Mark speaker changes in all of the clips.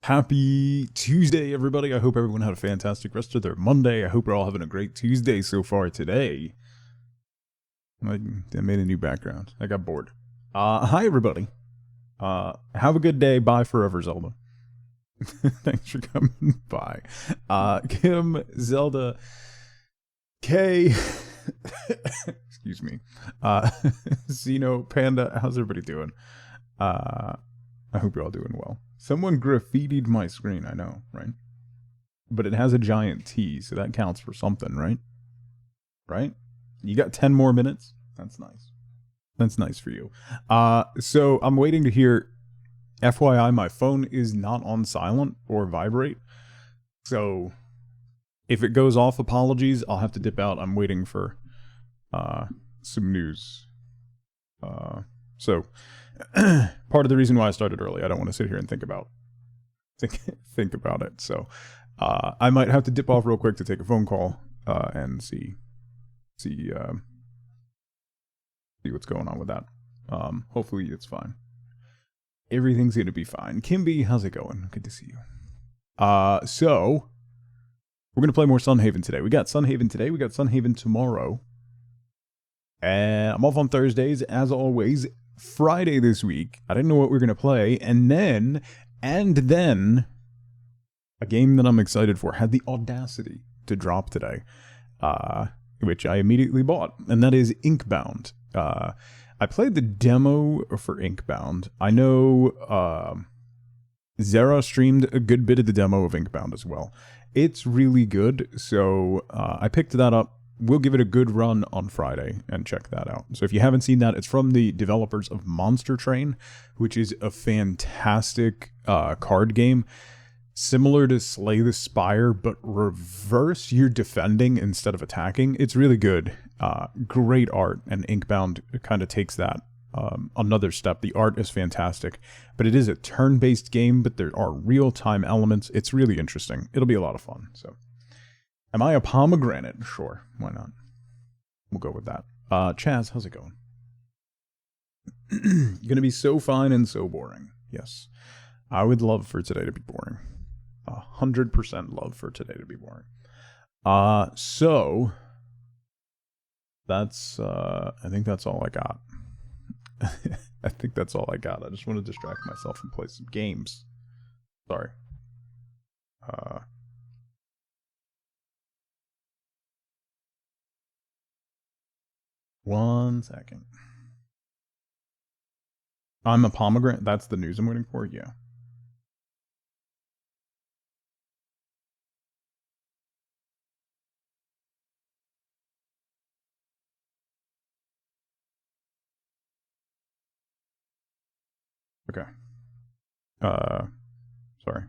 Speaker 1: Happy Tuesday, everybody. I hope everyone had a fantastic rest of their Monday. I hope we're all having a great Tuesday so far today. I made a new background. I got bored. Hi, everybody. Have a good day. Bye forever, Zelda. Thanks for coming by. Kim, Zelda, Kay, excuse me, Xeno, Panda, how's everybody doing? I hope you're all doing well. Someone graffitied my screen, I know, right? But it has a giant T, so that counts for something, right? Right? You got 10 more minutes? That's nice. That's nice for you. So I'm waiting to hear, FYI, my phone is not on silent or vibrate. So if it goes off, apologies, I'll have to dip out. I'm waiting for some news. So part of the reason why I started early, I don't want to sit here and think about it. So I might have to dip off real quick to take a phone call and see what's going on with that. Hopefully it's fine. Everything's gonna be fine. Kimby, how's it going? Good to see you. So we're gonna play more Sunhaven today. We got Sunhaven today. We got Sunhaven tomorrow. And I'm off on Thursdays, as always. Friday this week, I didn't know what we were going to play, and then, a game that I'm excited for had the audacity to drop today, which I immediately bought, and that is Inkbound. I played the demo for Inkbound. I know Zara streamed a good bit of the demo of Inkbound as well. It's really good, so I picked that up. We'll give it a good run on Friday and check that out. So if you haven't seen that, it's from the developers of Monster Train, which is a fantastic card game. Similar to Slay the Spire, but reverse, you're defending instead of attacking. It's really good. Great art, and Inkbound kind of takes that another step. The art is fantastic, but it is a turn-based game, but there are real-time elements. It's really interesting. It'll be a lot of fun, so... Am I a pomegranate? Sure, why not? We'll go with that. Chaz, how's it going? Gonna be so fine and so boring. Yes. I would love for today to be boring. 100% love for today to be boring. So that's I think that's all I got. I think that's all I got. I just want to distract myself and play some games. Sorry. One second. I'm a pomegranate. That's the news I'm waiting for? Yeah. Okay. Sorry.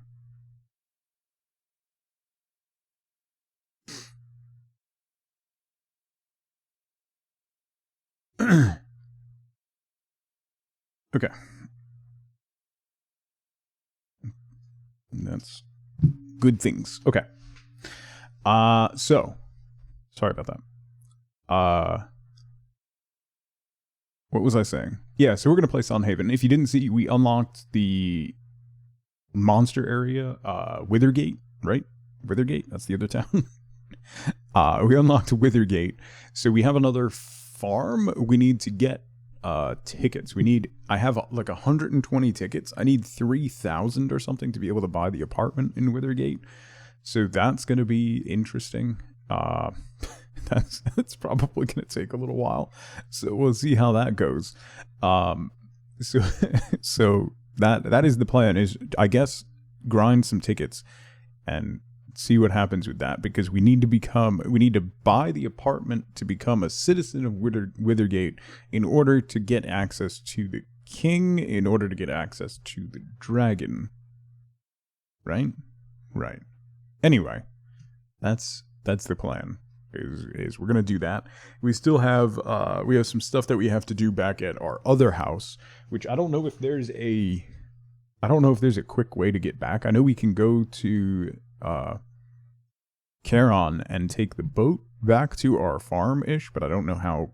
Speaker 1: Okay. That's good things. Okay. So sorry about that. What was I saying? Yeah, so we're gonna play Sunhaven. If you didn't see, we unlocked the monster area, Withergate, right? Withergate, that's the other town. We unlocked Withergate. So we have another farm we need to get tickets. I have like 120 tickets. I need 3,000 or something to be able to buy the apartment in Withergate. So that's going to be interesting. That's probably going to take a little while. So we'll see how that goes. So that is the plan, is I guess grind some tickets and see what happens with that, because we need to buy the apartment to become a citizen of Withergate in order to get access to the king, in order to get access to the dragon. Right? Right. Anyway, that's the plan. Is we're gonna do that. We still have some stuff that we have to do back at our other house, which I don't know if there's a quick way to get back. I know we can go to Charon and take the boat back to our farm-ish, but I don't know how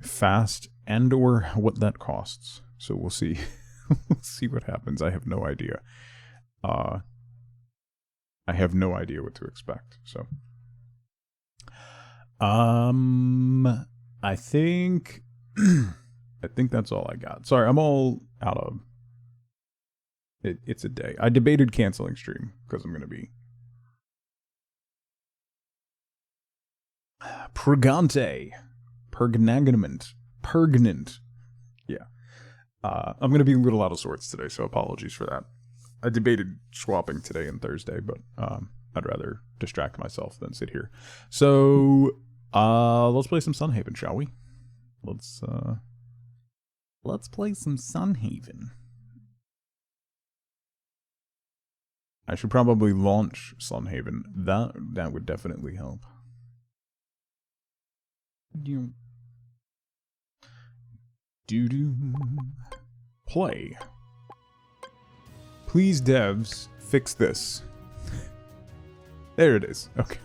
Speaker 1: fast and or what that costs. So we'll see. We'll see what happens. I have no idea. I have no idea what to expect. So, I think, I think that's all I got. Sorry, I'm all out of. It's a day. I debated canceling stream because I'm gonna be Purgante, Purgnant. Yeah. I'm gonna be a little out of sorts today, so apologies for that. I debated swapping today and Thursday, but I'd rather distract myself than sit here. So let's play some Sunhaven, shall we? Let's play some Sunhaven. I should probably launch Sunhaven. That would definitely help. Do play. Please, devs, fix this. There it is. Okay.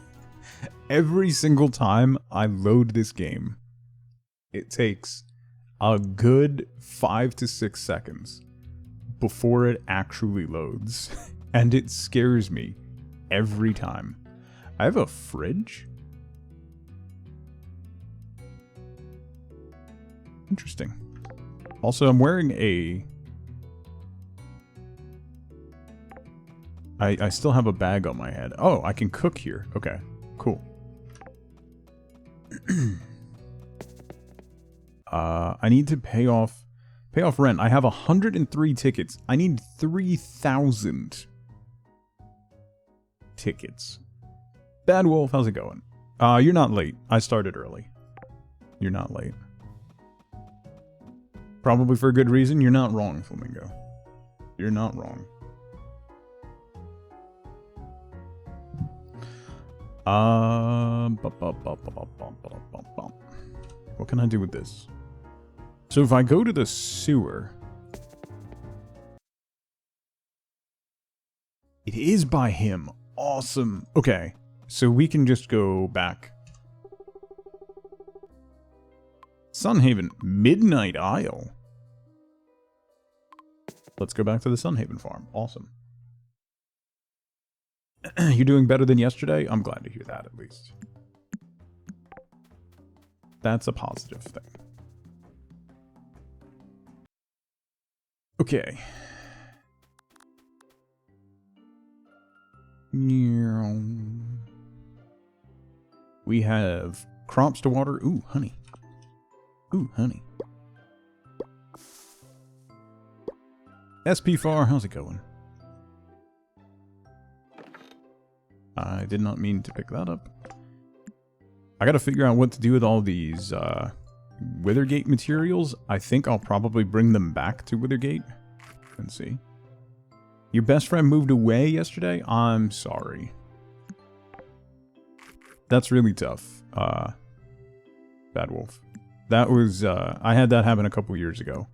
Speaker 1: Every single time I load this game, it takes a good 5 to 6 seconds before it actually loads. And it scares me every time. I have a fridge? Interesting. Also, I'm wearing a... I still have a bag on my head. Oh, I can cook here. Okay, cool. I need to pay off rent. I have 103 tickets. I need 3,000 tickets. Bad Wolf, how's it going? You're not late. I started early. You're not late. Probably for a good reason. You're not wrong, Flamingo. You're not wrong. What can I do with this? So if I go to the sewer... It is by him. Awesome. Okay, so we can just go back. Sunhaven, Midnight Isle. Let's go back to the Sunhaven farm. Awesome. You're doing better than yesterday? I'm glad to hear that, at least. That's a positive thing. Okay. We have crops to water. Ooh, honey. Ooh, honey. SP4, how's it going? I did not mean to pick that up. I gotta figure out what to do with all these Withergate materials. I think I'll probably bring them back to Withergate and see. Your best friend moved away yesterday? I'm sorry. That's really tough. Bad Wolf. That was, I had that happen a couple years ago.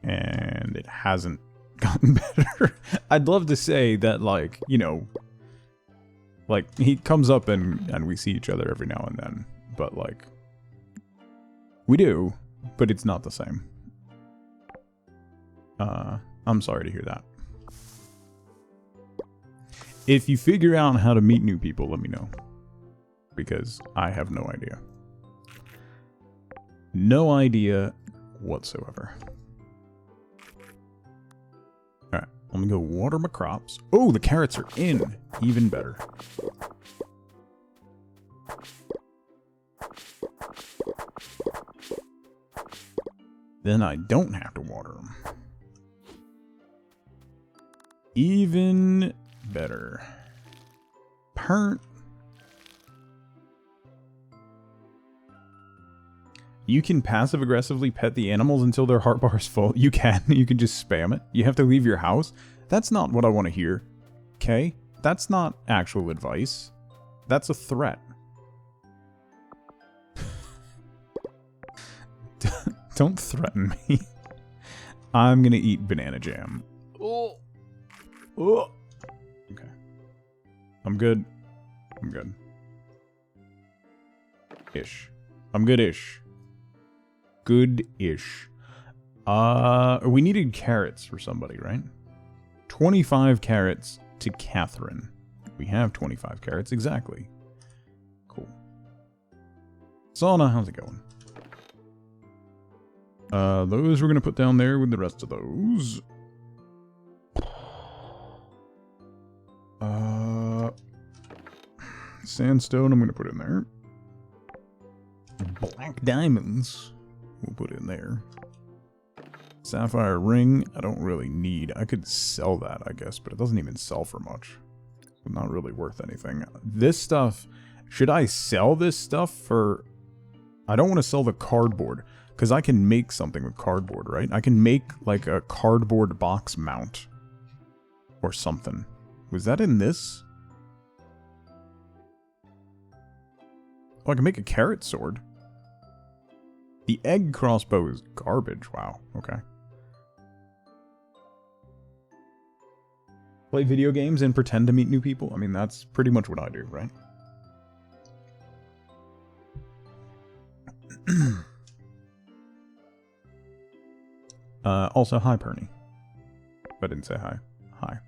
Speaker 1: And it hasn't gotten better. I'd love to say that, like, you know, like, he comes up and we see each other every now and then. But, like, we do, but it's not the same. I'm sorry to hear that. If you figure out how to meet new people, let me know. Because I have no idea. No idea whatsoever. Alright, let me go water my crops. Oh, the carrots are in. Even better. Then I don't have to water them. Even better. You can passive-aggressively pet the animals until their heart bar is full. You can. You can just spam it. You have to leave your house. That's not what I want to hear. Okay? That's not actual advice. That's a threat. Don't threaten me. I'm gonna eat banana jam. Oh. Oh. Okay. I'm good. I'm good. Ish. I'm good-ish. Good-ish. We needed carrots for somebody, right? 25 carrots to Catherine. We have 25 carrots, exactly. Cool. Sauna, how's it going? Those we're going to put down there with the rest of those. Sandstone, I'm going to put in there. Black diamonds, we'll put in there. Sapphire ring, I don't really need. I could sell that, I guess, but it doesn't even sell for much. So not really worth anything. This stuff, should I sell this stuff for... I don't want to sell the cardboard, because I can make something with cardboard, right? I can make, like, a cardboard box mount. Or something. Was that in this? Oh, I can make a carrot sword. The egg crossbow is garbage. Wow, okay. Play video games and pretend to meet new people? I mean, that's pretty much what I do, right? Also, hi, Perny. I didn't say hi. Hi.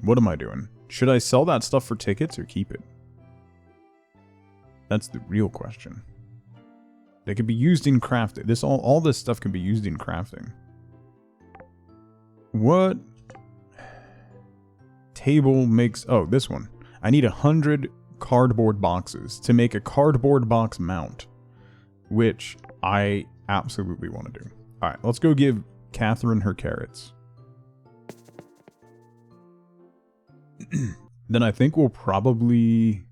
Speaker 1: What am I doing? Should I sell that stuff for tickets or keep it? That's the real question. They could be used in crafting. All this stuff can be used in crafting. What table makes... Oh, this one. I need 100 cardboard boxes to make a cardboard box mount, which I absolutely want to do. Alright, let's go give Catherine her carrots. Then I think we'll probably...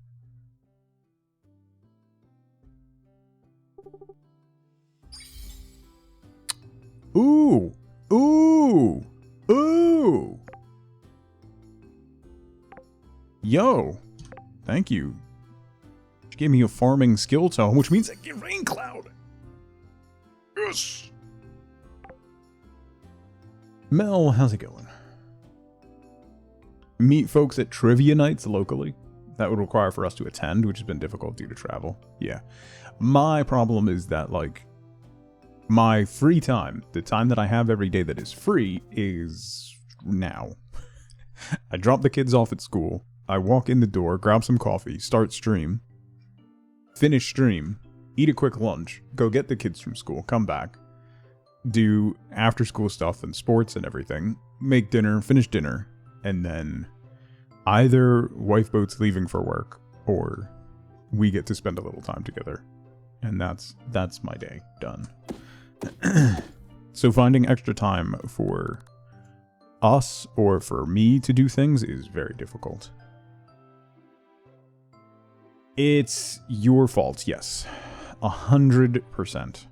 Speaker 1: Ooh! Ooh! Ooh! Yo! Thank you. She gave me a farming skill tome, which means I get rain cloud! Yes! Mel, how's it going? Meet folks at trivia nights locally. That would require for us to attend, which has been difficult due to travel. Yeah. My problem is that, like, my free time, the time that I have every day that is free, is now. I drop the kids off at school. I walk in the door, grab some coffee, start stream, finish stream, eat a quick lunch, go get the kids from school, come back, do after school stuff and sports and everything, make dinner, finish dinner, and then either wife boat's leaving for work or we get to spend a little time together. And that's my day done. So finding extra time for us or for me to do things is very difficult. It's your fault, yes. 100%.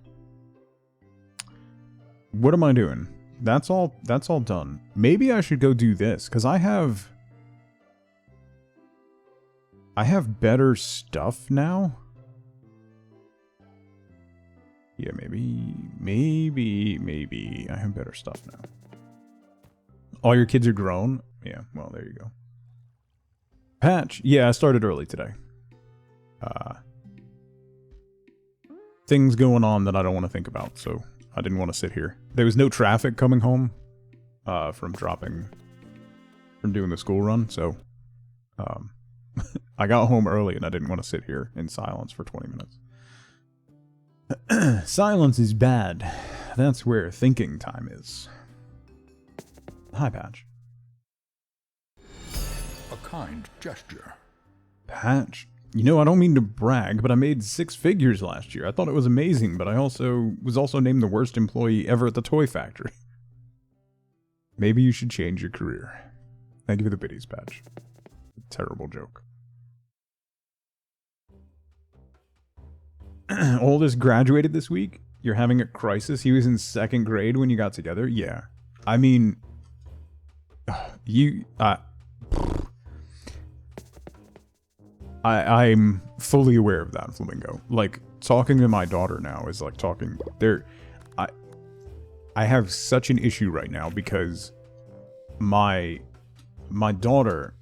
Speaker 1: What am I doing? That's all done. Maybe I should go do this, because I have better stuff now. Yeah, maybe I have better stuff now. All your kids are grown? Yeah, well, there you go. Patch. Yeah, I started early today. Things going on that I don't want to think about, so I didn't want to sit here. There was no traffic coming home from doing the school run, so I got home early and I didn't want to sit here in silence for 20 minutes. Silence is bad. That's where thinking time is. Hi, Patch.
Speaker 2: A kind gesture.
Speaker 1: Patch. You know, I don't mean to brag, but I made 6 figures last year. I thought it was amazing, but I was also named the worst employee ever at the toy factory. Maybe you should change your career. Thank you for the biddies, Patch. Terrible joke. Oldest graduated this week? You're having a crisis? He was in 2nd grade when you got together? Yeah. I mean... I'm fully aware of that, Flamingo. Like, talking to my daughter now is like talking... I have such an issue right now because my daughter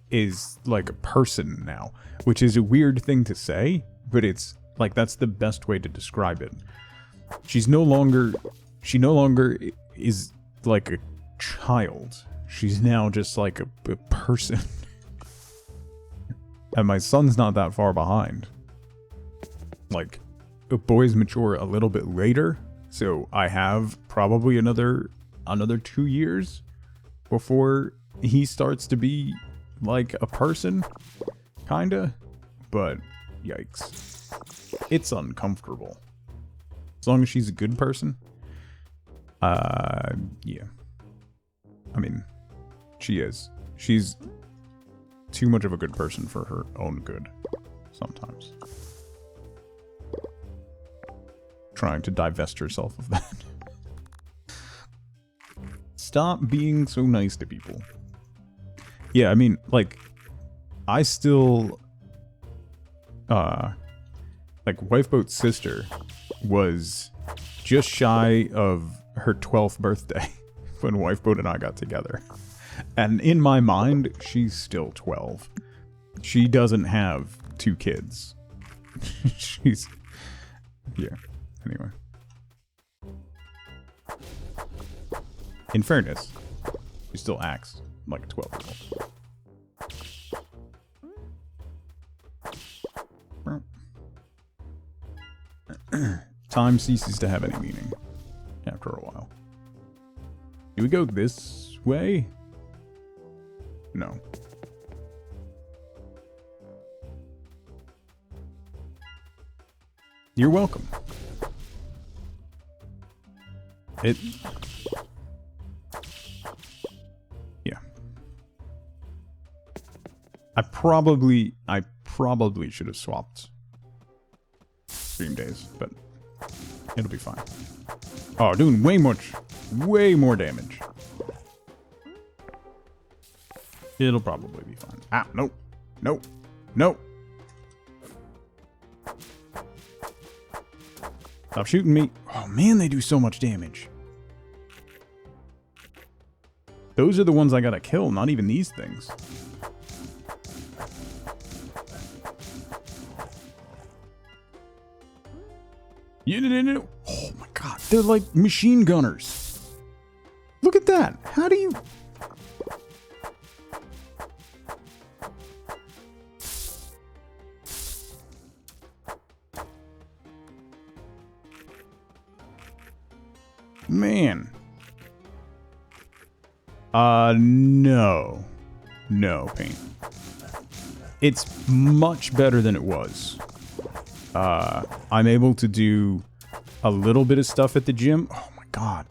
Speaker 1: is like a person now, which is a weird thing to say, but it's like that's the best way to describe it. She's no longer she no longer is like a child. She's now just like a person. And my son's not that far behind. Like, boys mature a little bit later, so I have probably another 2 years before he starts to be like a person, kinda. But yikes, it's uncomfortable. As long as she's a good person, yeah. I mean, she is. She's too much of a good person for her own good sometimes. Trying to divest herself of that. Stop being so nice to people. Yeah, I mean, like, I still, like, Wifeboat's sister was just shy of her 12th birthday when Wifeboat and I got together. And in my mind, she's still 12. She doesn't have 2 kids. She's, yeah. Anyway. In fairness, she still acts like a 12-year-old. Time ceases to have any meaning after a while. Do we go this way? No. You're welcome. Yeah. I probably should have swapped stream days, but it'll be fine. Oh, doing way more damage. It'll probably be fine. Ah, nope. Nope. Nope. Stop shooting me. Oh man, they do so much damage. Those are the ones I gotta kill, not even these things. Oh my god, they're like machine gunners. Look at that. How do you... Man. No. No, Paint. It's much better than it was. I'm able to do a little bit of stuff at the gym. Oh my god.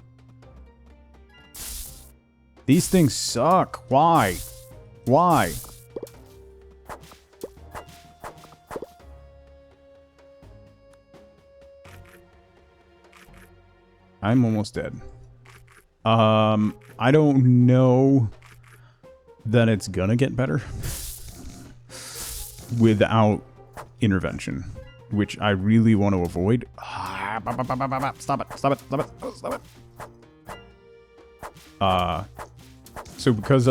Speaker 1: These things suck. Why? Why? I'm almost dead. I don't know that it's gonna get better without intervention, which I really want to avoid. Stop it, stop it, stop it, stop it. So because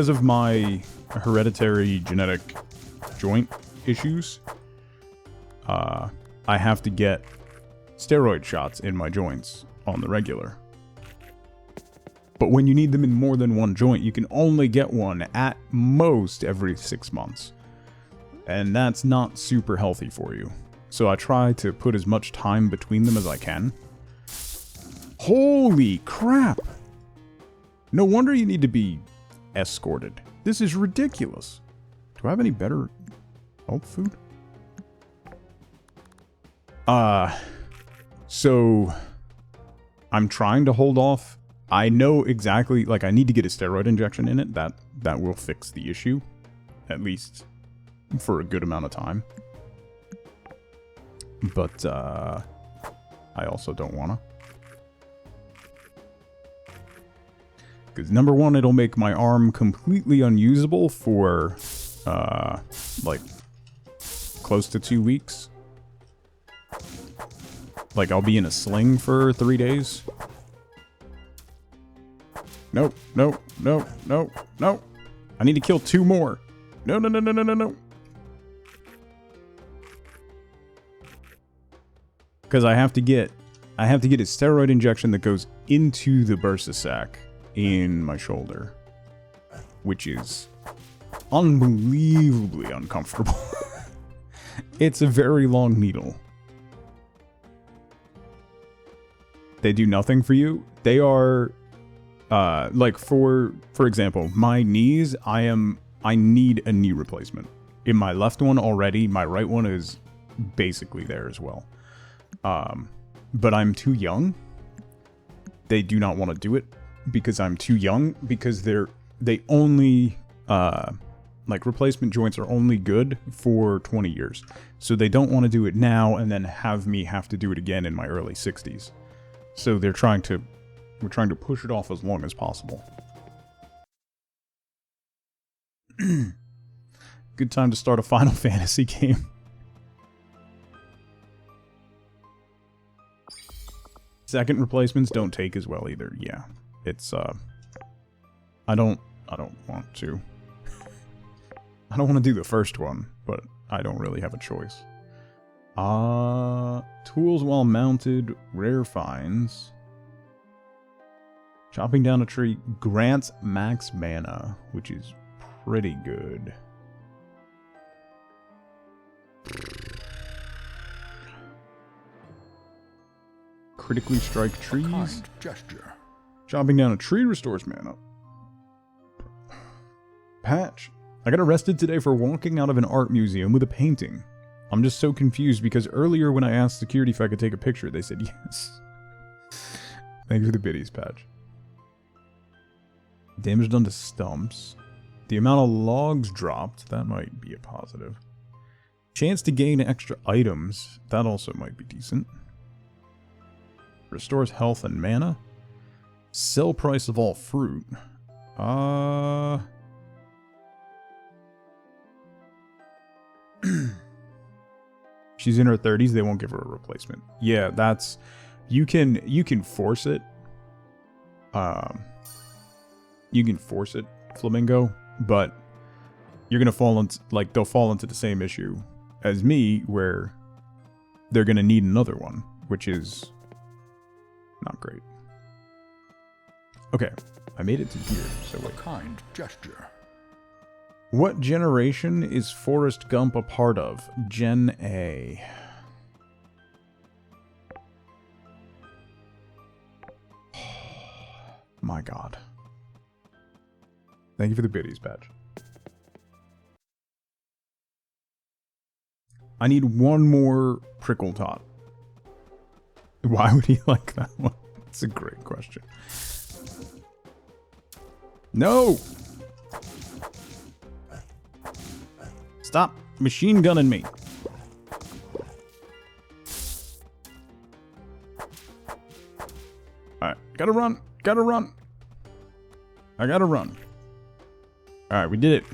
Speaker 1: of my hereditary genetic joint issues, I have to get steroid shots in my joints on the regular. But when you need them in more than one joint, you can only get one at most every 6 months. And that's not super healthy for you. So I try to put as much time between them as I can. Holy crap! No wonder you need to be escorted. This is ridiculous. Do I have any better health food? So I'm trying to hold off. I know exactly, like, I need to get a steroid injection in it. That will fix the issue, at least for a good amount of time. But I also don't wanna, because number one, it'll make my arm completely unusable for like close to 2 weeks. Like, I'll be in a sling for 3 days. Nope, nope, nope, nope, nope. I need to kill 2 more. No, no, no, no, no, no, no. Because I have to get I have to get a steroid injection that goes into the bursa sac in my shoulder, which is unbelievably uncomfortable. It's a very long needle. They do nothing for you. They are, like for example, my knees, I need a knee replacement. In my left one already, my right one is basically there as well. But I'm too young. They do not want to do it because I'm too young, because they only, like replacement joints are only good for 20 years. So they don't want to do it now and then have me have to do it again in my early 60s. So we're trying to push it off as long as possible. Good time to start a Final Fantasy game. Second replacements don't take as well either. Yeah, it's I don't want to. I don't want to do the first one, but I don't really have a choice. Tools while mounted, rare finds. Chopping down a tree grants max mana, which is pretty good. Critically strike trees.
Speaker 2: Kind gesture.
Speaker 1: Chopping down a tree restores mana. Patch. I got arrested today for walking out of an art museum with a painting. I'm just so confused because earlier when I asked security if I could take a picture, they said yes. Thank you for the biddies, Patch. Damage done to stumps. The amount of logs dropped, that might be a positive. Chance to gain extra items, that also might be decent. Restores health and mana. Sell price of all fruit. She's in her 30s, they won't give her a replacement. Yeah, that's... You can force it. You can force it, Flamingo, but you're gonna fall into, like, they'll fall into the same issue as me, where they're gonna need another one, which is not great. Okay, I made it to here, so wait.
Speaker 2: Kind gesture.
Speaker 1: What generation is Forrest Gump a part of? Gen A. My god. Thank you for the biddies, Patch. I need one more prickle tot. Why would he like that one? That's a great question. No! Stop machine gunning me. Alright, gotta run. Gotta run. I gotta run. Alright, we did it.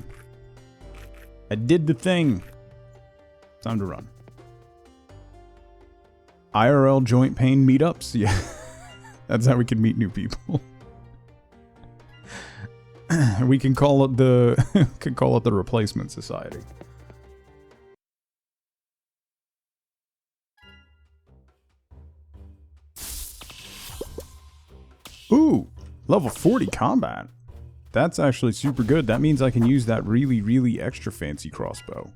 Speaker 1: I did the thing. Time to run. IRL joint pain meetups? Yeah. That's how we can meet new people. We can call it the replacement society. Ooh, level 40 combat. That's actually super good. That means I can use that really, really extra fancy crossbow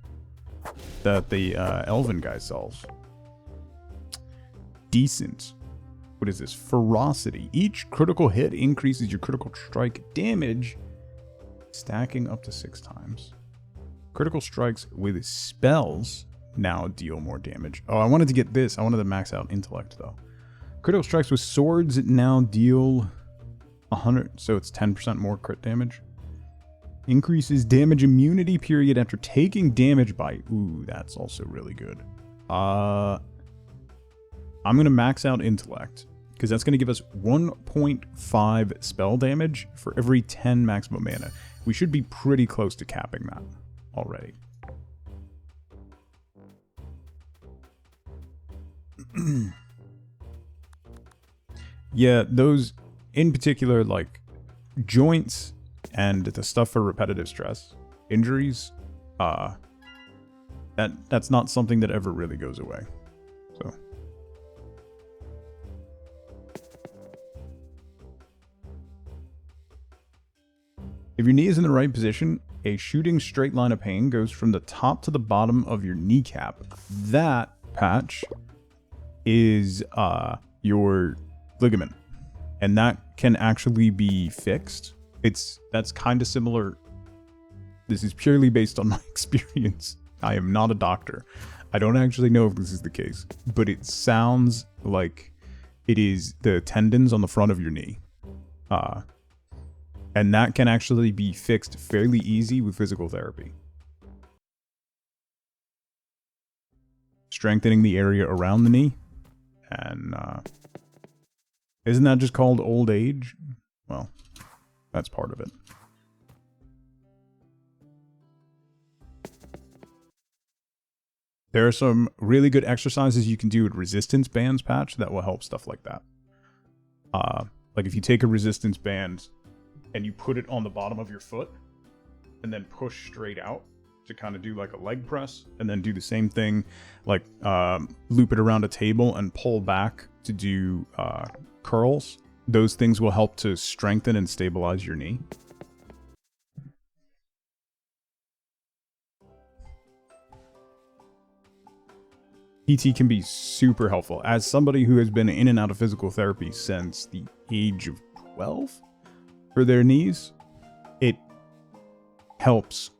Speaker 1: that the elven guy sells. Decent. What is this? Ferocity. Each critical hit increases your critical strike damage, stacking up to 6 times. Critical strikes with spells now deal more damage. Oh, I wanted to get this. I wanted to max out intellect, though. Critical strikes with swords now deal 100, so it's 10% more crit damage. Increases damage immunity period after taking damage by... Ooh, that's also really good. I'm going to max out intellect, because that's going to give us 1.5 spell damage for every 10 maximum mana. We should be pretty close to capping that already. Yeah, those, in particular, like, joints and the stuff for repetitive stress, injuries, that's not something that ever really goes away. So, If your knee is in the right position, a shooting straight line of pain goes from the top to the bottom of your kneecap. That patch is your ligament, and that can actually be fixed. That's kind of similar. This is purely based on my experience. I am not a doctor. I don't actually know if this is the case, but it sounds like it is the tendons on the front of your knee. And that can actually be fixed fairly easy with physical therapy. Strengthening the area around the knee. And isn't that just called old age? Well, that's part of it. There are some really good exercises you can do with resistance bands patch that will help stuff like that. Like if you take a resistance band and you put it on the bottom of your foot and then push straight out to kind of do like a leg press, and then do the same thing, like loop it around a table and pull back to do curls. Those things will help to strengthen and stabilize your knee. PT can be super helpful. As somebody who has been in and out of physical therapy since the age of 12 for their knees, it helps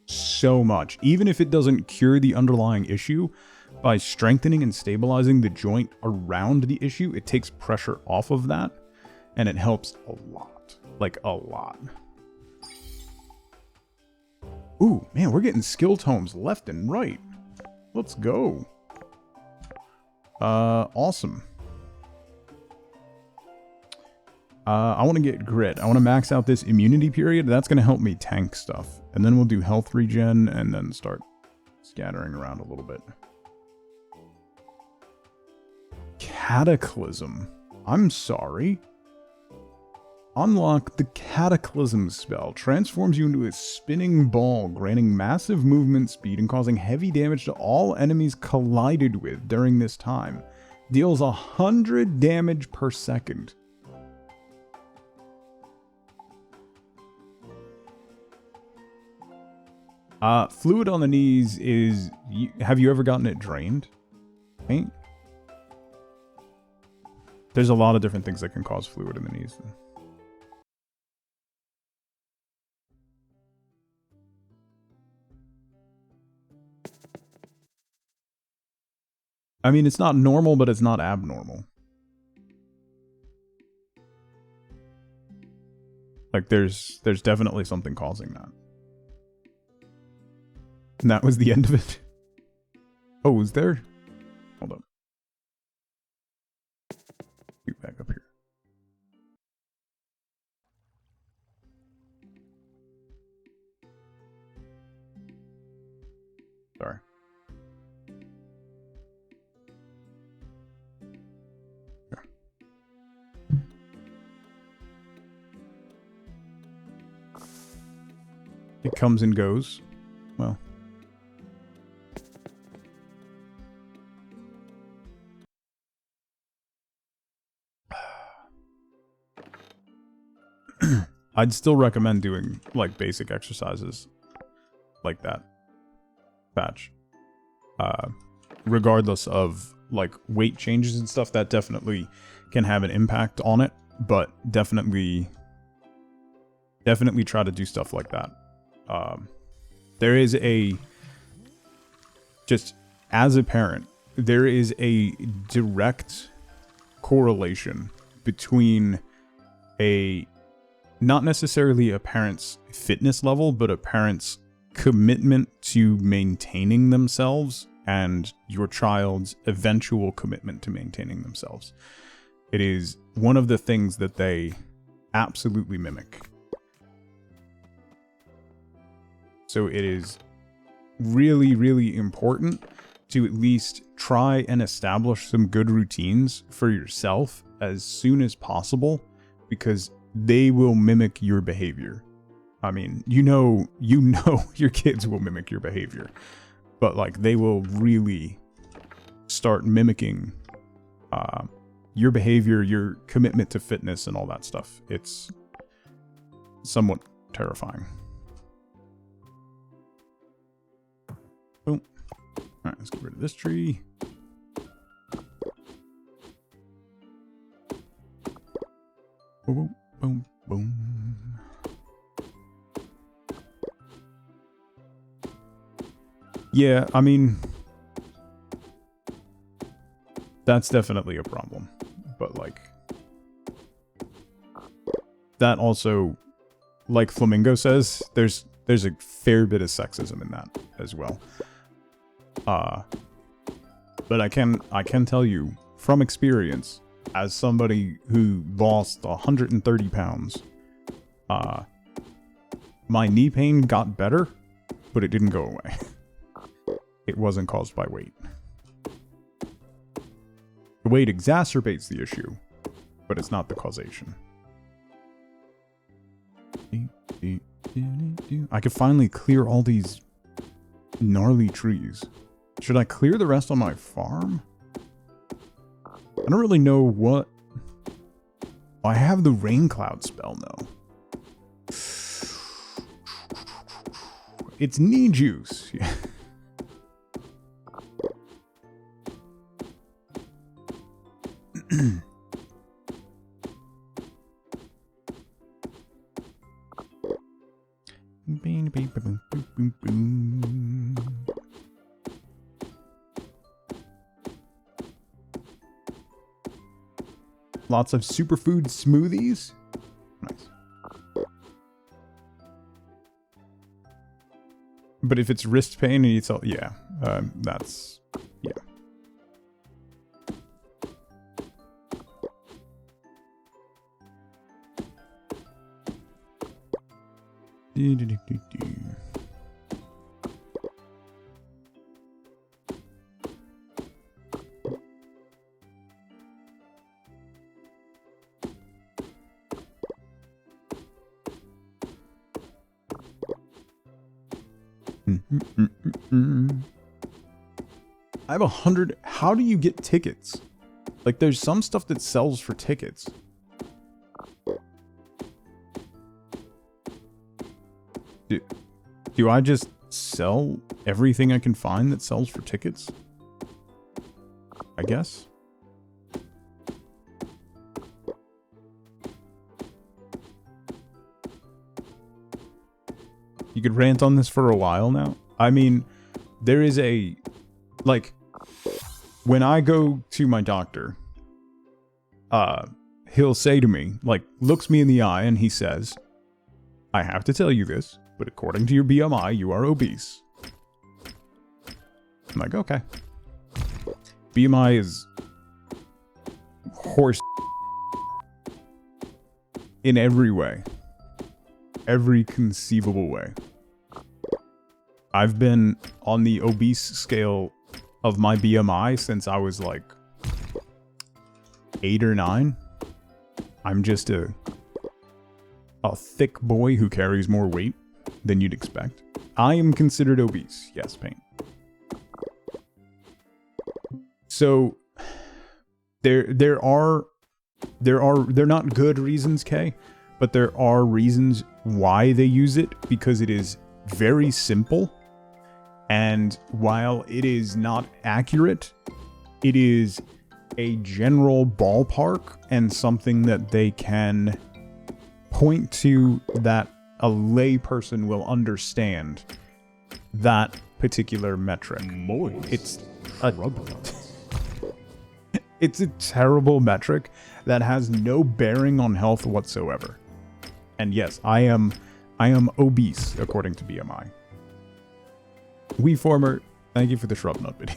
Speaker 1: so much. Even if it doesn't cure the underlying issue, by strengthening and stabilizing the joint around the issue, it takes pressure off of that, and it helps a lot. Like a lot. Ooh, man, we're getting skill tomes left and right. Let's go. Awesome. I want to get grit. I want to max out this immunity period. That's going to help me tank stuff. And then we'll do health regen and then start scattering around a little bit. Cataclysm. I'm sorry. Unlock the Cataclysm spell. Transforms you into a spinning ball, granting massive movement speed and causing heavy damage to all enemies collided with during this time. Deals 100 damage per second. Fluid on the knees is... have you ever gotten it drained? Right? There's a lot of different things that can cause fluid in the knees. I mean, it's not normal, but it's not abnormal. Like, there's definitely something causing that. And that was the end of it. Oh, was there? Hold up. Get back up here. Sorry. It comes and goes. Well. I'd still recommend doing, like, basic exercises like that. Patch. Regardless of, like, weight changes and stuff, that definitely can have an impact on it, but definitely try to do stuff like that. There is just as a parent, there is a direct correlation between not necessarily a parent's fitness level, but a parent's commitment to maintaining themselves and your child's eventual commitment to maintaining themselves. It is one of the things that they absolutely mimic. So it is really, really important to at least try and establish some good routines for yourself as soon as possible, because they will mimic your behavior. I mean, you know your kids will mimic your behavior, but like they will really start mimicking your behavior, your commitment to fitness and all that stuff. It's somewhat terrifying. Boom. Alright, let's get rid of this tree. Boom, boom, boom. Yeah, I mean, that's definitely a problem. But, like, that also, like Flamingo says, there's a fair bit of sexism in that as well. But I can tell you from experience, as somebody who lost 130 pounds, my knee pain got better, but it didn't go away. It wasn't caused by weight. The weight exacerbates the issue, but it's not the causation. I could finally clear all these gnarly trees. Should I clear the rest on my farm? I don't really know what... I have the rain cloud spell though. It's knee juice. Lots of superfood smoothies. Nice. But if it's wrist pain and it's all, yeah, that's, yeah. I have 100. How do you get tickets? Like, there's some stuff that sells for tickets. Do I just sell everything I can find that sells for tickets? I guess. You could rant on this for a while now. I mean, there is a... Like, when I go to my doctor, he'll say to me, like, looks me in the eye and he says, I have to tell you this, but according to your BMI, you are obese. I'm like, okay. BMI is horse in every way. Every conceivable way. I've been on the obese scale of my BMI since I was like 8 or 9. I'm just a thick boy who carries more weight than you'd expect. I am considered obese. Yes, Paint. So they're not good reasons, Kay, but there are reasons why they use it, because it is very simple. And while it is not accurate, it is a general ballpark and something that they can point to that a lay person will understand that particular metric. It's a terrible metric that has no bearing on health whatsoever. And yes, I am obese according to BMI. WeFormer, thank you for the shrub nut video.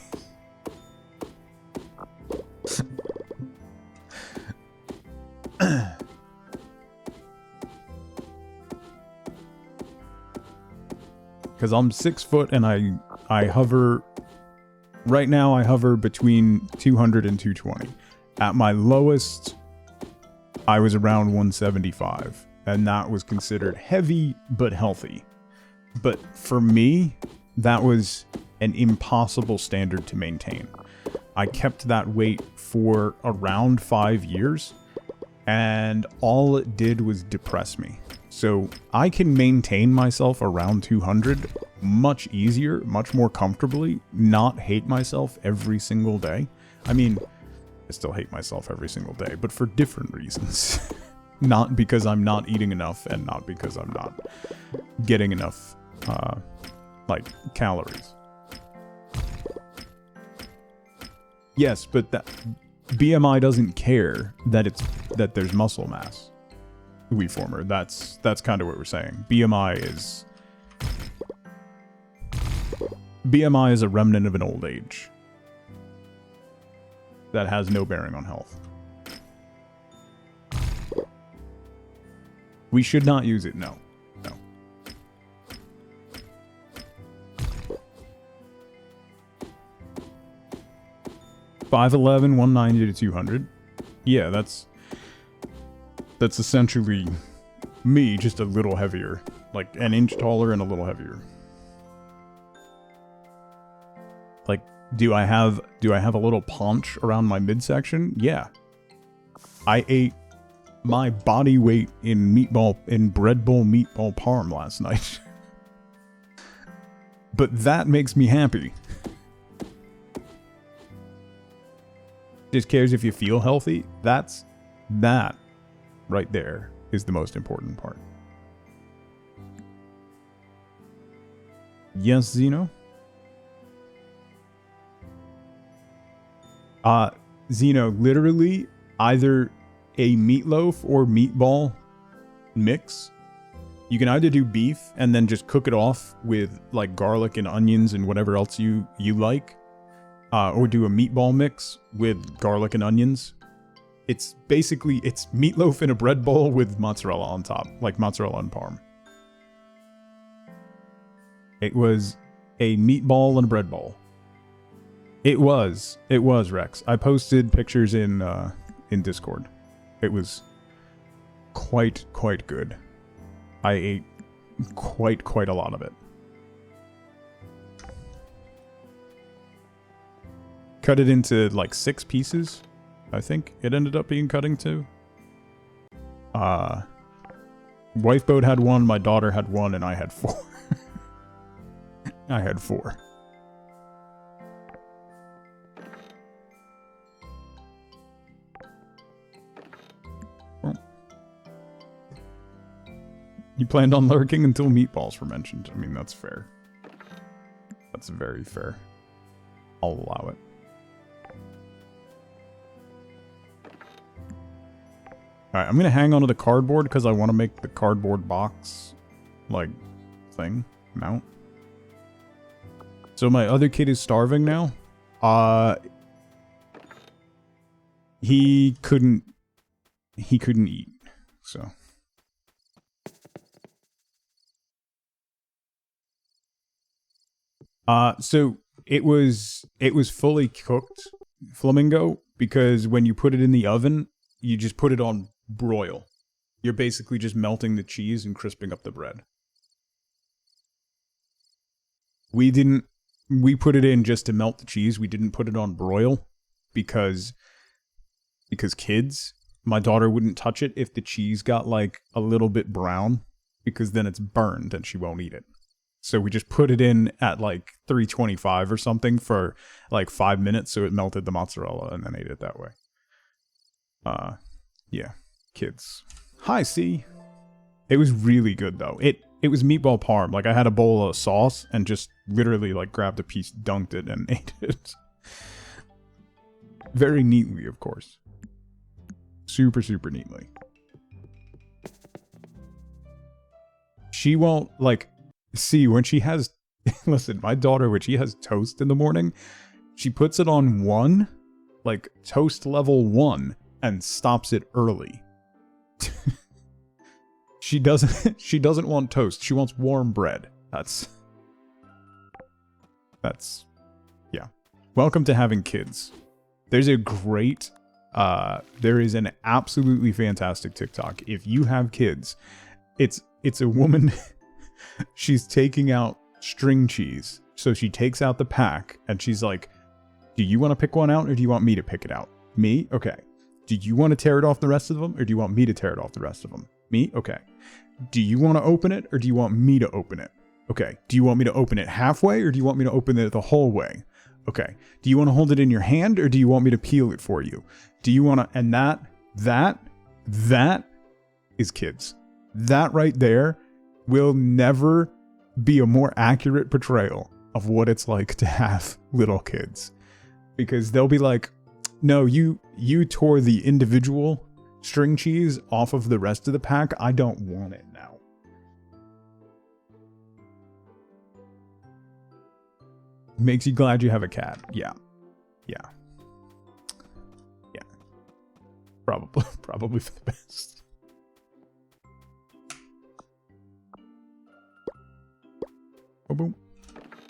Speaker 1: Because I'm 6 foot and I hover, right now I hover between 200 and 220. At my lowest, I was around 175. And that was considered heavy but healthy. But for me, that was an impossible standard to maintain. I kept that weight for around 5 years, and all it did was depress me. So I can maintain myself around 200 much easier, much more comfortably, not hate myself every single day. I mean, I still hate myself every single day, but for different reasons. Not because I'm not eating enough and not because I'm not getting enough, like, calories. Yes, but that BMI doesn't care that there's muscle mass. WeFormer, that's kind of what we're saying. BMI is a remnant of an old age that has no bearing on health. We should not use it, no. No. $5'11", 190 to 200. Yeah, that's essentially me, just a little heavier. Like, an inch taller and a little heavier. Like, do I have a little paunch around my midsection? Yeah. I ate my body weight in bread bowl meatball parm last night. But that makes me happy. Just cares if you feel healthy. That right there is the most important part. Yes, Zeno? Zeno, literally either a meatloaf or meatball mix. You can either do beef and then just cook it off with like garlic and onions and whatever else you like. Or do a meatball mix with garlic and onions. It's meatloaf in a bread bowl with mozzarella on top, like mozzarella and parm. It was a meatball and a bread bowl. It was Rex. I posted pictures in Discord. It was quite good. I ate quite a lot of it. Cut it into like 6 pieces. I think it ended up being cut into. Wife boat had 1, my daughter had 1, and I had 4. I had 4. Well, you planned on lurking until meatballs were mentioned. I mean, that's fair. That's very fair. I'll allow it. Alright, I'm gonna hang on to the cardboard because I want to make the cardboard box, like, thing, mount. So my other kid is starving now. He couldn't eat, so. So it was fully cooked flamingo because when you put it in the oven, you just put it on broil. You're basically just melting the cheese and crisping up the bread. We put it in just to melt the cheese. We didn't put it on broil because kids, my daughter wouldn't touch it if the cheese got like a little bit brown because then it's burned and she won't eat it. So we just put it in at like 325 or something for like 5 minutes so it melted the mozzarella and then ate it that way. Yeah, kids. Hi, C. It was really good though. It was meatball parm. Like I had a bowl of sauce and just literally like grabbed a piece, dunked it, and ate it. Very neatly, of course. Super neatly. She won't like see when she has. Listen, my daughter, when she has toast in the morning, she puts it on 1, like toast level 1. And stops it early. She doesn't want toast. She wants warm bread. That's yeah. Welcome to having kids. There's a great there is an absolutely fantastic TikTok. If you have kids, it's a woman she's taking out string cheese. So she takes out the pack and she's like, "Do you want to pick one out or do you want me to pick it out?" Me? Okay. Do you want to tear it off the rest of them, or do you want me to tear it off the rest of them? Me? Okay. Do you want to open it, or do you want me to open it? Okay. Do you want me to open it halfway, or do you want me to open it the whole way? Okay. Do you want to hold it in your hand, or do you want me to peel it for you? Do you want to, and that is kids. That right there will never be a more accurate portrayal of what it's like to have little kids. Because they'll be like, no, you tore the individual string cheese off of the rest of the pack. I don't want it now. Makes you glad you have a cat. Yeah. Probably for the best. Oh, boom.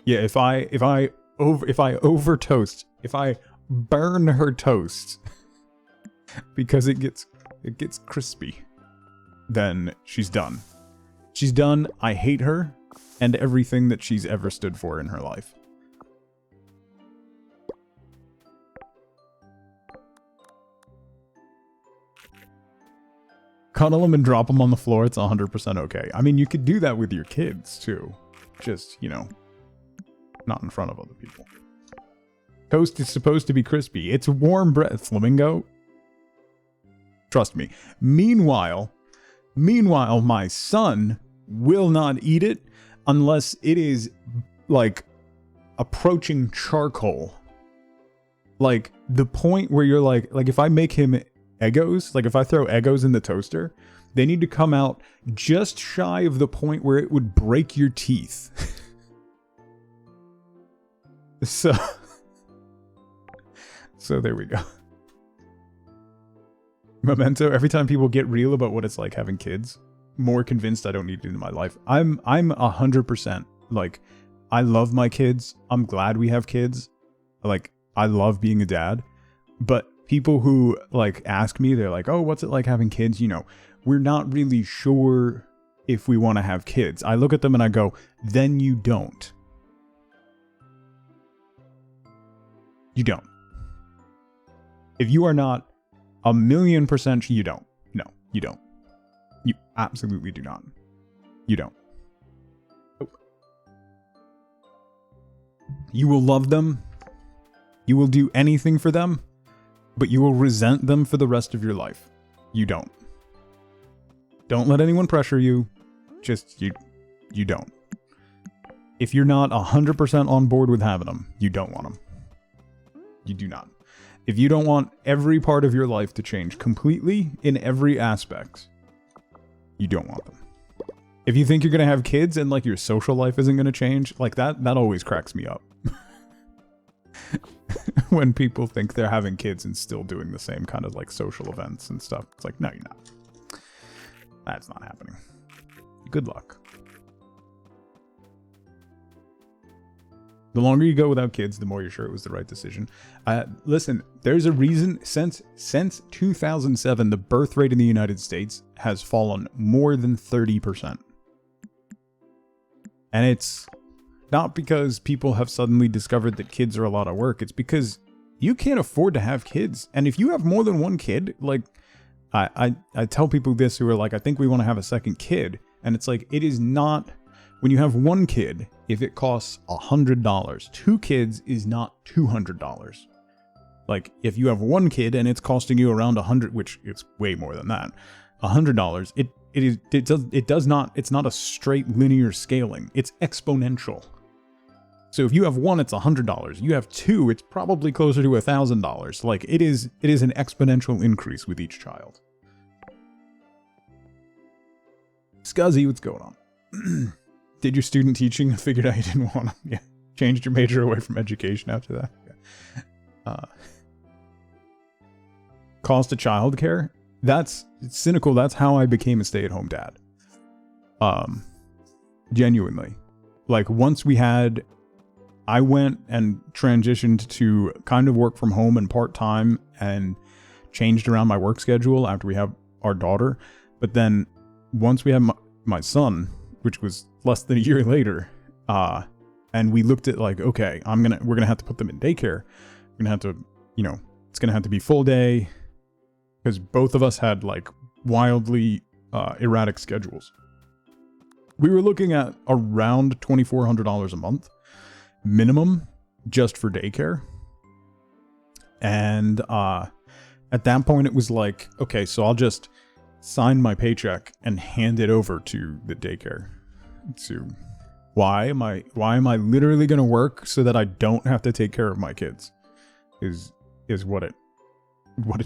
Speaker 1: Yeah, if I over toast, if I burn her toast because it gets crispy, then she's done. She's done. I hate her and everything that she's ever stood for in her life. Cuddle them and drop them on the floor. It's 100% okay. I mean, you could do that with your kids too. Just, not in front of other people. Toast is supposed to be crispy. It's warm bread, Flamingo. Trust me. Meanwhile, my son will not eat it unless it is, like, approaching charcoal. Like, the point where you're like if I make him Eggos, like if I throw Eggos in the toaster, they need to come out just shy of the point where it would break your teeth. So there we go. Memento, every time people get real about what it's like having kids, more convinced I don't need it in my life. I'm 100% like, I love my kids. I'm glad we have kids. Like, I love being a dad. But people who like ask me, they're like, oh, what's it like having kids? We're not really sure if we want to have kids. I look at them and I go, then you don't. You don't. If you are not 1,000,000%, you don't. No, you don't. You absolutely do not. You don't. Nope. You will love them. You will do anything for them, but you will resent them for the rest of your life. You don't. Don't let anyone pressure you. Just, you don't. If you're not 100% on board with having them, you don't want them. You do not. If you don't want every part of your life to change completely in every aspect, you don't want them. If you think you're going to have kids and like your social life isn't going to change, like that always cracks me up. When people think they're having kids and still doing the same kind of like social events and stuff. It's like, no, you're not. That's not happening. Good luck. The longer you go without kids, the more you're sure it was the right decision. Listen, there's a reason since 2007, the birth rate in the United States has fallen more than 30%. And it's not because people have suddenly discovered that kids are a lot of work. It's because you can't afford to have kids. And if you have more than one kid, like I tell people this who are like, I think we want to have a second kid. And it's like, it is not, when you have one kid, if it costs $100, 2 kids is not $200. Like, if you have one kid and it's costing you around $100, which it's way more than that, $100, it's not a straight linear scaling. It's exponential. So if you have one, it's $100. You have 2, it's probably closer to $1,000. Like, it is an exponential increase with each child. Scuzzy, what's going on? Did your student teaching figured out you didn't want to? Yeah. Changed your major away from education after that? Yeah. Cost of childcare? That's cynical. That's how I became a stay-at-home dad. Genuinely. Like, once I went and transitioned to kind of work from home and part-time and changed around my work schedule after we have our daughter. But then once we have my son, which was less than a year later, and we looked at like, okay, we're gonna have to put them in daycare. We're gonna have to, it's gonna have to be full day. because both of us had like wildly erratic schedules. We were looking at around $2,400 a month minimum just for daycare. And at that point it was like, okay, so I'll just sign my paycheck and hand it over to the daycare. So why am I literally going to work so that I don't have to take care of my kids? Is what it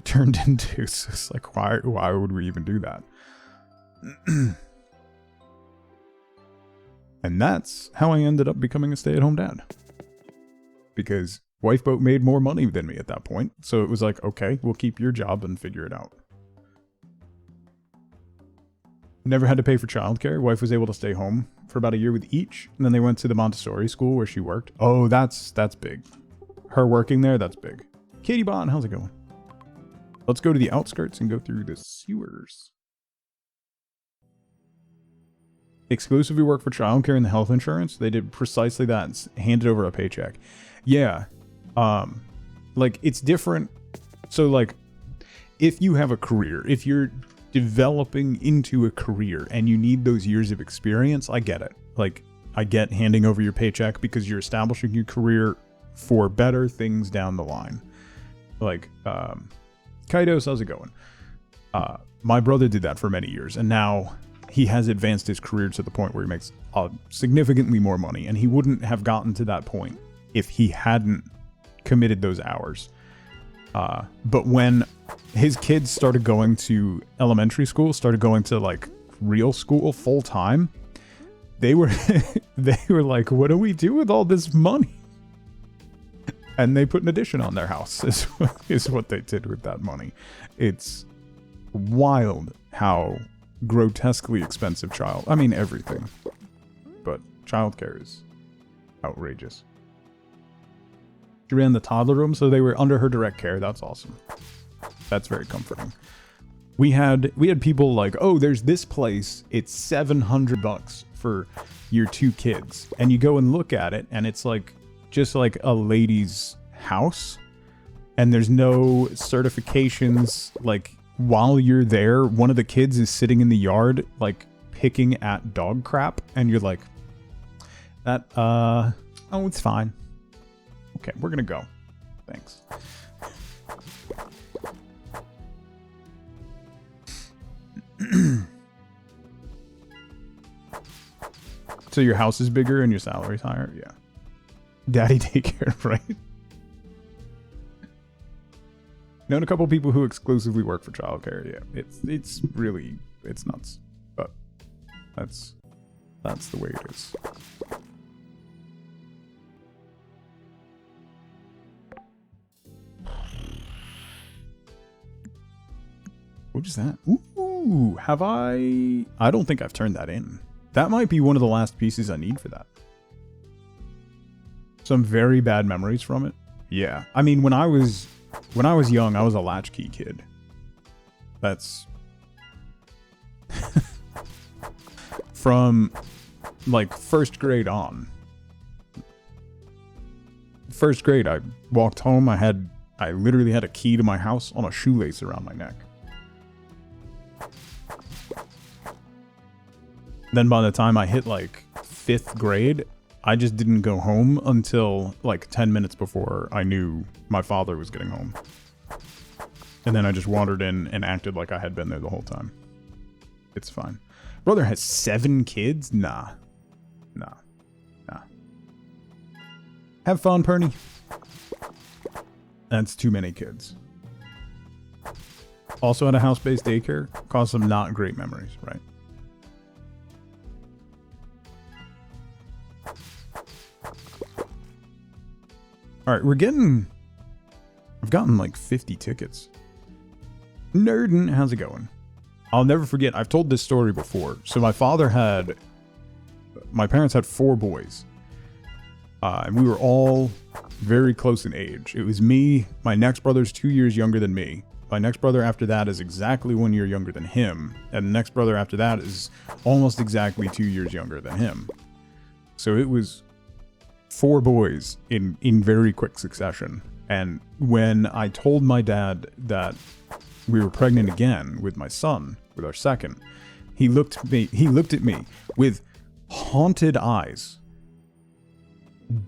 Speaker 1: turned into. So it's like, why would we even do that? And that's how I ended up becoming a stay-at-home dad. Because Wifeboat made more money than me at that point. So it was like, okay, we'll keep your job and figure it out. Never had to pay for childcare. Wife was able to stay home for about a year with each. And then they went to the Montessori school where she worked. Oh, that's big. Her working there, that's big. Katie Bond, how's it going? Let's go to the outskirts and go through the sewers. Exclusively work for childcare and the health insurance. They did precisely that. Handed over a paycheck. Yeah. Like, it's different. So, like, if you have a career, if you're developing into a career and you need those years of experience, I get it. Like, I get handing over your paycheck because you're establishing your career for better things down the line. Like, Kaidos, how's it going? My brother did that for many years, and now he has advanced his career to the point where he makes significantly more money, and he wouldn't have gotten to that point if he hadn't committed those hours. But when his kids started going to elementary school, started going to like real school full time, they were like, what do we do with all this money? And they put an addition on their house is what they did with that money. It's wild how grotesquely expensive everything. But childcare is outrageous. She ran the toddler room, so they were under her direct care. That's awesome. That's very comforting. We had people like, oh, there's this place. It's $700 for your 2 kids. And you go and look at it, and it's like just like a lady's house. And there's no certifications. Like, while you're there, one of the kids is sitting in the yard, like, picking at dog crap. And you're like, oh, it's fine. Okay, we're gonna go. Thanks. So your house is bigger and your salary's higher? Yeah. Daddy daycare, right? Known a couple people who exclusively work for childcare. Yeah, it's really nuts, but that's the way it is. What is that? Ooh, have I don't think I've turned that in. That might be one of the last pieces I need for that. Some very bad memories from it. Yeah. I mean, when I was young, I was a latchkey kid. That's from like first grade on. First grade, I walked home. I literally had a key to my house on a shoelace around my neck. Then by the time I hit like 5th grade, I just didn't go home until like 10 minutes before I knew my father was getting home. And then I just wandered in and acted like I had been there the whole time. It's fine. Brother has 7 kids? Nah. Have fun, Perny. That's too many kids. Also at a house-based daycare, caused some not great memories, right? Alright, I've gotten like 50 tickets. Nerdin, how's it going? I'll never forget, I've told this story before. So my parents had 4 boys. And we were all very close in age. It was me, my next brother's 2 years younger than me. My next brother after that is exactly 1 year younger than him. And the next brother after that is almost exactly 2 years younger than him. So it was 4 boys in very quick succession. And when I told my dad that we were pregnant again with my son, with our second, he looked at me with haunted eyes,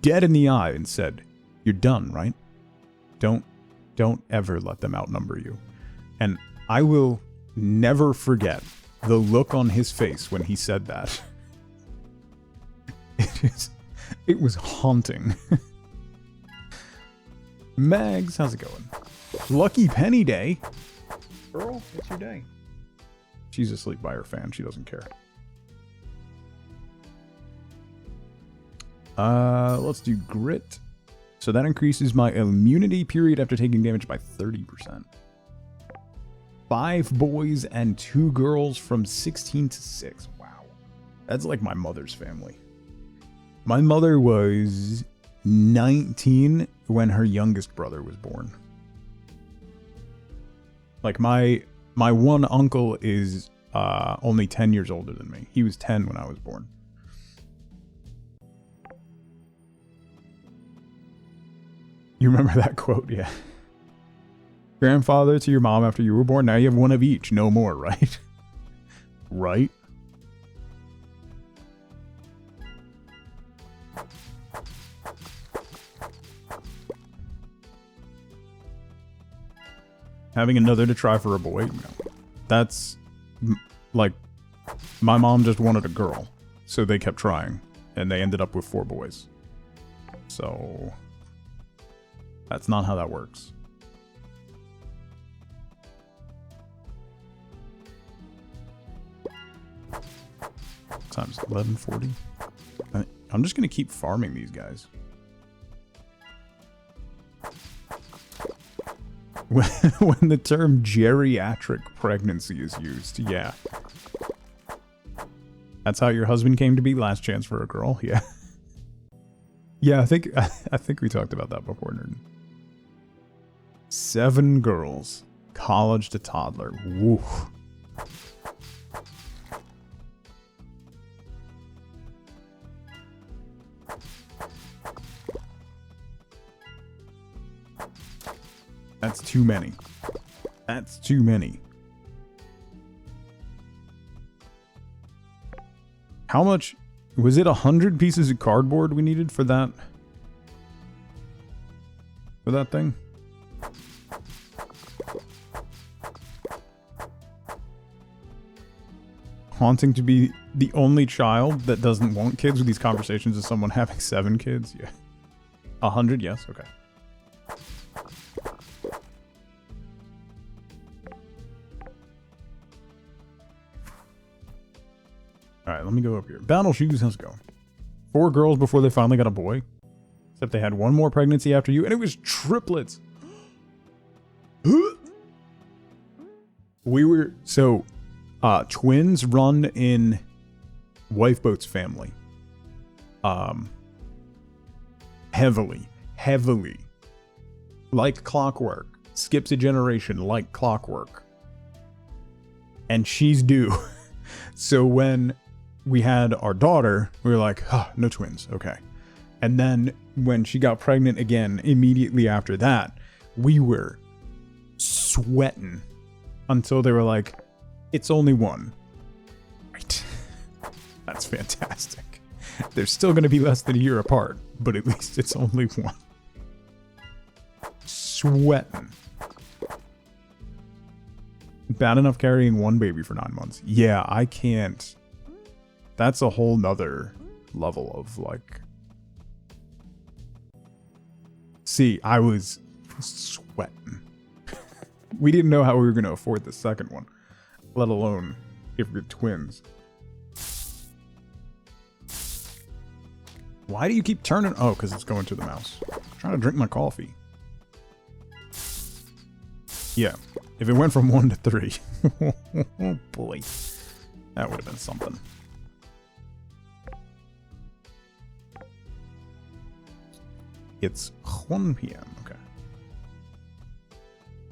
Speaker 1: dead in the eye, and said, "You're done, right? Don't ever let them outnumber you." And I will never forget the look on his face when he said that. It was haunting. Mags, how's it going? Lucky Penny Day. Girl, what's your day? She's asleep by her fan. She doesn't care. Let's do grit. So that increases my immunity period after taking damage by 30%. 5 boys and 2 girls from 16 to 6. Wow. That's like my mother's family. My mother was 19 when her youngest brother was born. Like my one uncle is only 10 years older than me. He was 10 when I was born. You remember that quote? Yeah. Grandfather to your mom after you were born. Now you have one of each. No more, right? Right? Having another to try for a boy? No. That's, like, my mom just wanted a girl, so they kept trying, and they ended up with 4 boys. So, that's not how that works. Times 1140. I'm just gonna keep farming these guys. When the term geriatric pregnancy is used, yeah. That's how your husband came to be? Last chance for a girl? Yeah. Yeah, I think we talked about that before, Nerd. 7 girls. College to toddler. Woo. That's too many. That's too many. How much? Was it 100 pieces of cardboard we needed for that? For that thing? Haunting to be the only child that doesn't want kids with these conversations as someone having 7 kids? Yeah. 100? Yes? Okay. Alright, let me go up here. Battle Shoes, how's it going? 4 girls before they finally got a boy. Except they had one more pregnancy after you, and it was triplets. Twins run in Wifeboat's family. Heavily. Like clockwork. Skips a generation like clockwork. And she's due. So when we had our daughter, we were like, oh, no twins, okay. And then when she got pregnant again, immediately after that, we were sweating until they were like, it's only 1. Right. That's fantastic. They're still going to be less than a year apart, but at least it's only 1. Sweating. Bad enough carrying 1 baby for 9 months. Yeah, I can't. That's a whole nother level of, like... See, I was sweating. We didn't know how we were going to afford the second one, let alone if we're twins. Why do you keep turning? Oh, because it's going to the mouse. I'm trying to drink my coffee. Yeah, if it went from 1 to 3. Oh boy. That would have been something. It's 1 p.m. Okay.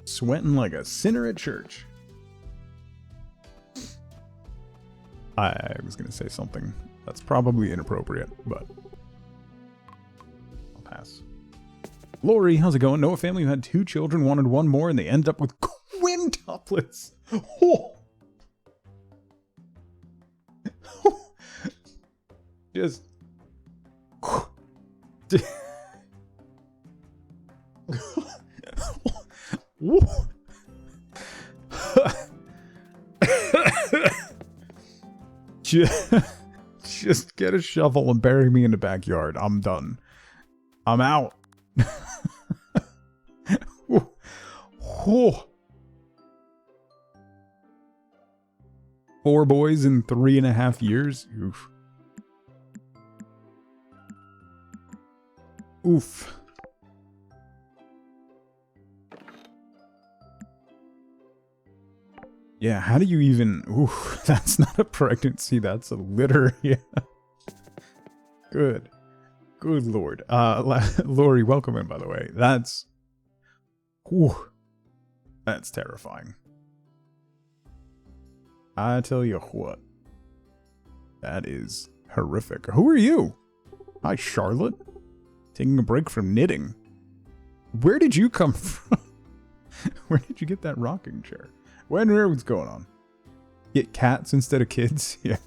Speaker 1: Sweating like a sinner at church. I was going to say something that's probably inappropriate, but I'll pass. Lori, how's it going? Know a family who had 2 children, wanted 1 more, and they ended up with quintuplets. chocolates. Oh. Just. Just get a shovel and bury me in the backyard. I'm done. I'm out. Oh. 4 boys in 3.5 years? Oof. Oof. Yeah, how do you even... Oof, that's not a pregnancy, that's a litter. Yeah. Good. Good lord. Lori, welcome in, by the way. That's... Ooh. That's terrifying. I tell you what. That is horrific. Who are you? Hi, Charlotte. Taking a break from knitting. Where did you come from? Where did you get that rocking chair? What's going on? Get cats instead of kids? Yeah.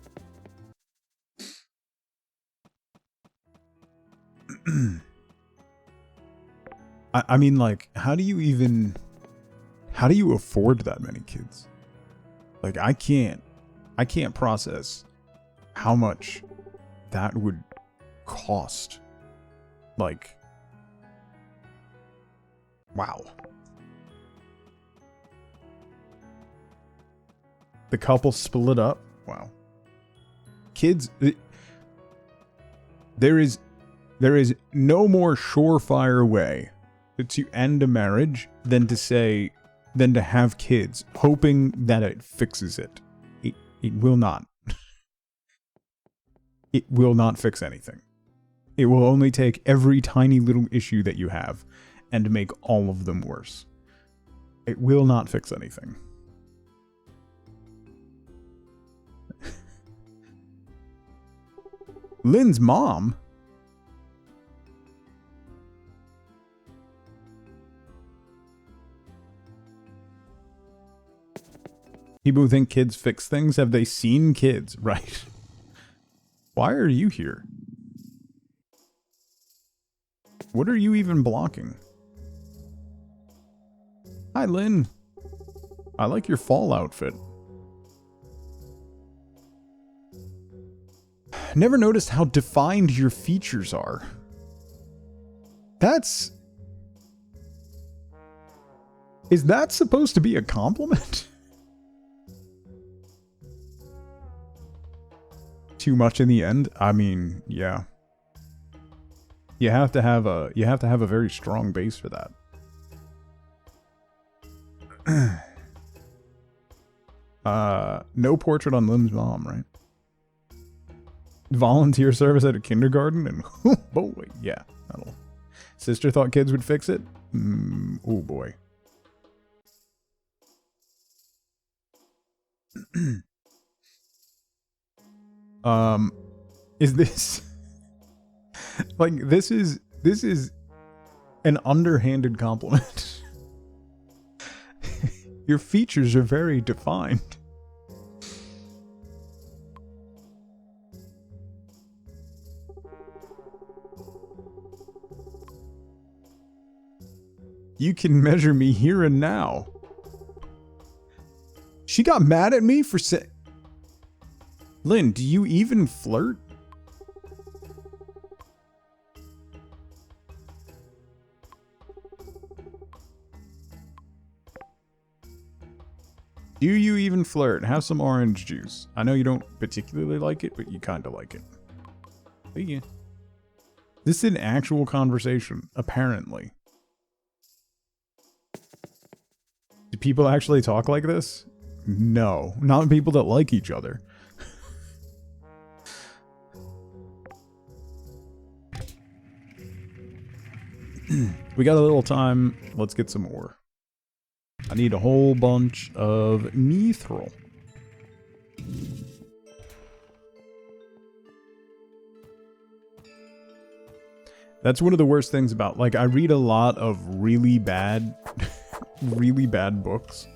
Speaker 1: I mean, like, how do you afford that many kids? Like, I can't process how much that would cost. Like, wow. The couple split up. Wow. Kids, there is no more surefire way to end a marriage than to have kids, hoping that it fixes it. It will not. It will not fix anything. It will only take every tiny little issue that you have and make all of them worse. It will not fix anything. Lynn's mom? People who think kids fix things, have they seen kids? Right. Why are you here? What are you even blocking? Hi, Lynn. I like your fall outfit. Never noticed how defined your features are. Is that supposed to be a compliment? Too much in the end? I mean, yeah. You have to have a very strong base for that. No portrait on Lim's mom, right? Volunteer service at a kindergarten and boy, yeah, that'll. Sister thought kids would fix it. Oh boy. Is this like this is an underhanded compliment? Your features are very defined. You can measure me here and now. She got mad at me for saying... Lynn, do you even flirt? Do you even flirt? Have some orange juice. I know you don't particularly like it, but you kind of like it. Yeah. This is an actual conversation, apparently. Do people actually talk like this? No, not people that like each other. We got a little time. Let's get some more. I need a whole bunch of mithril. That's one of the worst things about, like, I read a lot of really bad books.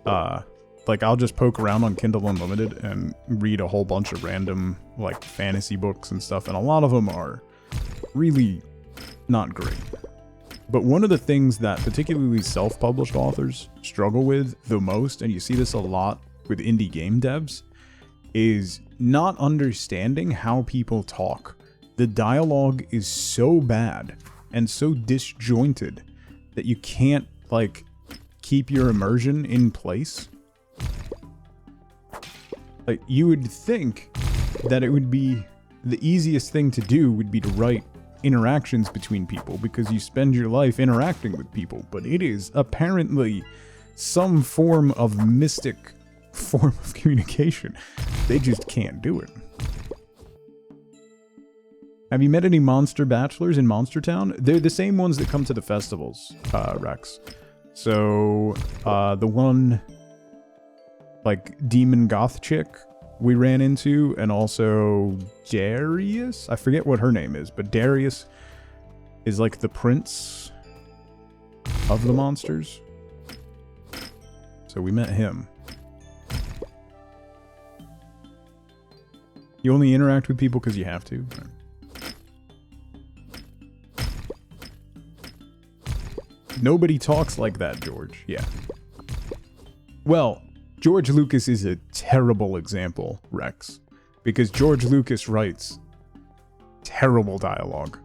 Speaker 1: Like, I'll just poke around on Kindle Unlimited and read a whole bunch of random, like, fantasy books and stuff, and a lot of them are really not great. But one of the things that particularly self-published authors struggle with the most, and you see this a lot with indie game devs, is not understanding how people talk. The dialogue is so bad and so disjointed that you can't, like, keep your immersion in place. Like, you would think that it would be the easiest thing to do would be to write interactions between people because you spend your life interacting with people, but it is apparently some form of mystic form of communication. They just can't do it. Have you met any monster bachelors in Monster Town? They're the same ones that come to the festivals, Rex. So, the one, like, demon goth chick we ran into, and also Darius? I forget what her name is, but Darius is, like, the prince of the monsters. So we met him. You only interact with people because you have to. Nobody talks like that, George. Yeah. Well, George Lucas is a terrible example, Rex. Because George Lucas writes terrible dialogue.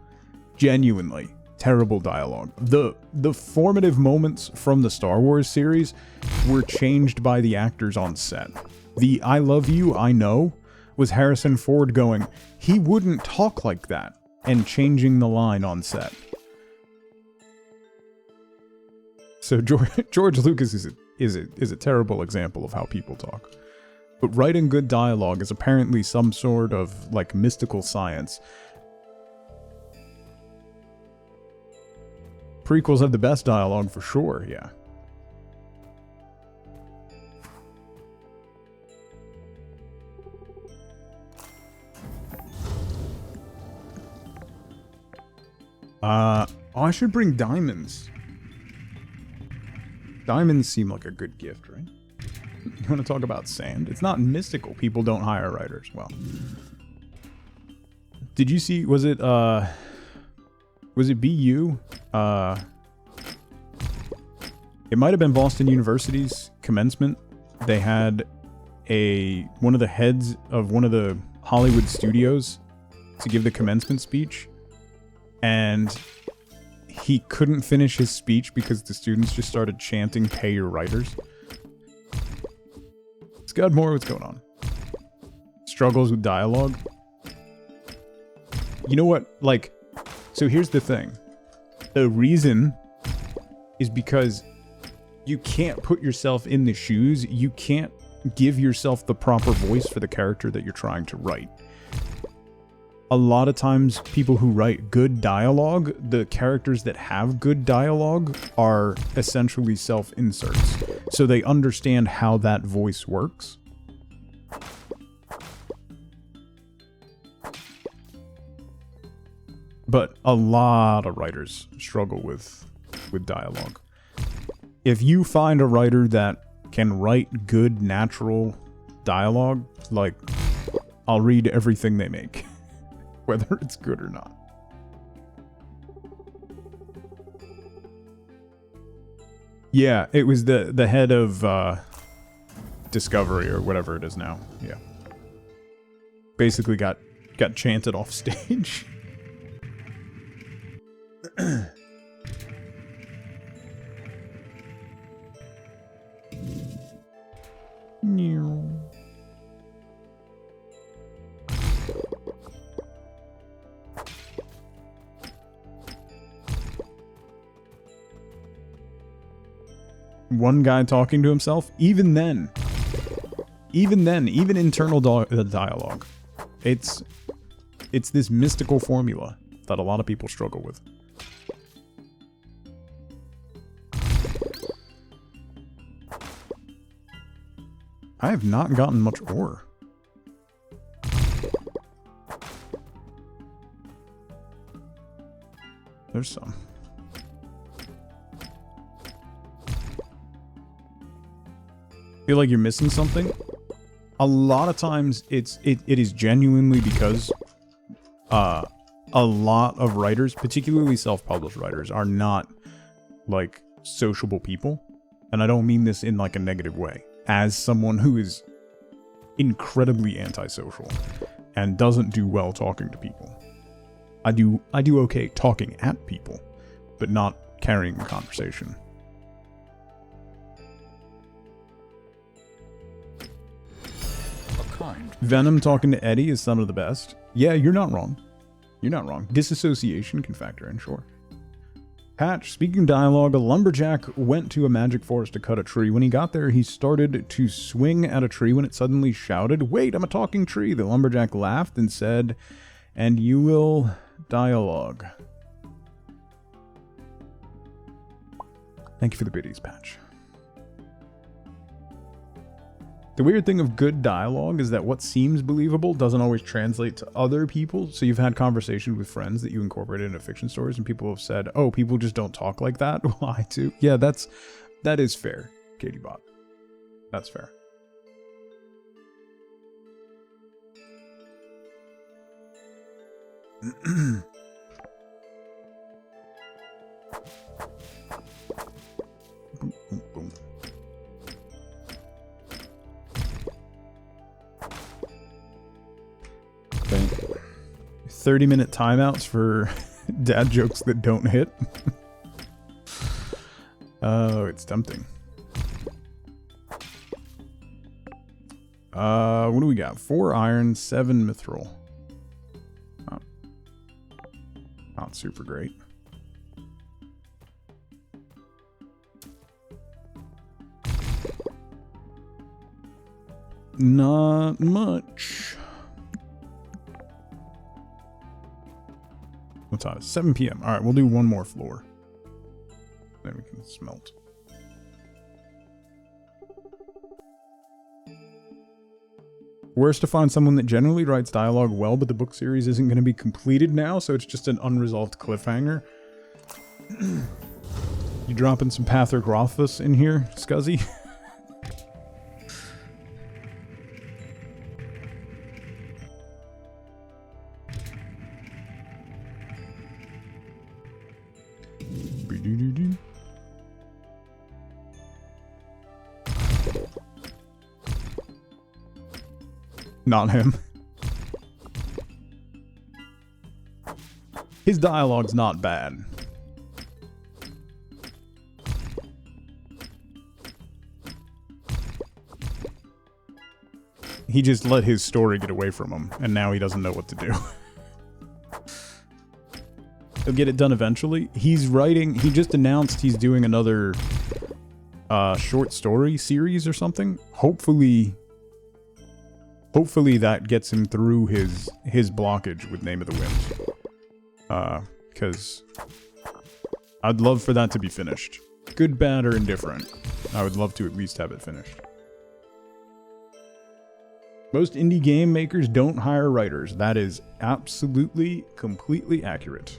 Speaker 1: Genuinely terrible dialogue. The formative moments from the Star Wars series were changed by the actors on set. The "I love you, I know" was Harrison Ford going, he wouldn't talk like that, and changing the line on set. So George Lucas is a terrible example of how people talk. But writing good dialogue is apparently some sort of, like, mystical science. Prequels have the best dialogue for sure, yeah. Oh, I should bring diamonds. Diamonds seem like a good gift, right? You want to talk about sand? It's not mystical. People don't hire writers. Well, did you see? Was it BU? It might have been Boston University's commencement. They had one of the heads of one of the Hollywood studios to give the commencement speech, and he couldn't finish his speech because the students just started chanting, "Pay your writers." Scud Moore, what's going on? Struggles with dialogue. You know what? Like, so here's the thing. The reason is because you can't put yourself in the shoes. You can't give yourself the proper voice for the character that you're trying to write. A lot of times, people who write good dialogue, the characters that have good dialogue are essentially self-inserts. So they understand how that voice works. But a lot of writers struggle with dialogue. If you find a writer that can write good, natural dialogue, like, I'll read everything they make. Whether it's good or not. Yeah, it was the head of Discovery or whatever it is now. Yeah. Basically got chanted off stage. One guy talking to himself, even internal dialogue, it's this mystical formula that a lot of people struggle with. I have not gotten much ore. There's some. feel like you're missing something, a lot of times it is genuinely because a lot of writers, particularly self-published writers, are not like sociable people. And I don't mean this in like a negative way. As someone who is incredibly antisocial and doesn't do well talking to people, I do okay talking at people, but not carrying a conversation. Venom talking to Eddie is some of the best. Yeah, you're not wrong. You're not wrong. Disassociation can factor in, sure. Patch, speaking dialogue, a lumberjack went to a magic forest to cut a tree. When he got there, he started to swing at a tree when it suddenly shouted, "Wait, I'm a talking tree." The lumberjack laughed and said, "And you will..." Dialogue. Thank you for the biddies, Patch. The weird thing of good dialogue is that what seems believable doesn't always translate to other people. So you've had conversations with friends that you incorporated into fiction stories, and people have said, "Oh, people just don't talk like that." Well, I do. Yeah, that is fair, Katie Bot. That's fair. Boom, boom, boom. Okay. 30-minute timeouts for dad jokes that don't hit. Oh, it's tempting. What do we got? 4 iron, 7 mithril. Oh. Not super great. Not much. What time is it? 7 p.m. Alright, we'll do one more floor. Then we can smelt. Where's to find someone that generally writes dialogue well, but the book series isn't going to be completed now, so it's just an unresolved cliffhanger. You dropping some Patrick Rothfuss in here, Scuzzy? Not him. His dialogue's not bad. He just let his story get away from him, and now he doesn't know what to do. He'll get it done eventually. He's writing... He just announced he's doing another short story series or something. Hopefully that gets him through his blockage with Name of the Wind. Because I'd love for that to be finished. Good, bad, or indifferent. I would love to at least have it finished. Most indie game makers don't hire writers. That is absolutely, completely accurate.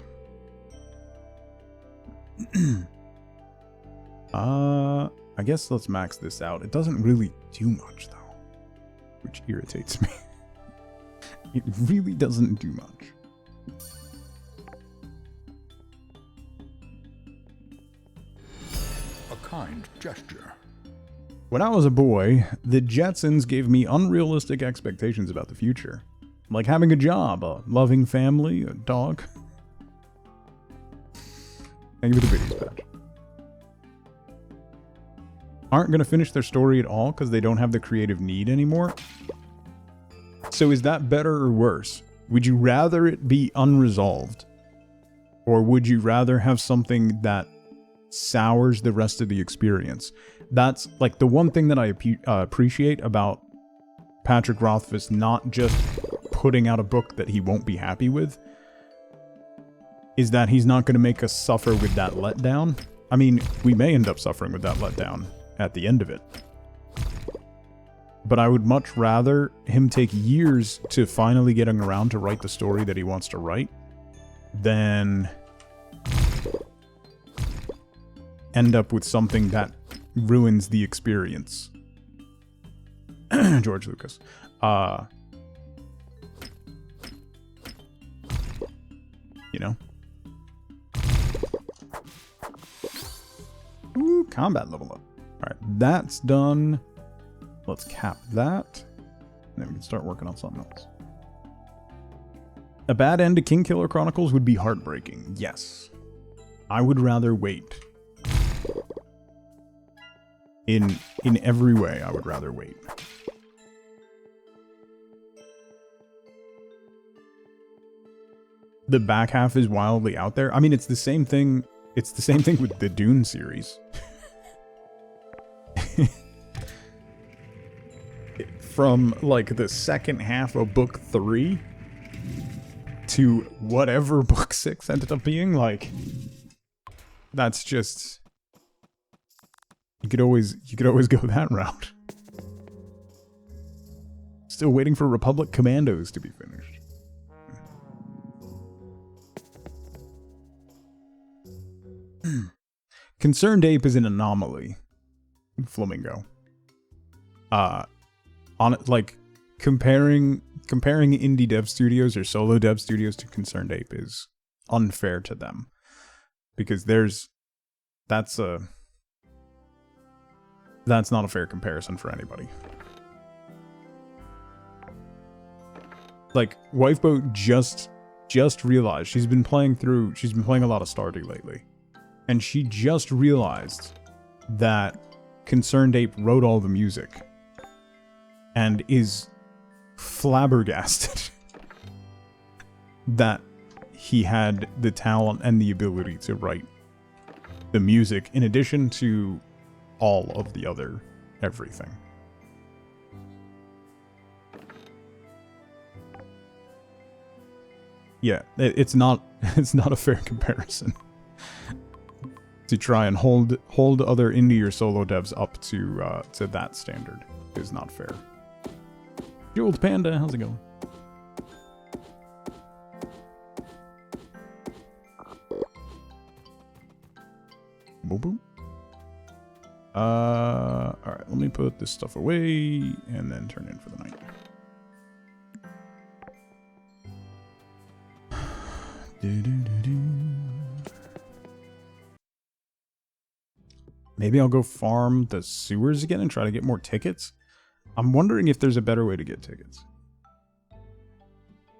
Speaker 1: I guess let's max this out. It doesn't really do much, though. Which irritates me. It really doesn't do much.
Speaker 2: A kind gesture.
Speaker 1: When I was a boy, the Jetsons gave me unrealistic expectations about the future. Like having a job, a loving family, a dog. Thank you for the videos, Patch. Aren't going to finish their story at all because they don't have the creative need anymore. So is that better or worse? Would you rather it be unresolved? Or would you rather have something that sours the rest of the experience? That's like the one thing that I appreciate about Patrick Rothfuss not just putting out a book that he won't be happy with, is that he's not going to make us suffer with that letdown. I mean, we may end up suffering with that letdown at the end of it. But I would much rather him take years to finally getting around to write the story that he wants to write than end up with something that ruins the experience. George Lucas. You know? Ooh, combat level up. Alright, that's done. Let's cap that. And then we can start working on something else. A bad end to King Killer Chronicles would be heartbreaking. Yes. I would rather wait. In every way, I would rather wait. The back half is wildly out there. I mean, it's the same thing. It's the same thing with the Dune series. From like the second half of book 3 to whatever book 6 ended up being, like, that's just, you could always go that route. Still waiting for Republic Commandos to be finished. Concerned Ape is an anomaly. Flamingo. On like comparing indie dev studios or solo dev studios to Concerned Ape is unfair to them, because that's not a fair comparison for anybody. Like, Wifeboat just realized she's been playing a lot of Stardew lately, and she just realized that Concerned Ape wrote all the music and is flabbergasted that he had the talent and the ability to write the music in addition to all of the other everything. Yeah, it's not a fair comparison. To try and hold other indie or solo devs up to that standard is not fair. Jeweled Panda, how's it going? Boop boop. Alright, let me put this stuff away and then turn in for the night. Maybe I'll go farm the sewers again and try to get more tickets. I'm wondering if there's a better way to get tickets.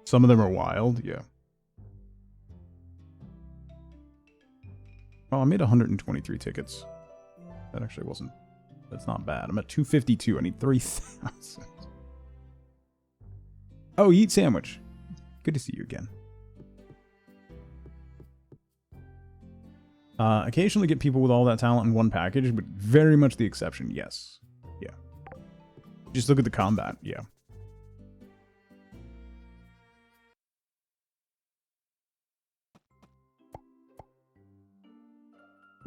Speaker 1: Some of them are wild, yeah. Oh, I made 123 tickets. That actually wasn't... That's not bad. I'm at 252. I need 3,000. Oh, Eat Sandwich. Good to see you again. Occasionally get people with all that talent in one package, but very much the exception, yes. Yeah. Just look at the combat, yeah.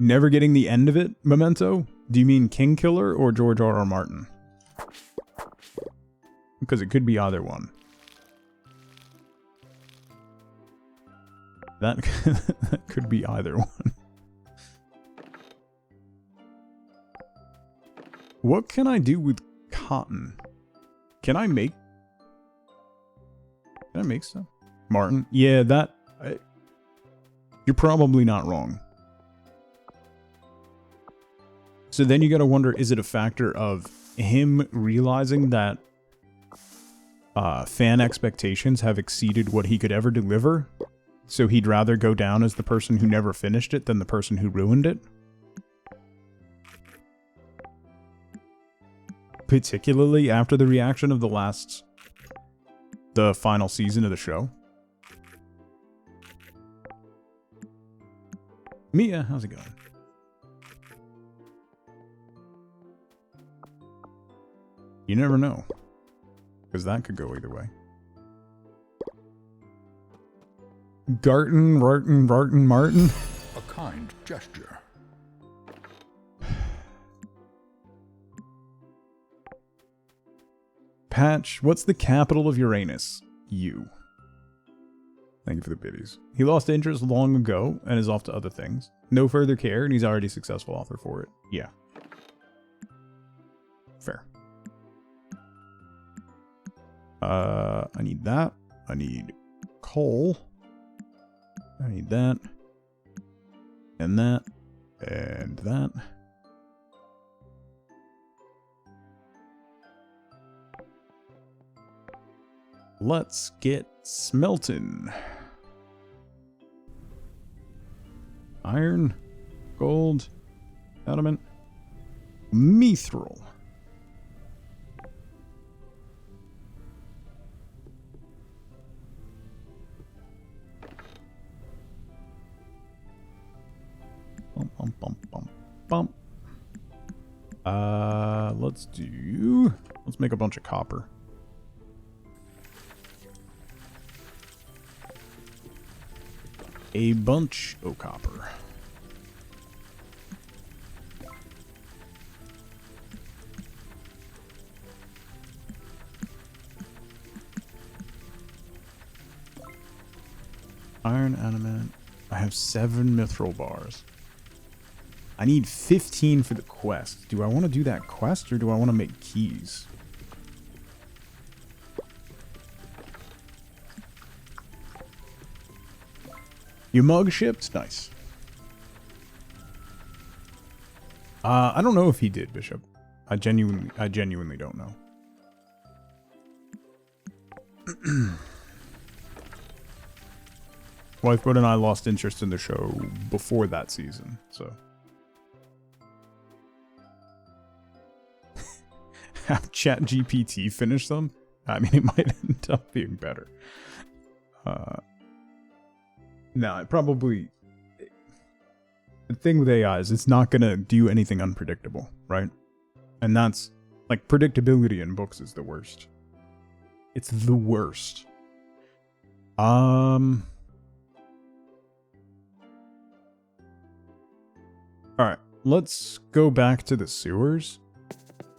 Speaker 1: Never getting the end of it, Memento? Do you mean King Killer or George R.R. Martin? Because it could be either one. That could be either one. What can I do with cotton? Can I make stuff? Martin? Yeah, you're probably not wrong. So then you gotta wonder, is it a factor of him realizing that fan expectations have exceeded what he could ever deliver? So he'd rather go down as the person who never finished it than the person who ruined it? Particularly after the reaction of the final season of the show. Mia, how's it going? You never know, because that could go either way. Garten, Martin.
Speaker 2: A kind gesture.
Speaker 1: Patch, what's the capital of Uranus? U. Thank you for the biddies. He lost interest long ago and is off to other things. No further care, and he's already a successful author for it. Yeah. Fair. I need that. I need coal. I need that. And that. And that. Let's get smelting. Iron, gold, adamant, mithril. Bump, bump, bump, bump, bump. Let's make a bunch of copper. A bunch of copper. Iron adamant. I have 7 mithril bars. I need 15 for the quest. Do I want to do that quest or do I want to make keys? You mug shipped? Nice. I don't know if he did, Bishop. I genuinely don't know. Wifebud and I lost interest in the show before that season, so. Have ChatGPT finish them? I mean, it might end up being better. No, it probably... The thing with AI is it's not going to do anything unpredictable, right? And that's... Like, predictability in books is the worst. It's the worst. Alright, let's go back to the sewers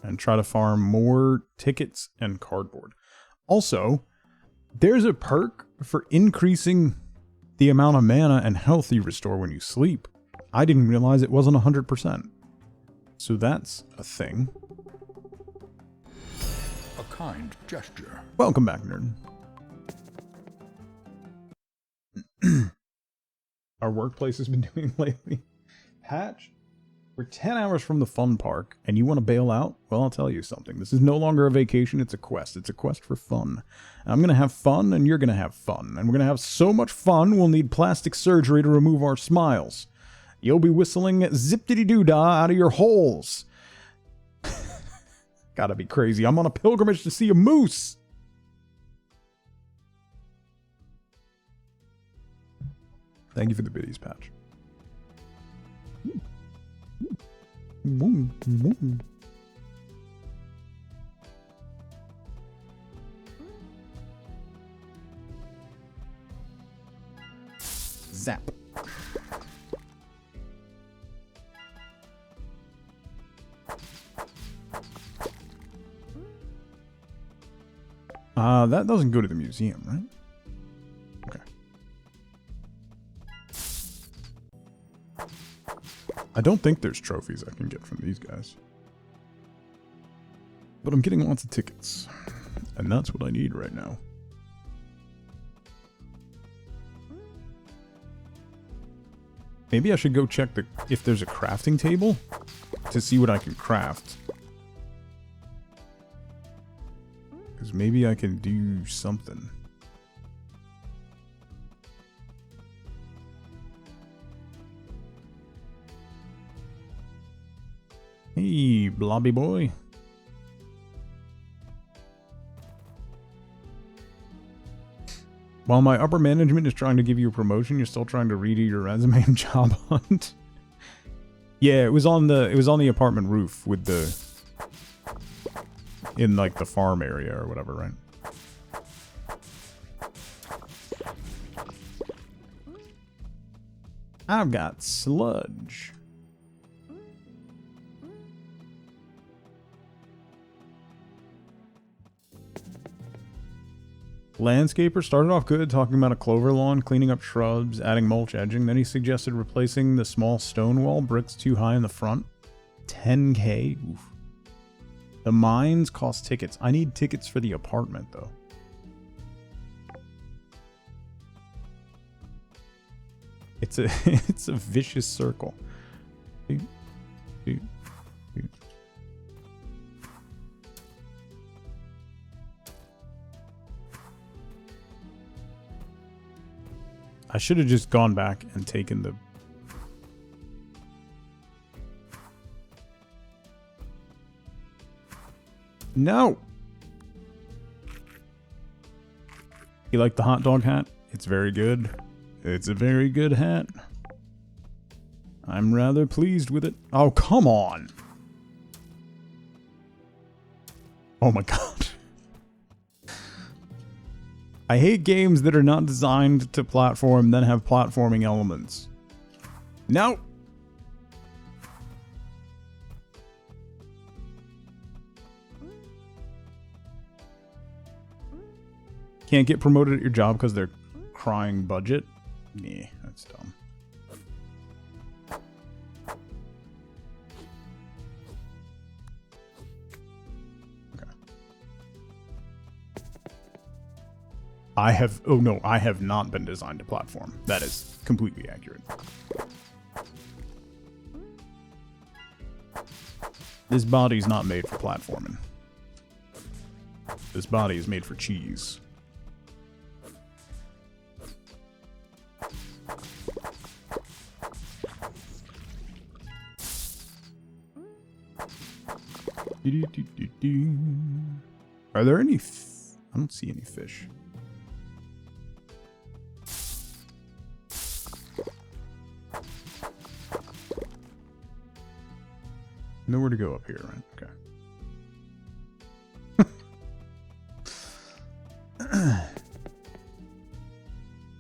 Speaker 1: and try to farm more tickets and cardboard. Also, there's a perk for increasing the amount of mana and health you restore when you sleep. I didn't realize it wasn't 100%. So that's a thing.
Speaker 2: A kind gesture.
Speaker 1: Welcome back, nerd. Our workplace has been doing lately. Patch, we're 10 hours from the fun park, and you want to bail out? Well, I'll tell you something. This is no longer a vacation, it's a quest. It's a quest for fun. I'm going to have fun, and you're going to have fun. And we're going to have so much fun, we'll need plastic surgery to remove our smiles. You'll be whistling zip-diddy-doo-dah out of your holes. Gotta be crazy. I'm on a pilgrimage to see a moose. Thank you for the biddies, Patch. Zap. That doesn't go to the museum, right? Okay. I don't think there's trophies I can get from these guys. But I'm getting lots of tickets. And that's what I need right now. Maybe I should go check if there's a crafting table to see what I can craft. Because maybe I can do something. Hey, blobby boy. While my upper management is trying to give you a promotion, you're still trying to redo your resume and job hunt. Yeah, it was on the apartment roof with the in like the farm area or whatever, right? I've got sludge. Landscaper started off good, talking about a clover lawn, cleaning up shrubs, adding mulch edging. Then he suggested replacing the small stone wall, bricks too high in the front. 10K? Oof. The mines cost tickets. I need tickets for the apartment, though. It's a it's a vicious circle. I should have just gone back and taken the... No! You like the hot dog hat? It's very good. It's a very good hat. I'm rather pleased with it. Oh, come on! Oh my god. I hate games that are not designed to platform, then have platforming elements. No! Can't get promoted at your job because they're crying budget? Yeah, that's dumb. I have not been designed to platform. That is completely accurate. This body's not made for platforming. This body is made for cheese. Are there any... I don't see any fish. Nowhere to go up here, right? Okay.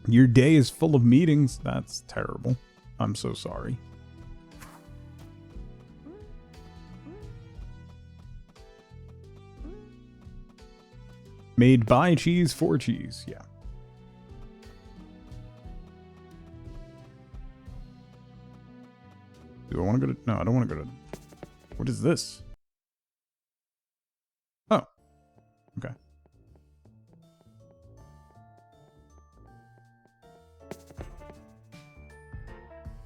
Speaker 1: Your day is full of meetings. That's terrible. I'm so sorry. Made by cheese for cheese, yeah. Do I want to go to... No, I don't want to go to... What is this? Oh. Okay.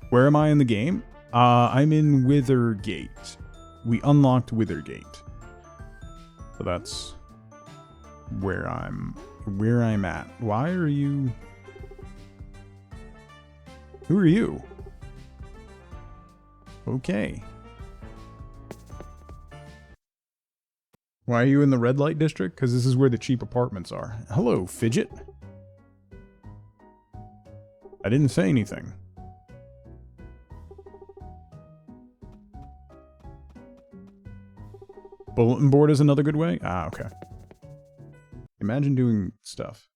Speaker 1: Where am I in the game? I'm in Withergate. We unlocked Withergate. So that's where I'm at. Why are you... Who are you? Okay. Why are you in the red light district? Because this is where the cheap apartments are. Hello, Fidget. I didn't say anything. Bulletin board is another good way? Ah, okay. Imagine doing stuff.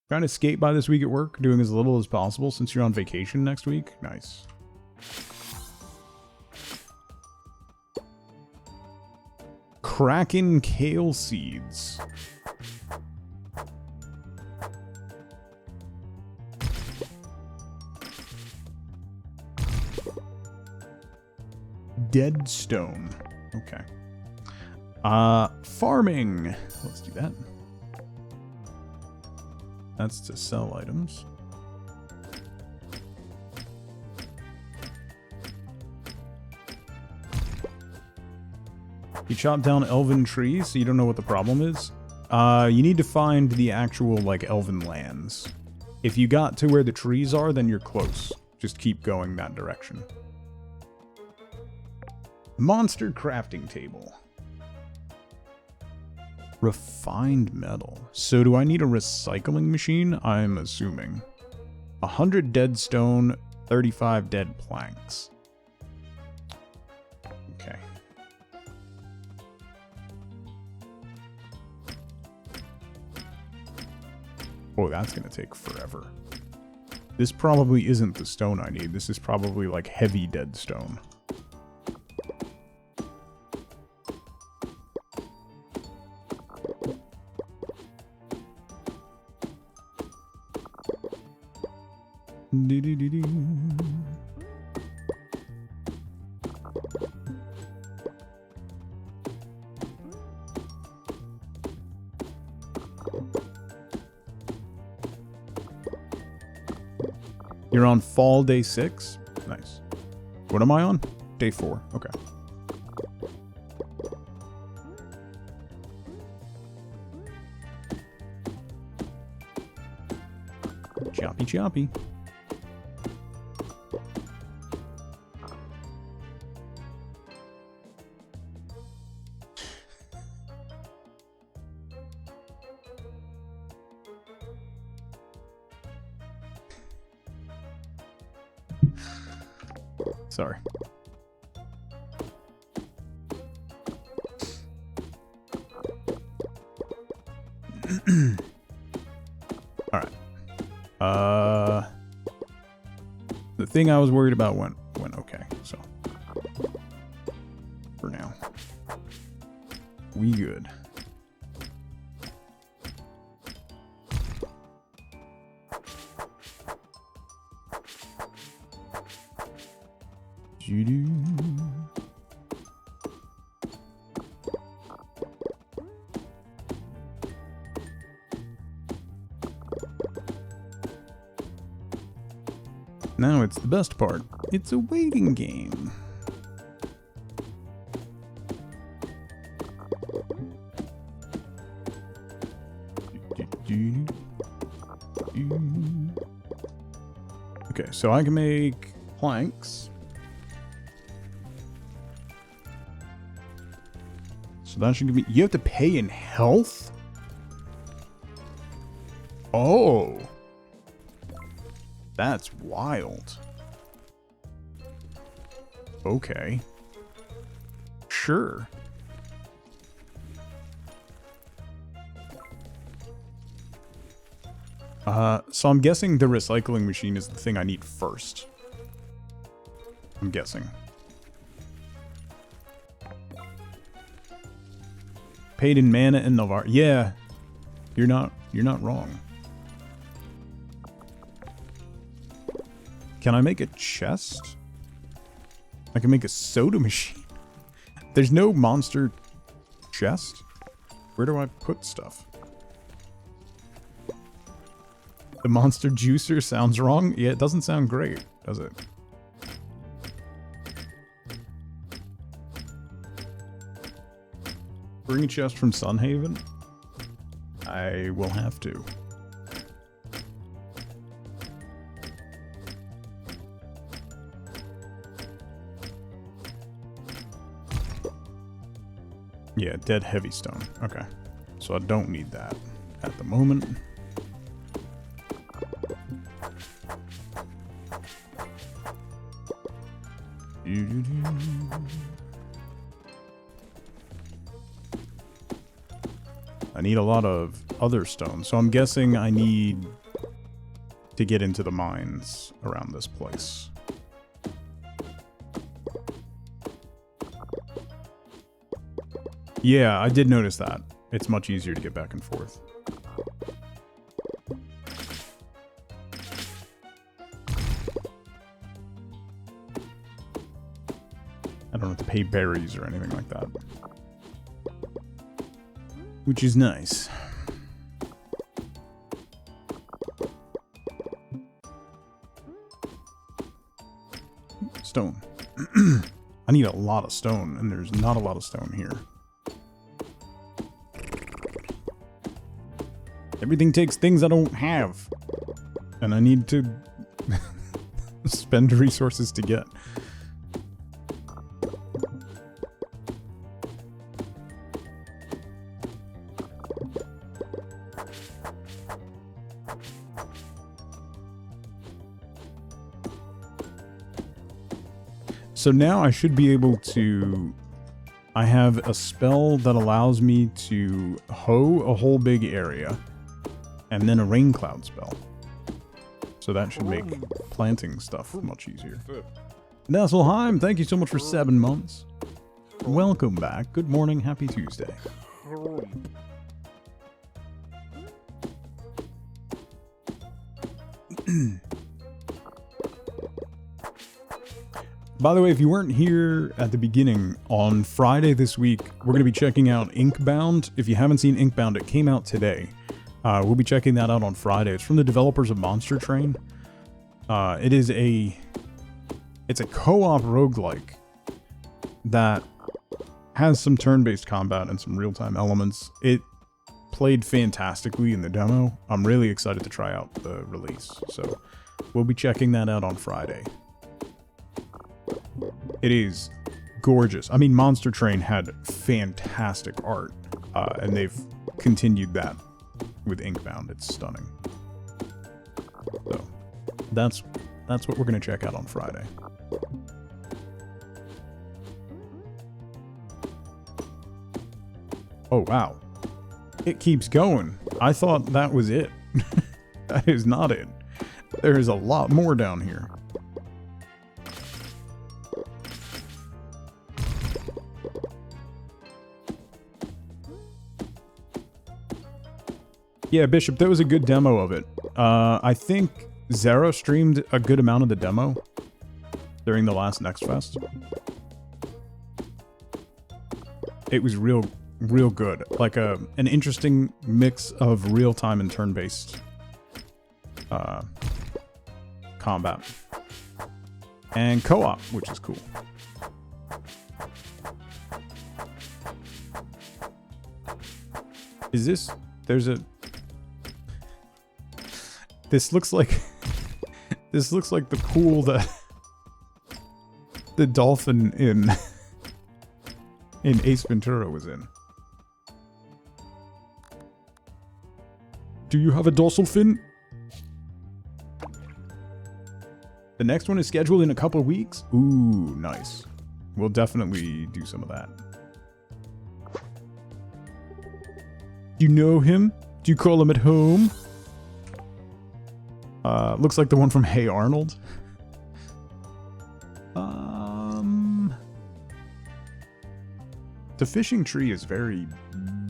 Speaker 1: Trying to escape by this week at work, doing as little as possible since you're on vacation next week. Nice. Kraken kale seeds. Dead stone. Okay. Farming. Let's do that. That's to sell items. You chop down elven trees, so you don't know what the problem is? You need to find the actual, like, elven lands. If you got to where the trees are, then you're close. Just keep going that direction. Monster crafting table. Refined metal. So do I need a recycling machine? I'm assuming. 100 dead stone, 35 dead planks. Okay. Oh, that's gonna take forever. This probably isn't the stone I need. This is probably like heavy dead stone. You're on fall day 6? Nice. What am I on? Day 4. Okay. Choppy choppy. Sorry. All right. The thing I was worried about went okay. So for now, we good. Now it's the best part. It's a waiting game. Okay, so I can make planks. So that should give me... You have to pay in health? Oh. That's wild. Okay. Sure. So I'm guessing the recycling machine is the thing I need first. I'm guessing. Paid in mana and Navarre. Yeah. You're not wrong. Can I make a chest? I can make a soda machine. There's no monster chest? Where do I put stuff? The monster juicer sounds wrong? Yeah, it doesn't sound great, does it? Bring a chest from Sunhaven? I will have to. Yeah, dead heavy stone. Okay. So I don't need that at the moment. I need a lot of other stone, so I'm guessing I need to get into the mines around this place. Yeah, I did notice that. It's much easier to get back and forth. I don't have to pay berries or anything like that. Which is nice. Stone. I need a lot of stone, and there's not a lot of stone here. Everything takes things I don't have. And I need to spend resources to get. So now I should be able to... I have a spell that allows me to hoe a whole big area. And then a rain cloud spell. So that should make planting stuff much easier. Nesselheim, thank you so much for 7 months. Welcome back. Good morning. Happy Tuesday. By the way, if you weren't here at the beginning, on Friday this week, we're going to be checking out Inkbound. If you haven't seen Inkbound, it came out today. We'll be checking that out on Friday. It's from the developers of Monster Train. It's a co-op roguelike that has some turn-based combat and some real-time elements. It played fantastically in the demo. I'm really excited to try out the release, so we'll be checking that out on Friday. It is gorgeous. I mean, Monster Train had fantastic art, and they've continued that with Inkbound. It's stunning. So that's what we're gonna check out on Friday. Oh wow, it keeps going. I thought that was it. That is not it. There is a lot more down here. Yeah, Bishop, that was a good demo of it. I think Zero streamed a good amount of the demo during the last Next Fest. It was real good. Like an interesting mix of real-time and turn-based combat. And co-op, which is cool. Is this... There's a... This looks like... This looks like the pool that... the dolphin in Ace Ventura was in. Do you have a dorsal fin? The next one is scheduled in a couple weeks? Ooh, nice. We'll definitely do some of that. Do you know him? Do you call him at home? Looks like the one from Hey Arnold. The fishing tree is very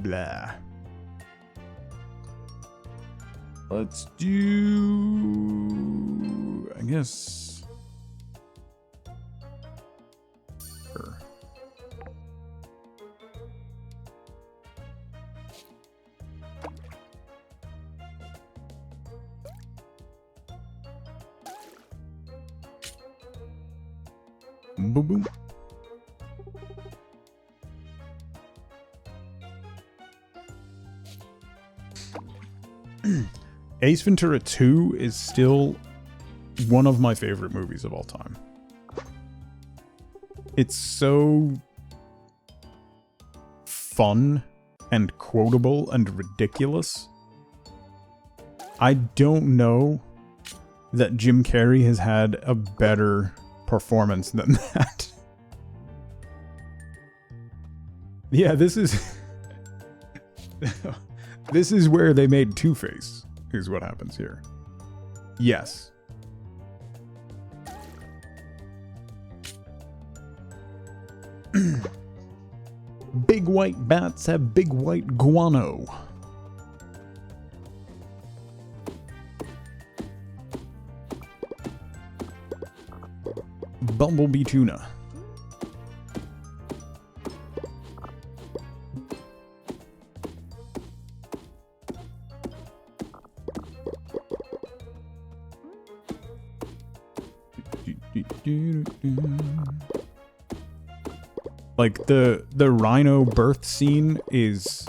Speaker 1: blah. Let's do... I guess... Sure. Boom, boom. Ace Ventura 2 is still one of my favorite movies of all time. It's so fun and quotable and ridiculous. I don't know that Jim Carrey has had a better performance than that. Yeah, this is... This is where they made Two-Face, is what happens here. Yes. Big white bats have big white guano. Bumblebee tuna. Like the rhino birth scene is,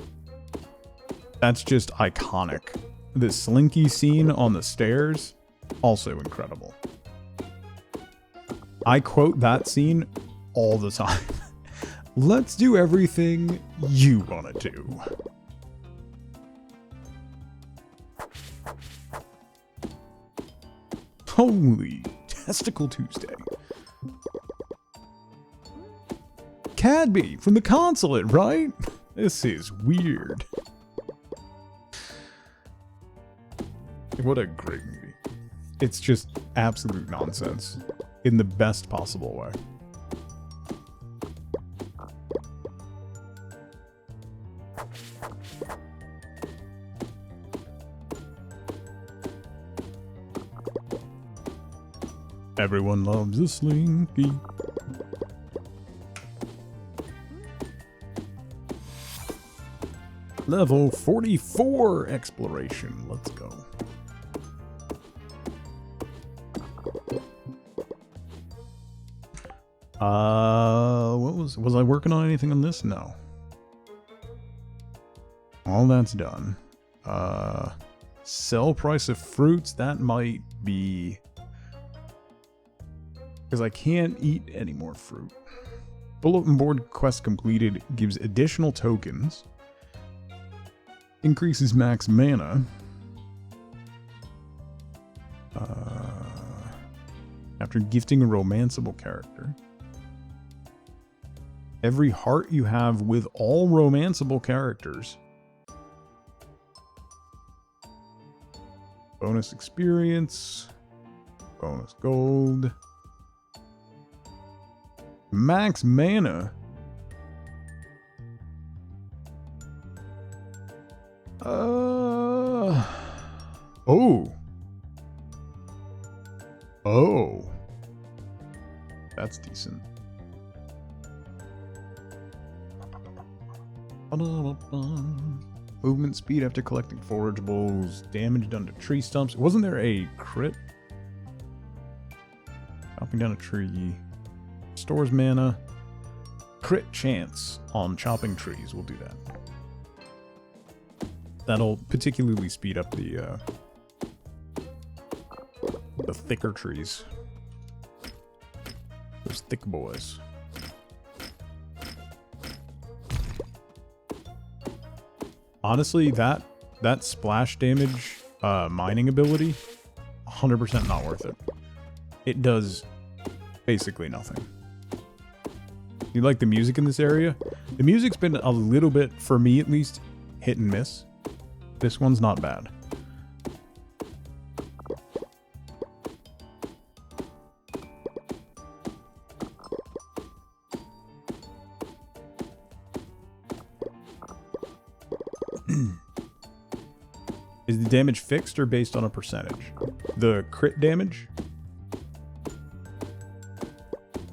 Speaker 1: that's just iconic. The slinky scene on the stairs, also incredible. I quote that scene all the time. Let's do everything you want to do. Holy Testicle Tuesday. Cadby from the consulate, right? This is weird. What a great movie. It's just absolute nonsense in the best possible way. Everyone loves a slinky. Level 44 exploration. Let's go. Was I working on anything on this? No. All that's done. Sell price of fruits, that might be... because I can't eat any more fruit. Bulletin board quest completed gives additional tokens. Increases max mana. After gifting a romanceable character. Every heart you have with all romanceable characters. Bonus experience. Bonus gold. Max mana. Oh. Oh. That's decent. Movement speed after collecting forageables. Damage done to tree stumps. Wasn't there a crit? Chopping down a tree. Stores mana. Crit chance on chopping trees. We'll do that. That'll particularly speed up the thicker trees. Those thick boys. Honestly, that splash damage mining ability, 100% not worth it. It does basically nothing. You like the music in this area? The music's been a little bit, for me at least, hit and miss. This one's not bad. Is the damage fixed or based on a percentage? The crit damage?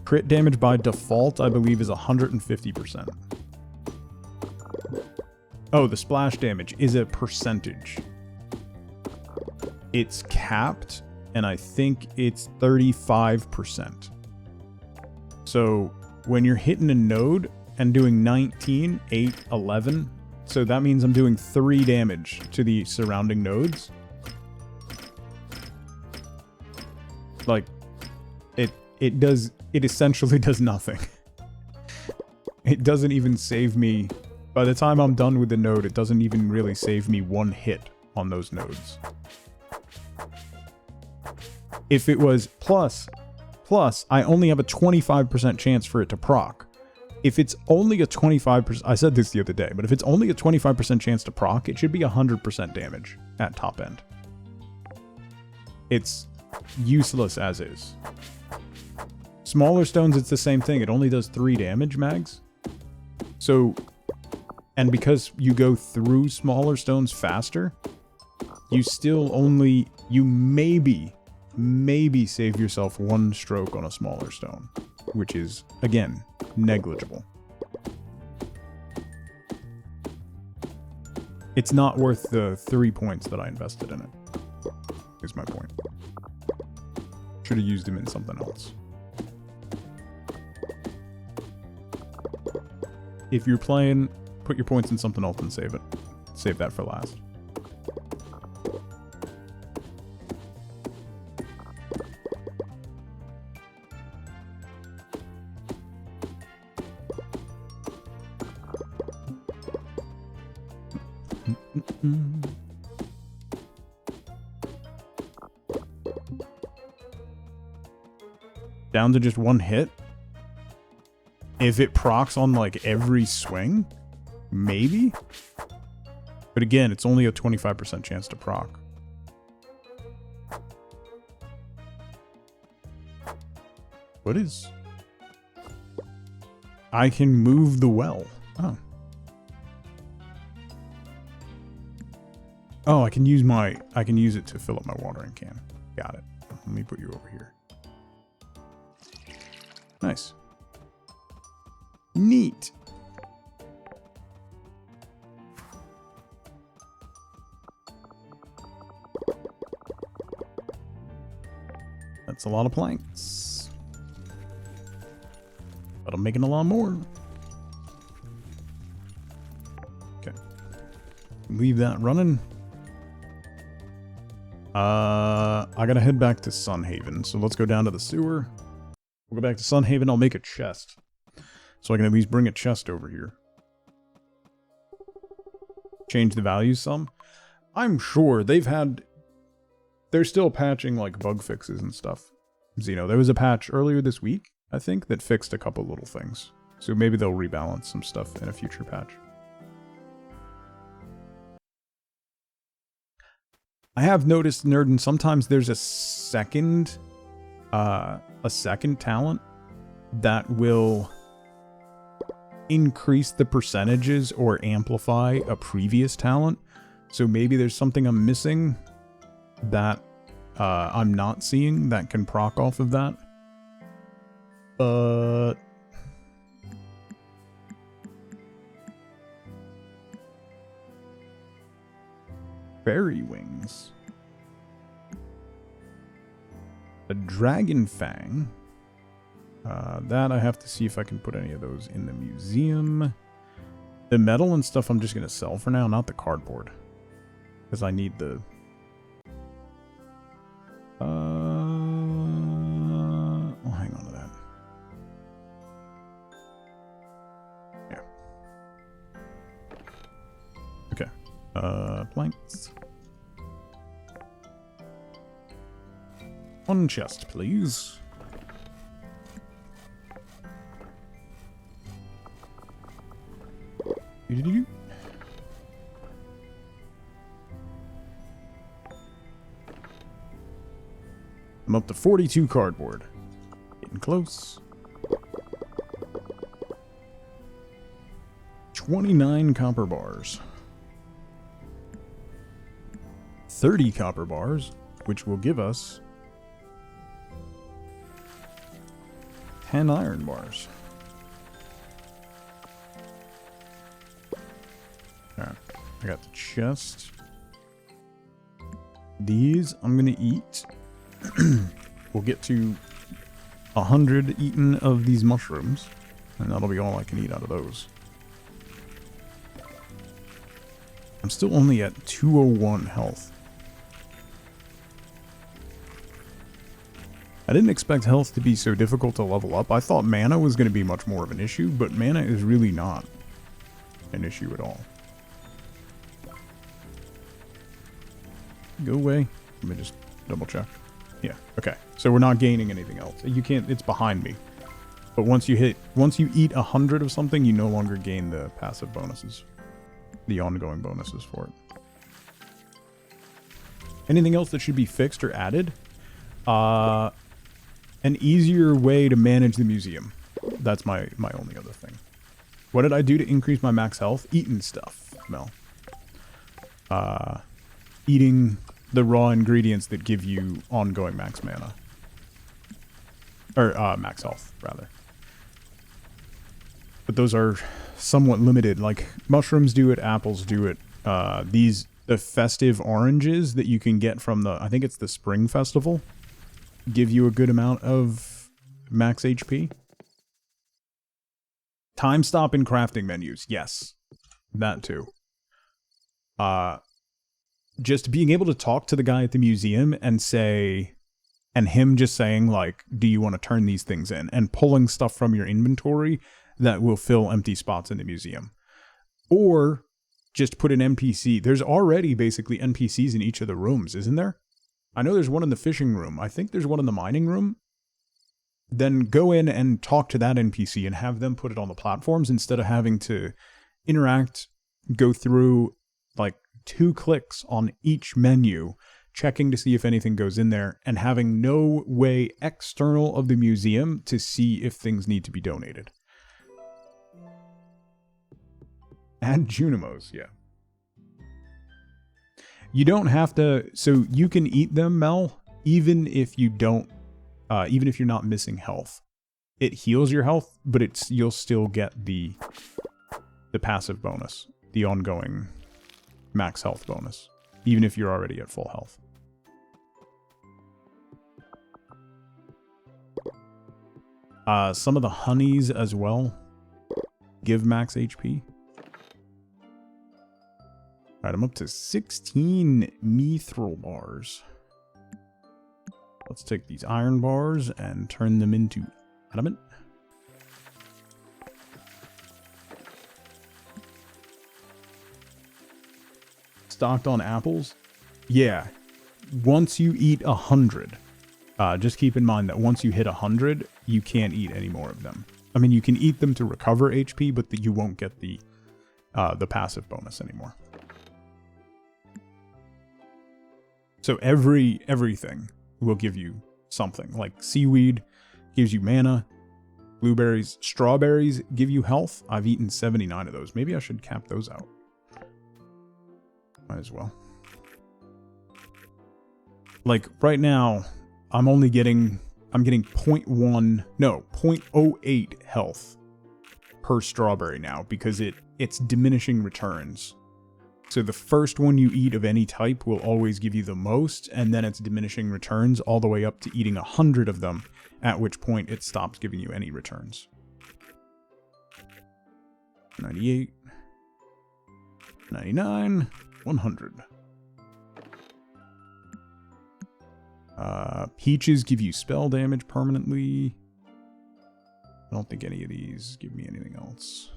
Speaker 1: Crit damage by default, I believe, is 150%. Oh, the splash damage is a percentage. It's capped, and I think it's 35%. So when you're hitting a node and doing 19, 8, 11, so that means I'm doing 3 damage to the surrounding nodes. Like, it essentially does nothing. It doesn't even save me. By the time I'm done with the node, it doesn't even really save me 1 hit on those nodes. If it was plus, I only have a 25% chance for it to proc. If it's only a 25%, I said this the other day, but if it's only a 25% chance to proc, it should be 100% damage at top end. It's useless as is. Smaller stones, it's the same thing. It only does 3 damage, mags. So, and because you go through smaller stones faster, you still only, you maybe save yourself 1 stroke on a smaller stone, which is, again, negligible. It's not worth the 3 points that I invested in it, is my point. Should have used them in something else. If you're playing, put your points in something else and save it. Save that for last. Down to just 1 hit? If it procs on like every swing? Maybe? But again, it's only a 25% chance to proc. What is... I can move the well. Oh. Oh, I can use it to fill up my watering can. Got it. Let me put you over here. Nice. Neat. That's a lot of planks. I'm making a lot more. Okay. Leave that running. I gotta head back to Sunhaven, so let's go down to the sewer. We'll go back to Sunhaven, I'll make a chest. So I can at least bring a chest over here. Change the values some. I'm sure they're still patching like bug fixes and stuff. Xeno, there was a patch earlier this week, I think, that fixed a couple little things. So maybe they'll rebalance some stuff in a future patch. I have noticed, Nerdin, sometimes there's a second talent that will increase the percentages or amplify a previous talent. So maybe there's something I'm missing that I'm not seeing that can proc off of that. Fairy wings. A dragon fang. That I have to see if I can put any of those in the museum. The metal and stuff I'm just going to sell for now, not the cardboard. Because I need the... I'll hang on to that. Yeah. Okay. Planks. One chest, please. I'm up to 42 cardboard. Getting close. 29 copper bars. 30 copper bars, which will give us 10 iron bars. Alright, I got the chest. These I'm gonna eat. We'll get to 100 eaten of these mushrooms, and that'll be all I can eat out of those. I'm still only at 201 health. I didn't expect health to be so difficult to level up. I thought mana was going to be much more of an issue, but mana is really not an issue at all. Go away. Let me just double check. Yeah, okay. So we're not gaining anything else. You can't, it's behind me. But once you eat 100 of something, you no longer gain the passive bonuses. The ongoing bonuses for it. Anything else that should be fixed or added? An easier way to manage the museum. That's my only other thing. What did I do to increase my max health? Eating stuff, Mel. Eating the raw ingredients that give you ongoing max mana. Or, max health, rather. But those are somewhat limited. Like, mushrooms do it, apples do it. The festive oranges that you can get from the, I think it's the Spring Festival, give you a good amount of max HP. Time stop in crafting menus. Yes. That too. Just being able to talk to the guy at the museum and say, and him just saying, like, do you want to turn these things in? And pulling stuff from your inventory that will fill empty spots in the museum. Or just put an NPC. There's already basically NPCs in each of the rooms, isn't there? I know there's one in the fishing room. I think there's one in the mining room. Then go in and talk to that NPC and have them put it on the platforms instead of having to interact, go through like 2 clicks on each menu, checking to see if anything goes in there, and having no way external of the museum to see if things need to be donated. Add Junimos, yeah. You don't have to, so you can eat them, Mel, even if you don't, even if you're not missing health. It heals your health, but you'll still get the passive bonus, the ongoing max health bonus, even if you're already at full health. Some of the honeys as well give max HP. Alright, I'm up to 16 mithril bars. Let's take these iron bars and turn them into adamant. Stocked on apples? Yeah. Once you eat 100, just keep in mind that once you hit 100, you can't eat any more of them. I mean, you can eat them to recover HP, but you won't get the passive bonus anymore. So everything will give you something. Like seaweed gives you mana, blueberries, strawberries give you health. I've eaten 79 of those. Maybe I should cap those out. Might as well. Like right now, I'm getting 0.08 health per strawberry now because it's diminishing returns. So the first one you eat of any type will always give you the most, and then it's diminishing returns all the way up to eating 100 of them, at which point it stops giving you any returns. 98, 99, 100. Peaches give you spell damage permanently. I don't think any of these give me anything else.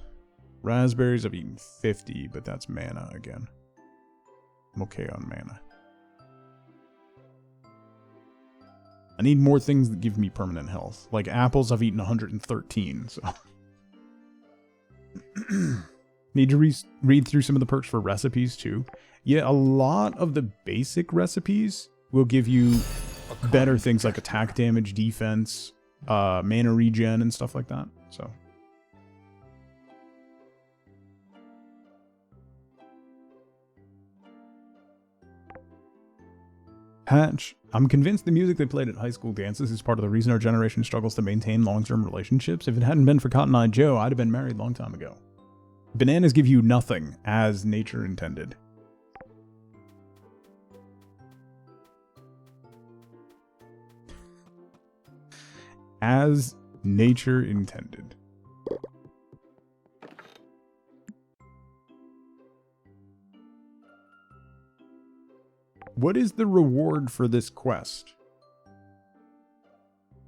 Speaker 1: Raspberries, I've eaten 50, but that's mana again. I'm okay on mana. I need more things that give me permanent health. Like apples, I've eaten 113, so... Need to read through some of the perks for recipes, too. Yeah, a lot of the basic recipes will give you better things like attack damage, defense, mana regen, and stuff like that, so... Hatch, I'm convinced the music they played at high school dances is part of the reason our generation struggles to maintain long-term relationships. If it hadn't been for Cotton Eye Joe, I'd have been married a long time ago. Bananas give you nothing, as nature intended. As nature intended. What is the reward for this quest?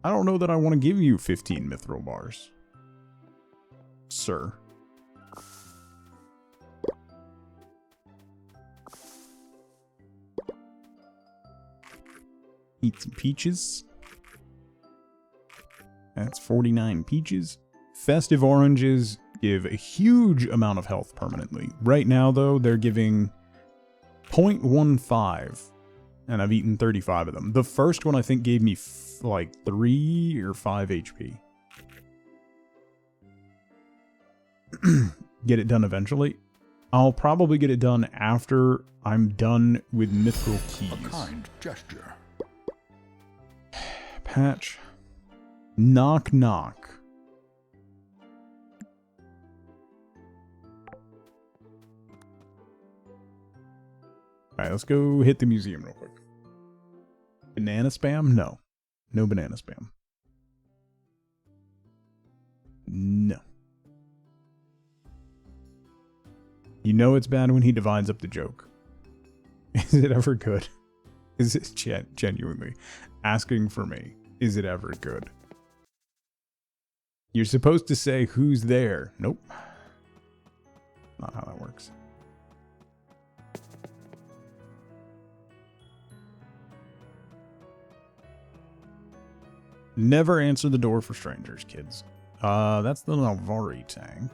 Speaker 1: I don't know that I want to give you 15 mithril bars, sir. Eat some peaches. That's 49 peaches. Festive oranges give a huge amount of health permanently. Right now, though, they're giving 0.15, and I've eaten 35 of them. The first one, I think, gave me like 3 or 5 HP. Get it done eventually. I'll probably get it done after I'm done with Mithril Keys.
Speaker 2: A kind gesture.
Speaker 1: Patch. Knock knock. Alright, let's go hit the museum real quick. Banana spam? No. No banana spam. No. You know it's bad when he divides up the joke. Is it ever good? Is it genuinely asking for me? Is it ever good? You're supposed to say who's there. Nope. Not how that works. Never answer the door for strangers, kids. That's the Navari tank.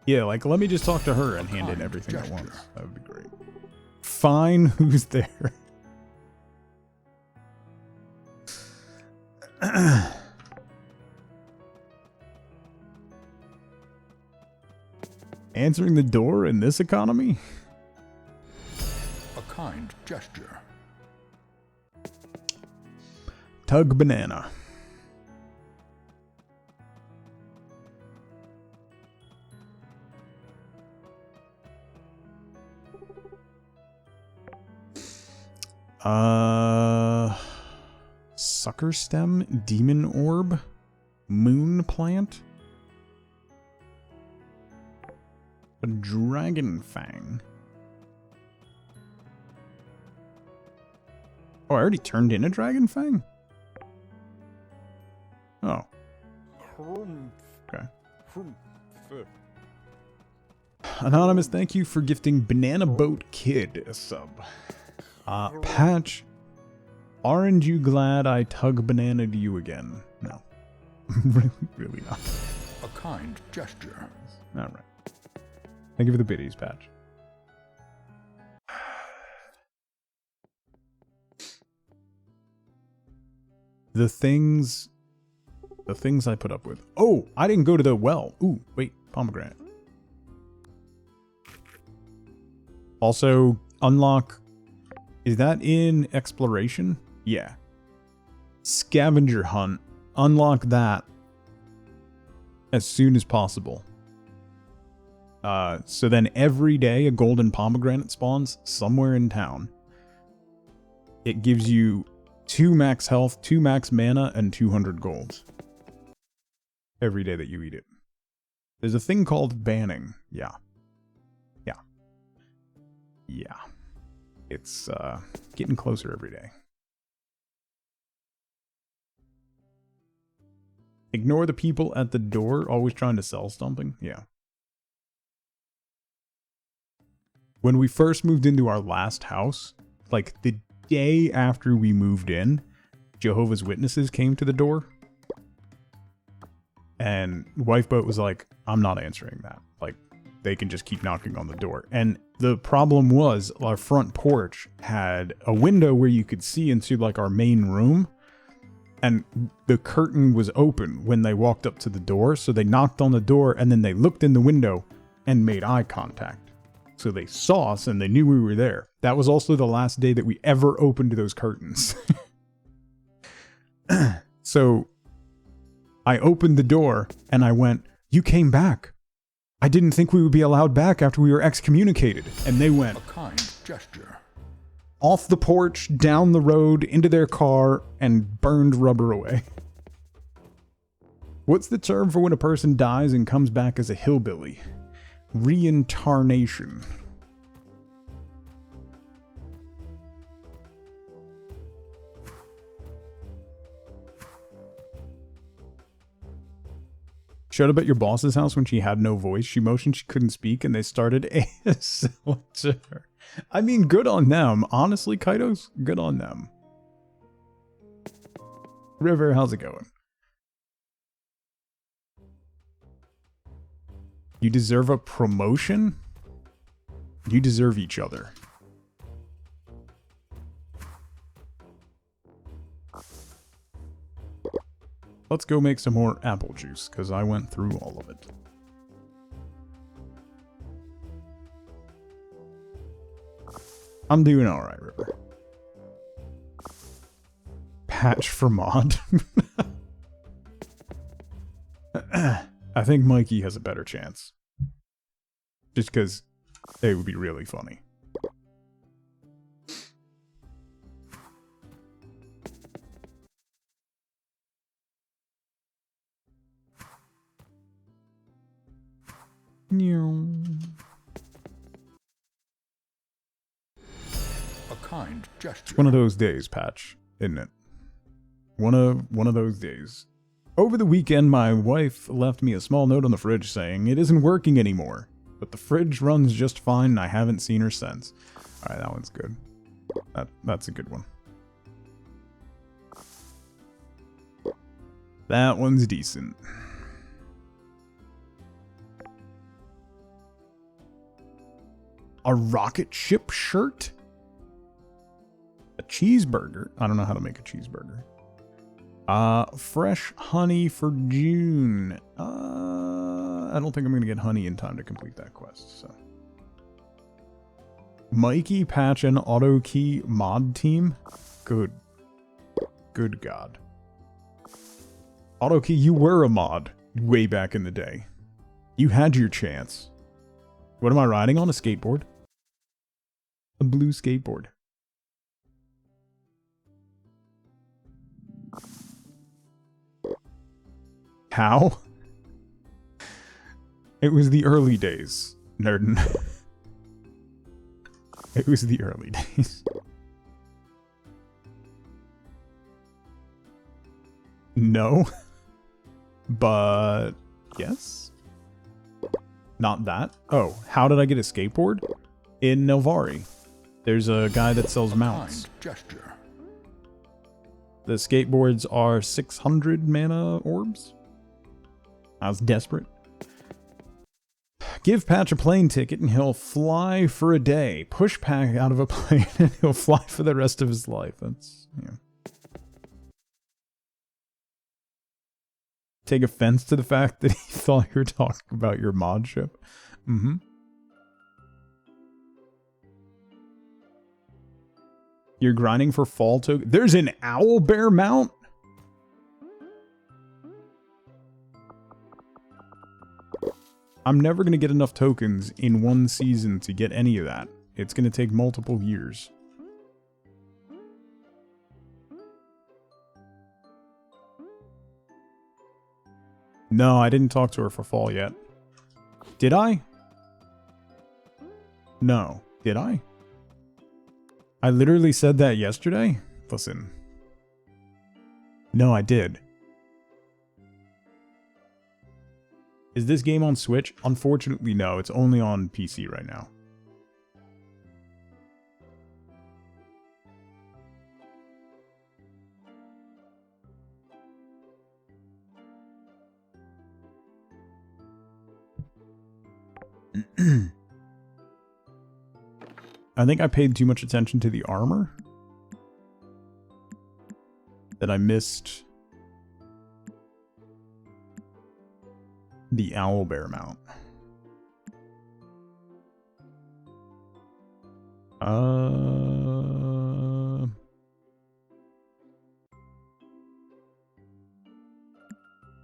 Speaker 1: Yeah, like, let me just talk to her and hand in everything at once. That would be great. Fine, who's there? Answering the door in this economy?
Speaker 2: A kind gesture.
Speaker 1: Tug banana. Sucker stem, demon orb. Moon plant? A dragon fang. Oh, I already turned in a dragon fang? Oh. Okay. Anonymous, thank you for gifting Banana Boat Kid a sub. Patch, aren't you glad I tug banana to you again? No. really not.
Speaker 2: A kind gesture.
Speaker 1: Alright. Thank you for the biddies, Patch. The things I put up with. Oh, I didn't go to the well. Ooh, wait, pomegranate. Also, unlock. Is that in exploration? Yeah. Scavenger hunt. Unlock that as soon as possible. So then every day a golden pomegranate spawns somewhere in town. It gives you 2 max health, 2 max mana, and 200 gold. Every day that you eat it. There's a thing called banning. Yeah. Yeah. It's getting closer every day. Ignore the people at the door always trying to sell something. Yeah. When we first moved into our last house, like the day after we moved in, Jehovah's Witnesses came to the door. And Wifeboat was like, I'm not answering that. Like, they can just keep knocking on the door. And the problem was our front porch had a window where you could see into like our main room. And the curtain was open when they walked up to the door. So they knocked on the door and then they looked in the window and made eye contact. So they saw us and they knew we were there. That was also the last day that we ever opened those curtains. So I opened the door and I went, "You came back. I didn't think we would be allowed back after we were excommunicated." And they went,
Speaker 2: A kind gesture.
Speaker 1: off the porch, down the road, into their car, and burned rubber away. What's the term for when a person dies and comes back as a hillbilly? Reincarnation. Showed up at your boss's house when she had no voice. She motioned she couldn't speak, and they started ASL to her. I mean, good on them. Honestly, Kaitos, good on them. River, how's it going? You deserve a promotion? You deserve each other. Let's go make some more apple juice, because I went through all of it. I'm doing alright, River. Patch for mod. I think Mikey has a better chance. Just because it would be really funny.
Speaker 2: A kind gesture.
Speaker 1: It's one of those days, Patch, isn't it? One of those days. Over the weekend, my wife left me a small note on the fridge saying it isn't working anymore, but the fridge runs just fine and I haven't seen her since. Alright, that one's good. That's a good one. That one's decent. A rocket ship shirt? A cheeseburger? I don't know how to make a cheeseburger. Fresh honey for June. I don't think I'm gonna get honey in time to complete that quest, so. Mikey, Patch, and Auto Key mod team? Good God. Auto Key, you were a mod way back in the day. You had your chance. What am I riding on? A skateboard? A blue skateboard. How? It was the early days, Nerden. It was the early days. No. But yes. Not that. Oh, how did I get a skateboard? In Nelvari. There's a guy that sells mounts.
Speaker 2: Kind gesture.
Speaker 1: The skateboards are 600 mana orbs. I was desperate. Give Patch a plane ticket and he'll fly for a day. Push Pack out of a plane and he'll fly for the rest of his life. That's, yeah. Take offense to the fact that he thought you were talking about your mod ship. Mm-hmm. You're grinding for fall token. There's an owl bear mount? I'm never going to get enough tokens in one season to get any of that. It's going to take multiple years. No, I didn't talk to her for fall yet. Did I? No. Did I? I literally said that yesterday? Listen. No, I did. Is this game on Switch? Unfortunately, no. It's only on PC right now. I think I paid too much attention to the armor. That I missed the owlbear mount.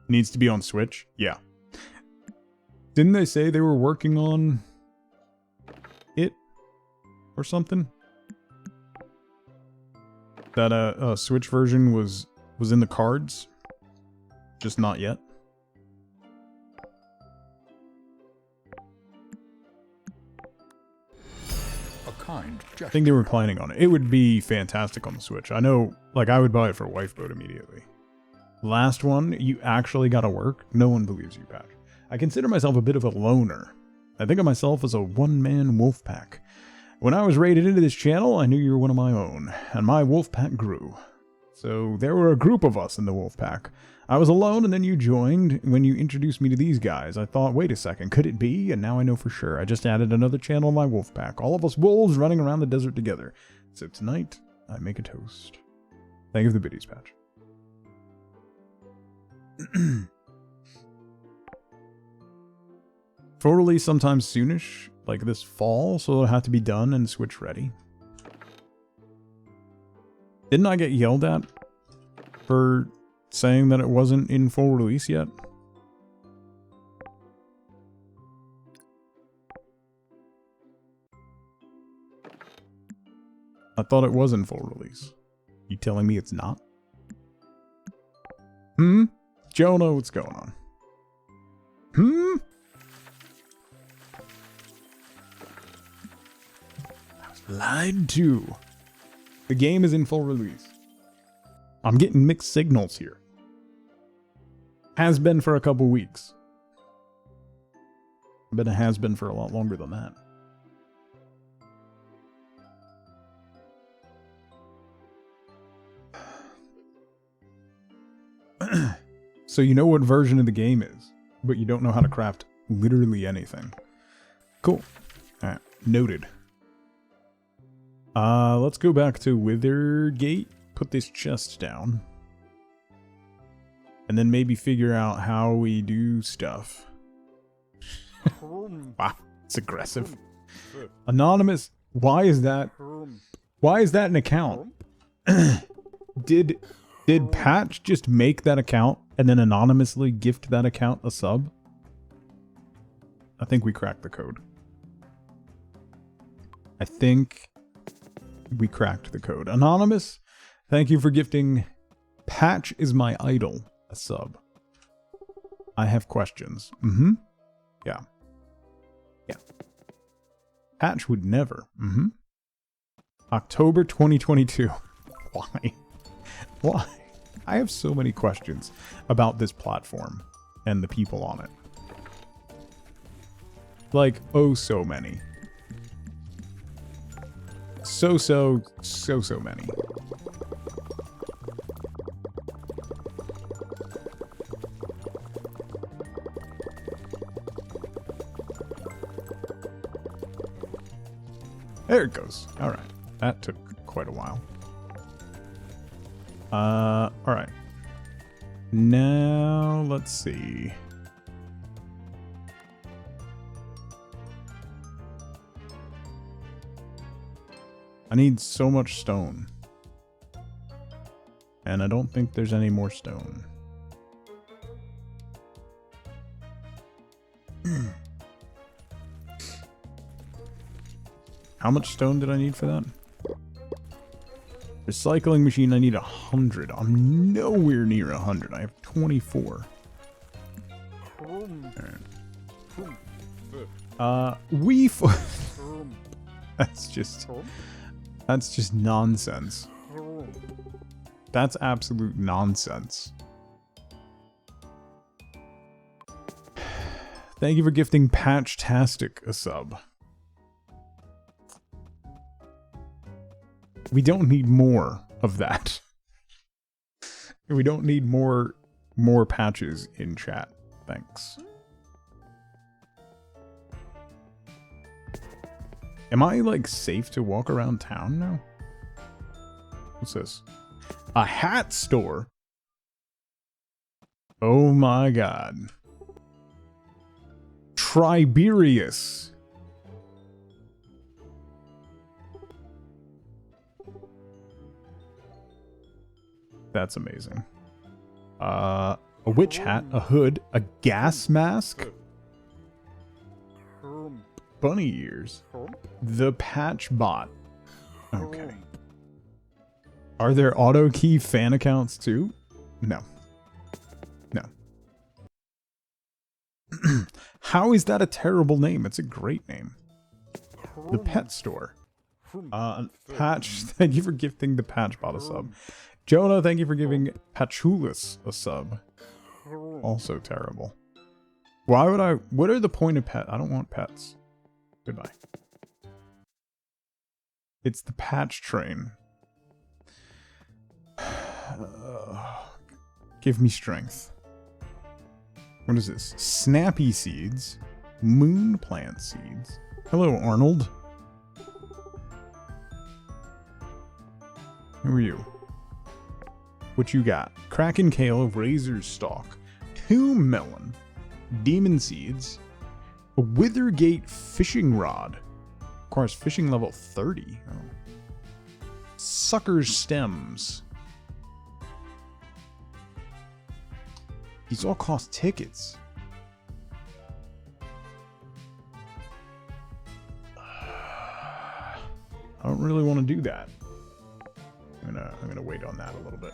Speaker 1: Needs to be on Switch? Yeah. Didn't they say they were working on it or something? That a Switch version was in the cards, just not yet.
Speaker 2: A kind gesture.
Speaker 1: I think they were planning on it. It would be fantastic on the Switch. I know, like, I would buy it for Wifeboat immediately. Last one, you actually gotta work. No one believes you, Patch. I consider myself a bit of a loner. I think of myself as a one-man wolf pack. When I was raided into this channel, I knew you were one of my own, and my wolf pack grew. So there were a group of us in the wolf pack. I was alone, and then you joined. When you introduced me to these guys, I thought, wait a second, could it be? And now I know for sure. I just added another channel in my wolf pack. All of us wolves running around the desert together. So tonight, I make a toast. Thank you for the biddies, Patch. For release sometime soonish, like this fall, so it'll have to be done and Switch ready. Didn't I get yelled at for saying that it wasn't in full release yet? I thought it was in full release. You telling me it's not? Jonah, what's going on? I was lied to. The game is in full release. I'm getting mixed signals here. Has been for a couple weeks. I bet it has been for a lot longer than that. So you know what version of the game is, but you don't know how to craft literally anything. Cool. Alright, noted. Let's go back to Withergate, put this chest down, and then maybe figure out how we do stuff. Wow, it's aggressive. Anonymous, why is that? Why is that an account? Did Patch just make that account and then anonymously gift that account a sub? I think we cracked the code. I think we cracked the code. Anonymous, thank you for gifting Patch is my idol a sub. I have questions. Yeah. Yeah. Patch would never. October 2022. Why? Why? I have so many questions about this platform and the people on it. Like, oh, so many. So many. There it goes. All right. That took quite a while. All right. Now, let's see. I need so much stone. And I don't think there's any more stone. How much stone did I need for that? Recycling machine, I need 100. I'm nowhere near 100. I have 24. That's just nonsense. That's absolute nonsense. Thank you for gifting Patchtastic a sub. We don't need more of that. We don't need more patches in chat. Thanks. Am I, like, safe to walk around town now? What's this? A hat store? Oh my god. Triberius. That's amazing. A witch hat, a hood, a gas mask, bunny ears, the patch bot. Okay. Are there auto key fan accounts too? No. No. How is that a terrible name? It's a great name. The pet store. Patch, thank you for gifting the patch bot a sub. Jonah, thank you for giving Patchulus a sub. Also terrible. Why would I... What are the point of pet? I don't want pets. Goodbye. It's the patch train. Give me strength. What is this? Snappy seeds. Moon plant seeds. Hello, Arnold. Who are you? What you got? Kraken Kale, Razor's Stalk, Tomb Melon, Demon Seeds, a Withergate Fishing Rod. Requires fishing level 30. Oh. Sucker's Stems. These all cost tickets. I don't really want to do that. I'm gonna wait on that a little bit.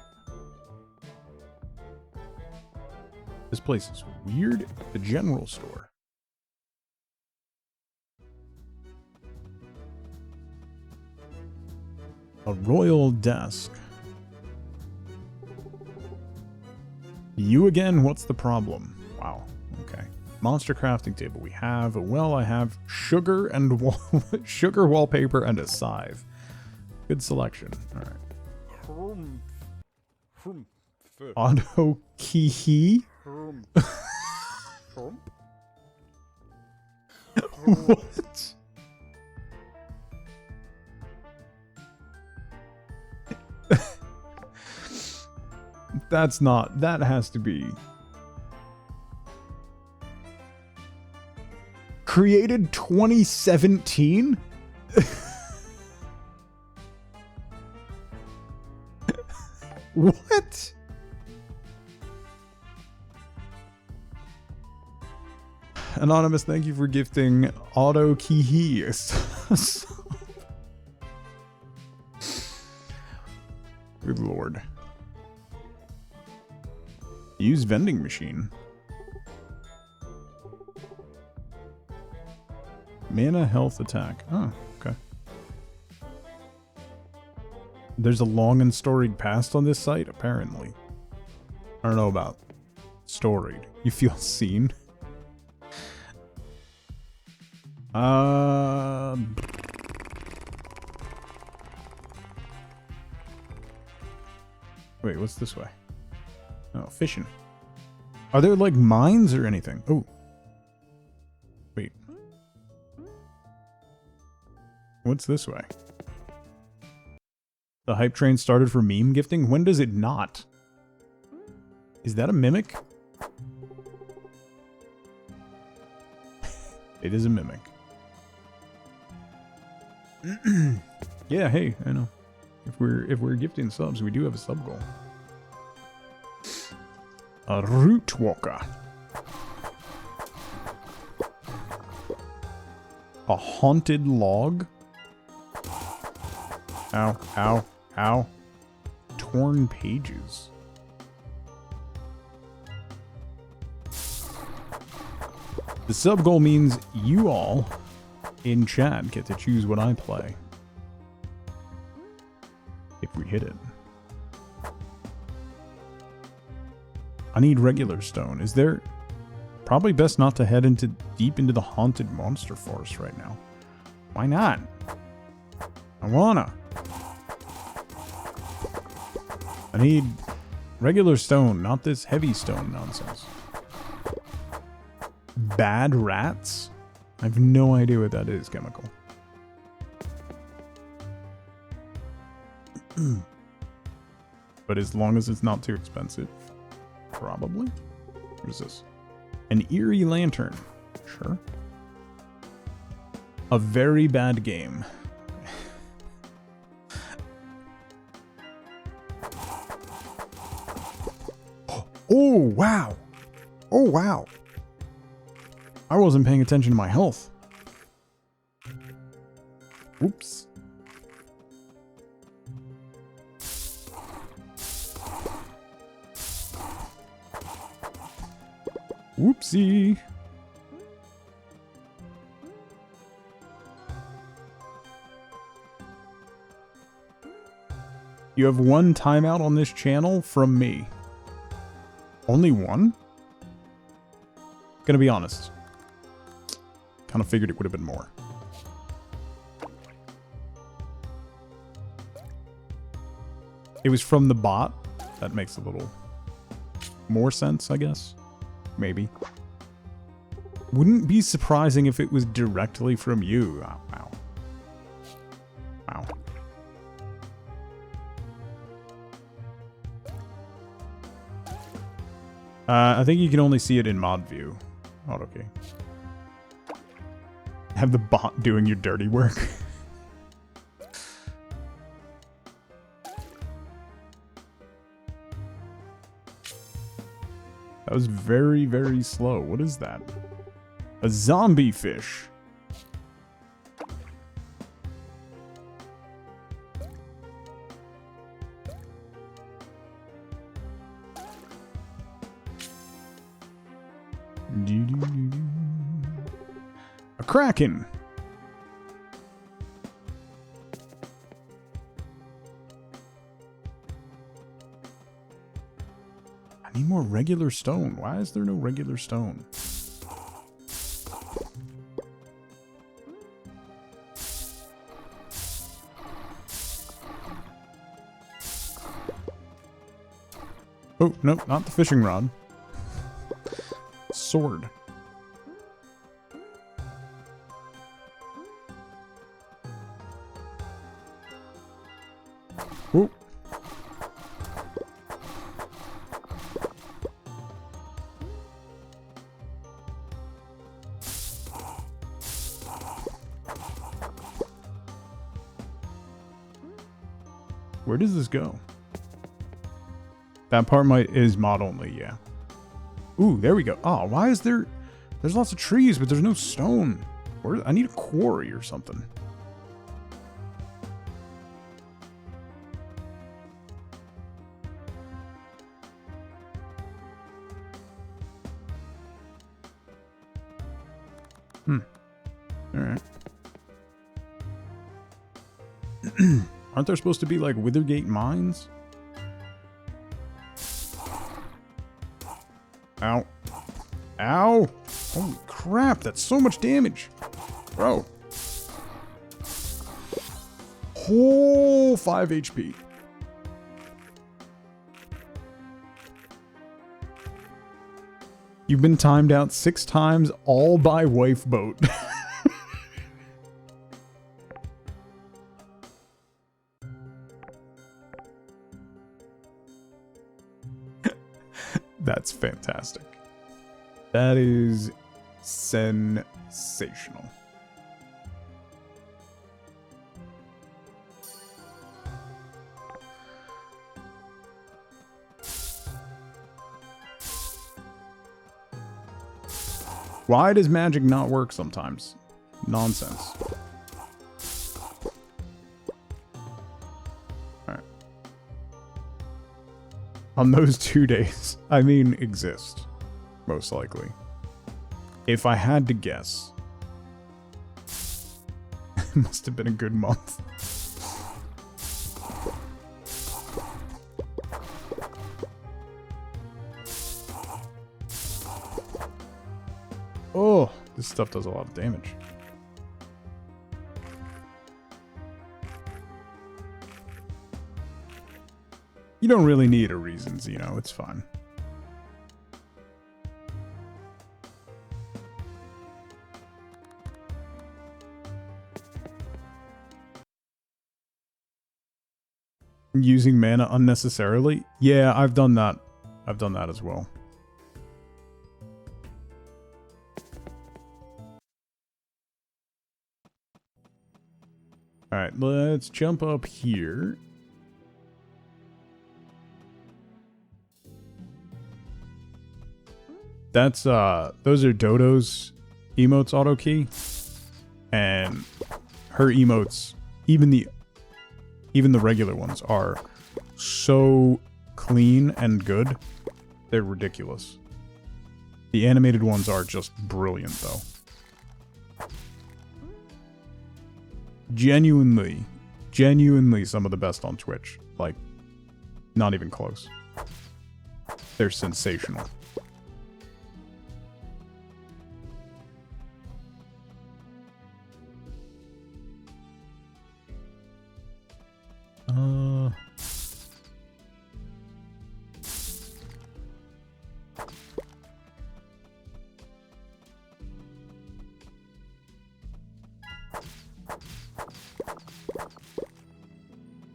Speaker 1: This place is weird. The general store. A royal desk. You again? What's the problem? Wow. Okay. Monster crafting table. We have. Well, I have sugar and sugar wallpaper and a scythe. Good selection. All right. Auto key. What? That's not. That has to be. Created 2017? What? Anonymous, thank you for gifting Auto Kihi. Good lord. Use vending machine. Mana, health, attack. Oh, okay. There's a long and storied past on this site, apparently. I don't know about storied. You feel seen? Wait, what's this way? Oh, fishing. Are there, like, mines or anything? Oh. Wait. What's this way? The hype train started for meme gifting? When does it not? Is that a mimic? It is a mimic. Yeah, hey, I know. If we're gifting subs, we do have a sub goal. A root walker. A haunted log. Ow, ow, ow. Torn pages. The sub goal means you all in chat get to choose what I play. If we hit it. I need regular stone. Is there... Probably best not to head deep into the haunted monster forest right now. Why not? I wanna. I need regular stone, not this heavy stone nonsense. Bad rats? I have no idea what that is, chemical. But as long as it's not too expensive. Probably. What is this? An eerie lantern. Sure. A very bad game. Oh, wow. Oh, wow. I wasn't paying attention to my health. Oops. Whoopsie. You have one timeout on this channel from me. Only one? Gonna be honest. Kind of figured it would have been more. It was from the bot. That makes a little more sense, I guess. Maybe. Wouldn't be surprising if it was directly from you. Oh, wow. Wow. I think you can only see it in mod view. Oh, okay. Have the bot doing your dirty work. That was very, very slow. What is that? A zombie fish. A kraken. I need more regular stone. Why is there no regular stone? Oh, no, not the fishing rod. Sword. Oh. Where does this go? That part is mod only, yeah. Ooh, there we go. Oh, why is there... There's lots of trees, but there's no stone. I need a quarry or something. Alright. Aren't there supposed to be, like, Withergate mines? Ow. Ow! Holy crap, that's so much damage! Bro. Whole 5 HP. You've been timed out 6 times, all by wife boat. That's fantastic. That is sensational. Why does magic not work sometimes? Nonsense. Alright. On those 2 days, I mean, exist. Most likely. If I had to guess, it must have been a good month. Oh, this stuff does a lot of damage. You don't really need a reasons, you know, it's fine. Using mana unnecessarily? Yeah, I've done that. I've done that as well. Alright, let's jump up here. That's, those are Dodo's emotes auto key. And her emotes, even the regular ones, are so clean and good. They're ridiculous. The animated ones are just brilliant, though. Genuinely some of the best on Twitch. Like, not even close. They're sensational.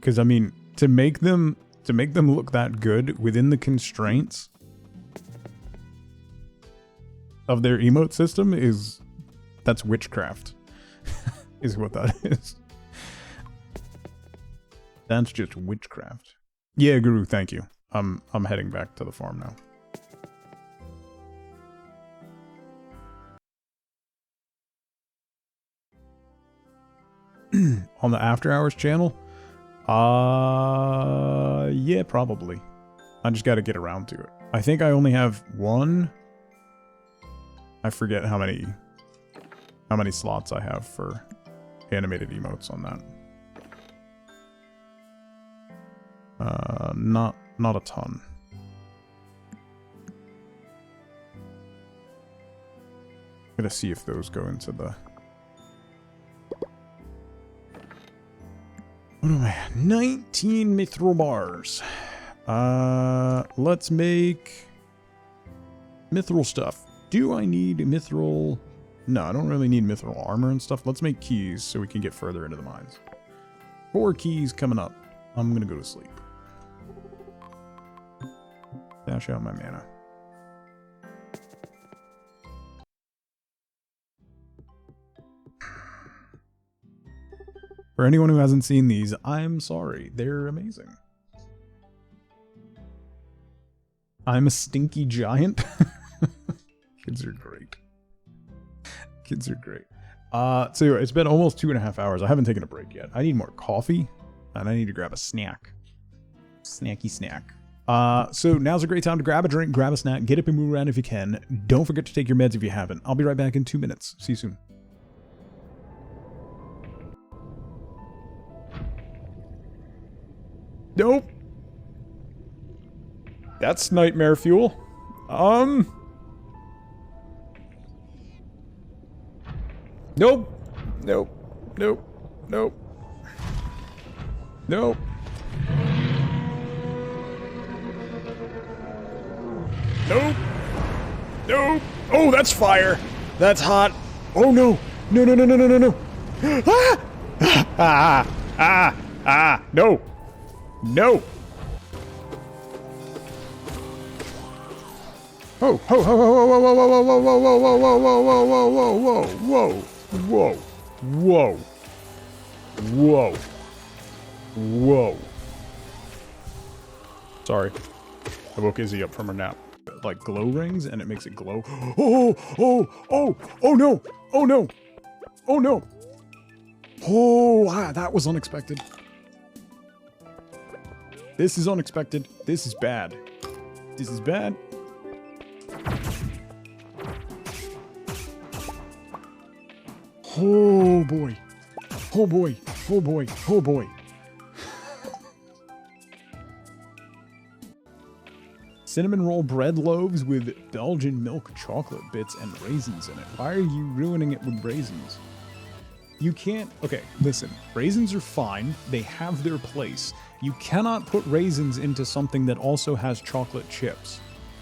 Speaker 1: Because I mean, to make them look that good within the constraints of their emote system that's witchcraft. Is what that is. That's just witchcraft. Yeah, Guru, thank you. I'm heading back to the farm now. On the After Hours channel? Yeah, probably. I just gotta get around to it. I think I only have one. I forget how many slots I have for animated emotes on that. Not a ton. Gotta see if those go into the... What am I at? 19 mithril bars. Let's make mithril stuff. Do I need mithril? No, I don't really need mithril armor and stuff. Let's make keys so we can get further into the mines. 4 keys coming up. I'm gonna go to sleep. Dash out my mana. For anyone who hasn't seen these, I'm sorry. They're amazing. I'm a stinky giant. Kids are great. Kids are great. So it's been almost 2.5 hours. I haven't taken a break yet. I need more coffee, and I need to grab a snack. Snacky snack. So now's a great time to grab a drink, grab a snack, get up and move around if you can. Don't forget to take your meds if you haven't. I'll be right back in 2 minutes. See you soon. Nope. That's nightmare fuel. Nope. Nope. Nope. Nope. Nope. Nope. Nope. Oh, that's fire. That's hot. Oh no. No, no, no, no, no, no, no. Ah! No. No. Oh, ho, ho, ho, ho, ho, ho, ho, ho, ho, ho, ho, ho, ho, whoa, whoa, whoa, whoa, whoa. Sorry. I woke Izzy up from her nap. Like glow rings, and it makes it glow. Oh, oh, oh, oh no, oh no, oh no. Oh, that was unexpected. This is unexpected. This is bad. This is bad. Oh boy. Oh boy. Oh boy. Oh boy. Cinnamon roll bread loaves with Belgian milk chocolate bits and raisins in it. Why are you ruining it with raisins? You can't... Okay, listen. Raisins are fine. They have their place. You cannot put raisins into something that also has chocolate chips.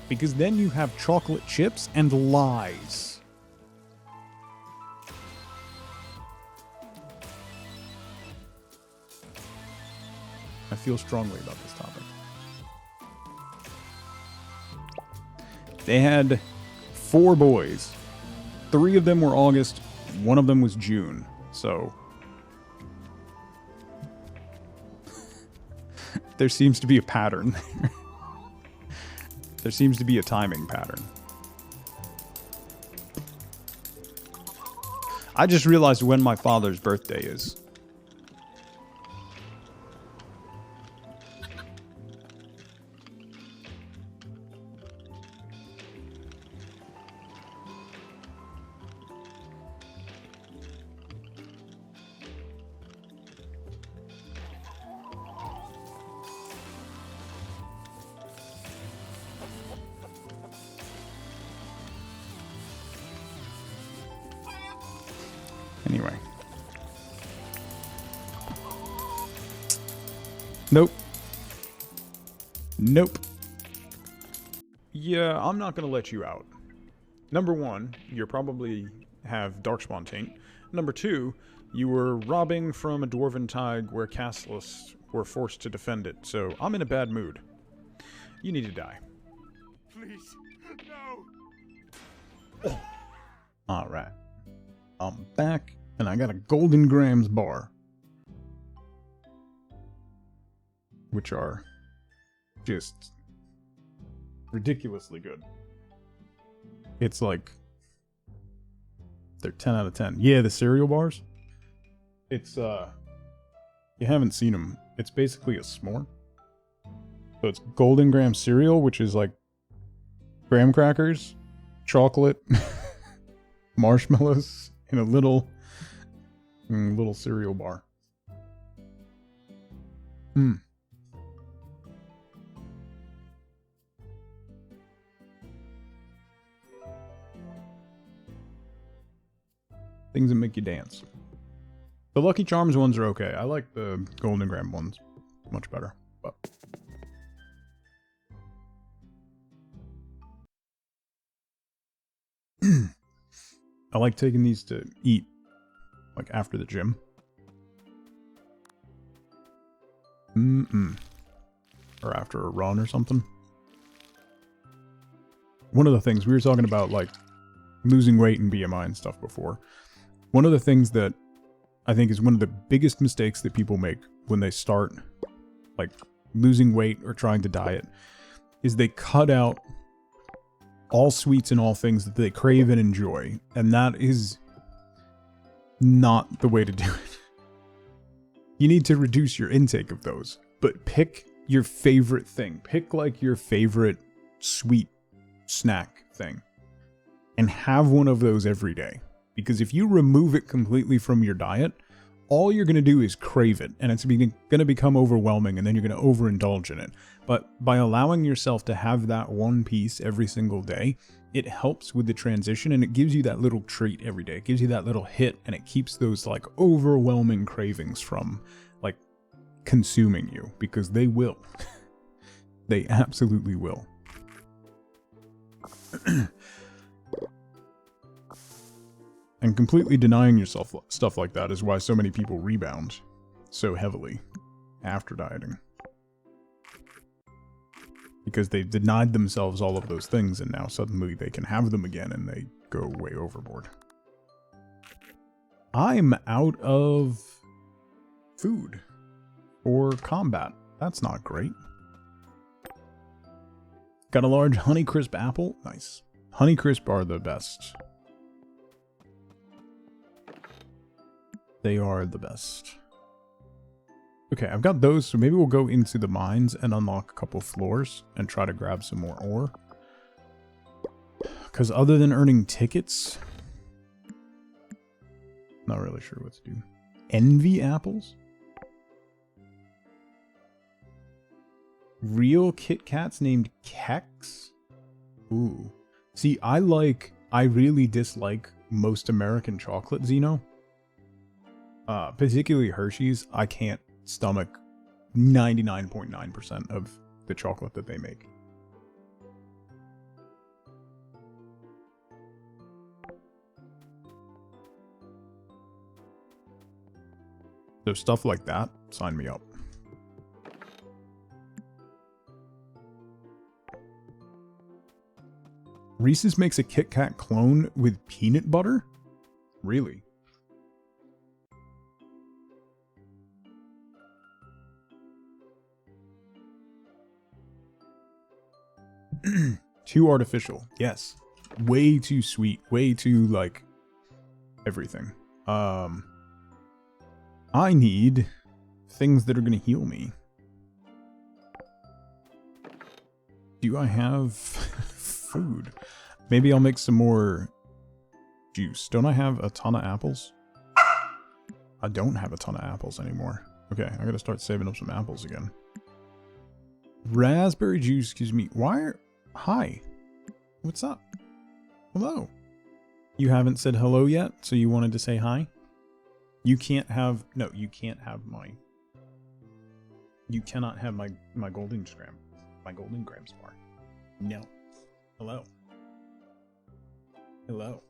Speaker 1: Because then you have chocolate chips and lies. I feel strongly about this topic. They had 4 boys. 3 of them were August, 1 of them was June. So there seems to be a pattern there. There seems to be a timing pattern. I just realized when my father's birthday is. Anyway. Nope. Nope. Yeah, I'm not gonna let you out. Number 1, you probably have Darkspawn taint. Number 2, you were robbing from a dwarven tide where castless were forced to defend it, so I'm in a bad mood. You need to die.
Speaker 2: Please, no.
Speaker 1: Alright. I'm back, and I got a Golden Grams bar. Which are just ridiculously good. It's like... they're 10 out of 10. Yeah, the cereal bars. It's, you haven't seen them. It's basically a s'more. So it's Golden Graham cereal, which is like graham crackers, chocolate, marshmallows, in a little cereal bar. Mmm. Things that make you dance. The Lucky Charms ones are okay. I like the Golden Graham ones much better. But I like taking these to eat, like after the gym. Or after a run or something. One of the things, we were talking about like losing weight and BMI and stuff before. One of the things that I think is one of the biggest mistakes that people make when they start like losing weight or trying to diet is they cut out all sweets and all things that they crave and enjoy. And that is not the way to do it. You need to reduce your intake of those, but pick your favorite thing. Pick like your favorite sweet snack thing and have one of those every day. Because if you remove it completely from your diet, all you're going to do is crave it, and it's going to become overwhelming, and then you're going to overindulge in it. But by allowing yourself to have that one piece every single day, it helps with the transition, and it gives you that little treat every day. It gives you that little hit, and it keeps those like overwhelming cravings from like consuming you, because they will. They absolutely will. And completely denying yourself stuff like that is why so many people rebound so heavily after dieting. Because they've denied themselves all of those things, and now suddenly they can have them again, and they go way overboard. I'm out of food for combat. That's not great. Got a large Honeycrisp apple. Nice. Honeycrisp are the best. They are the best. Okay, I've got those, so maybe we'll go into the mines and unlock a couple floors and try to grab some more ore. Because other than earning tickets, not really sure what to do. Envy apples? Real Kit Kats named Kex? Ooh. See, I really dislike most American chocolate, Xeno. Particularly Hershey's. I can't stomach 99.9% of the chocolate that they make. So stuff like that, sign me up. Reese's makes a Kit Kat clone with peanut butter? Really? Too artificial. Yes. Way too sweet. Way too, like, everything. I need things that are going to heal me. Do I have food? Maybe I'll make some more juice. Don't I have a ton of apples? I don't have a ton of apples anymore. Okay, I gotta start saving up some apples again. Raspberry juice, excuse me. Hi. What's up? Hello. You haven't said hello yet, so you wanted to say hi? You can't have... No, you can't have my... You cannot have my golden gram. My golden grams bar. No. Hello. Hello.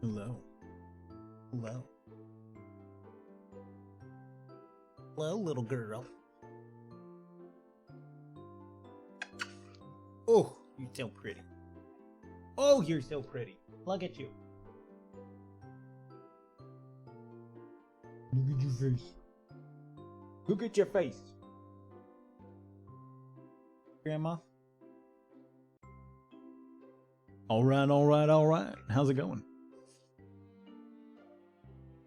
Speaker 1: Hello. Hello. Hello, little girl. Oh, you're so pretty. Oh, you're so pretty. Look at you. Look at your face. Look at your face. Grandma? Alright, alright, alright. How's it going?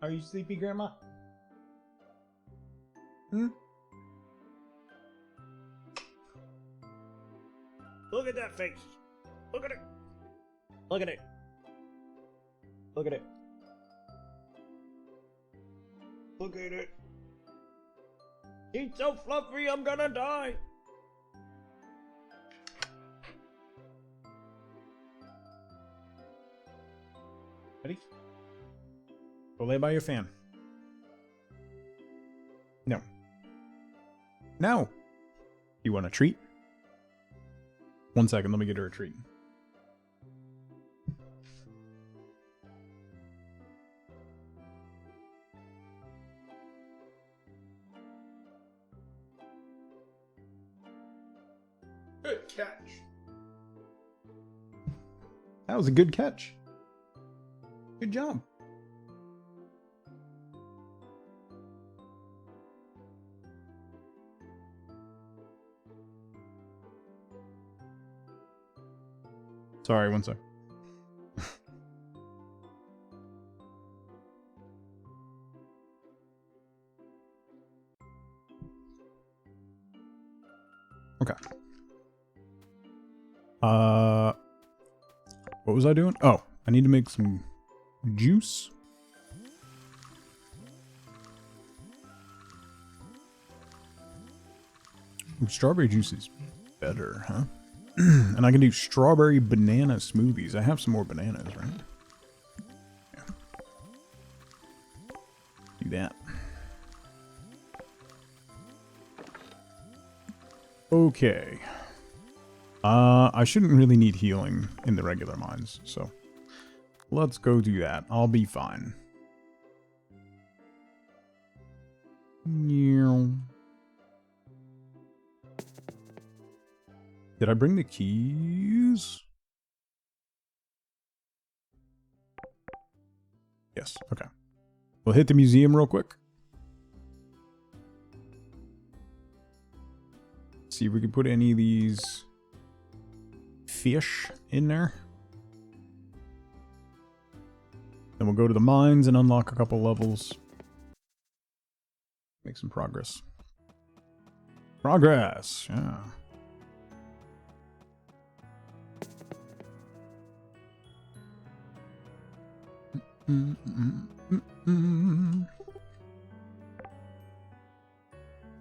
Speaker 1: Are you sleepy, Grandma? Look at that face. Look at it. Look at it. Look at it. Look at it. He's so fluffy, I'm gonna die. Ready? Go lay by your fan. No. No. You want a treat? 1 second, let me get her a treat. Good catch. That was a good catch. Good job. Sorry, 1 sec. Okay. What was I doing? Oh, I need to make some juice. Ooh, strawberry juice is better, huh? And I can do strawberry banana smoothies. I have some more bananas, right? Yeah. Do that. Okay. I shouldn't really need healing in the regular mines, so let's go do that. I'll be fine. Did I bring the keys? Yes, okay. We'll hit the museum real quick. See if we can put any of these fish in there. Then we'll go to the mines and unlock a couple levels. Make some progress. Progress, yeah.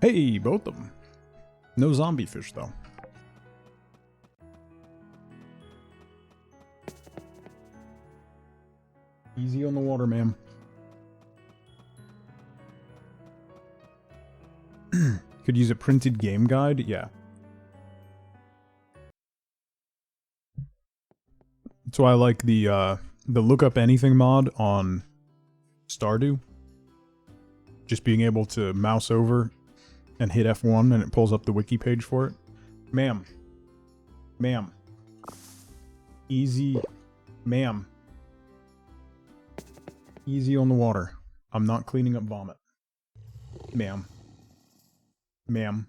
Speaker 1: Hey, both of them. No zombie fish, though. Easy on the water, ma'am. Could use a printed game guide? Yeah. That's why I like the look up anything mod on Stardew. Just being able to mouse over and hit F1 and it pulls up the wiki page for it. Ma'am. Ma'am. Easy. Ma'am. Easy on the water. I'm not cleaning up vomit. Ma'am. Ma'am.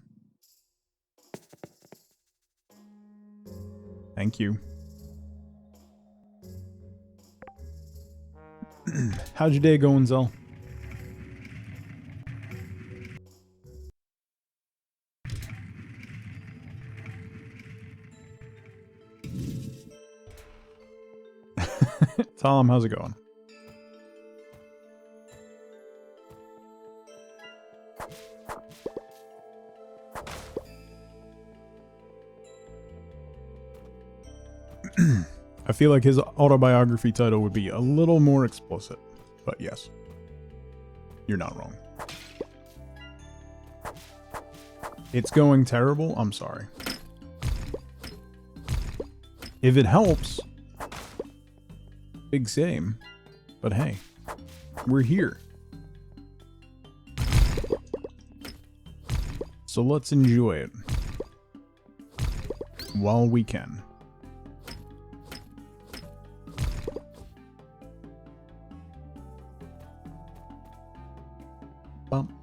Speaker 1: Thank you. How's your day going, Zell? Tom, how's it going? I feel like his autobiography title would be a little more explicit, but yes, you're not wrong. It's going terrible? I'm sorry. If it helps, big same, but hey, we're here. So let's enjoy it while we can. Bump.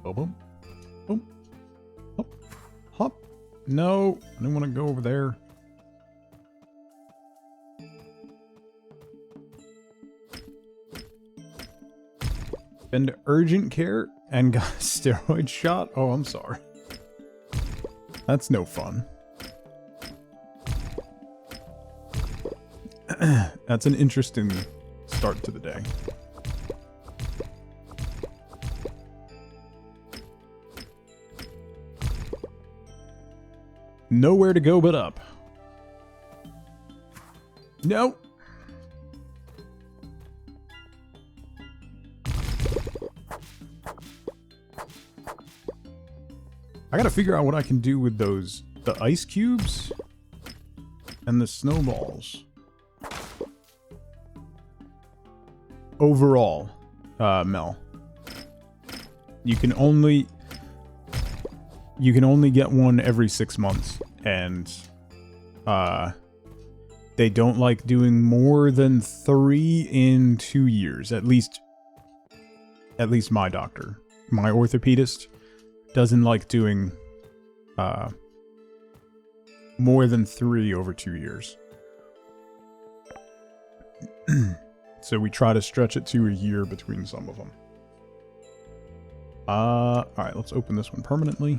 Speaker 1: Boom, boom. Boom. Hop. Hop. No, I didn't want to go over there. Been urgent care and got a steroid shot? Oh, I'm sorry. That's no fun. That's an interesting start to the day. Nowhere to go but up. No. I gotta figure out what I can do with those, the ice cubes and the snowballs. Overall, Mel, you can only get one every 6 months, and they don't like doing more than 3 in 2 years. At least my doctor, my orthopedist, doesn't like doing more than 3 over 2 years. So we try to stretch it to a year between some of them. Alright, let's open this one permanently.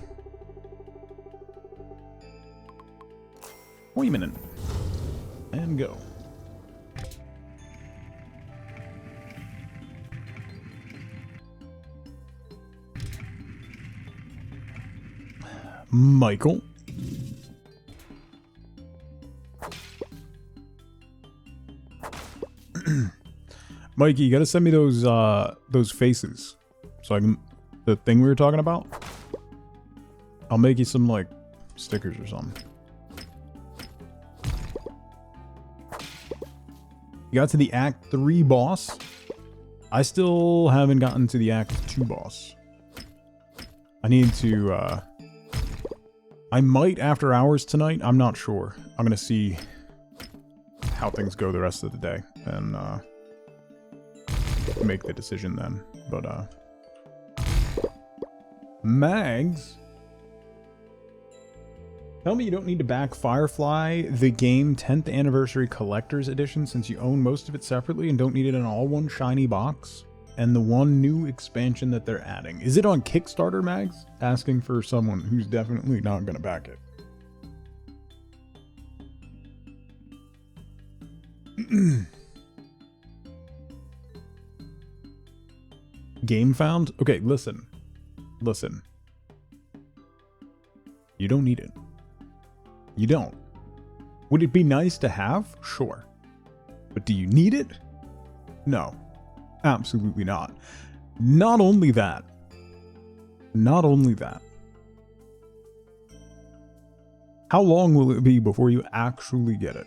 Speaker 1: Wait a minute. And go. Michael. Mikey, you gotta send me those faces, so I can, the thing we were talking about. I'll make you some like stickers or something. You got to the Act 3 boss. I still haven't gotten to the Act 2 boss. I need to, I might after hours tonight. I'm not sure. I'm gonna see how things go the rest of the day and make the decision then. But Mags, tell me you don't need to back Firefly the Game 10th Anniversary Collector's Edition since you own most of it separately and don't need it in all one shiny box? And the one new expansion that they're adding. Is it on Kickstarter, Mags? Asking for someone who's definitely not going to back it. Game found? Okay, listen. Listen. You don't need it. You don't. Would it be nice to have? Sure. But do you need it? No. Absolutely not. Not only that. Not only that. How long will it be before you actually get it?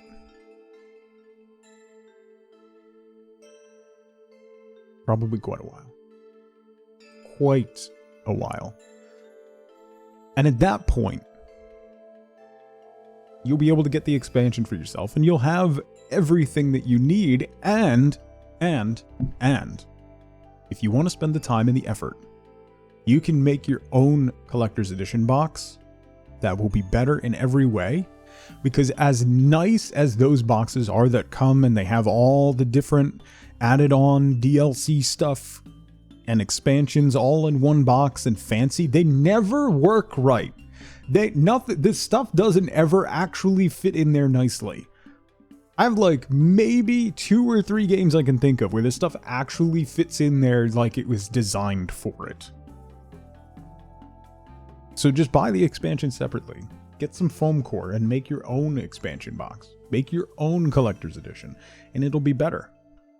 Speaker 1: Probably quite a while. Quite a while. And at that point, you'll be able to get the expansion for yourself and you'll have everything that you need and if you want to spend the time and the effort, you can make your own collector's edition box that will be better in every way. Because as nice as those boxes are that come and they have all the different added on DLC stuff and expansions all in one box and fancy, they never work right. This stuff doesn't ever actually fit in there nicely. I have like maybe 2 or 3 games I can think of where this stuff actually fits in there like it was designed for it. So just buy the expansion separately. Get some foam core and make your own expansion box. Make your own collector's edition and it'll be better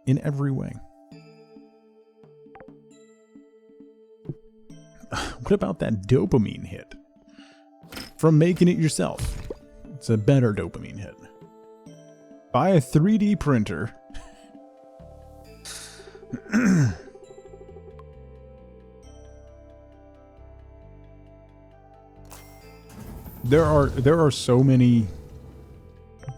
Speaker 1: in every way. What about that dopamine hit from making it yourself? It's a better dopamine hit. Buy a 3D printer. There are so many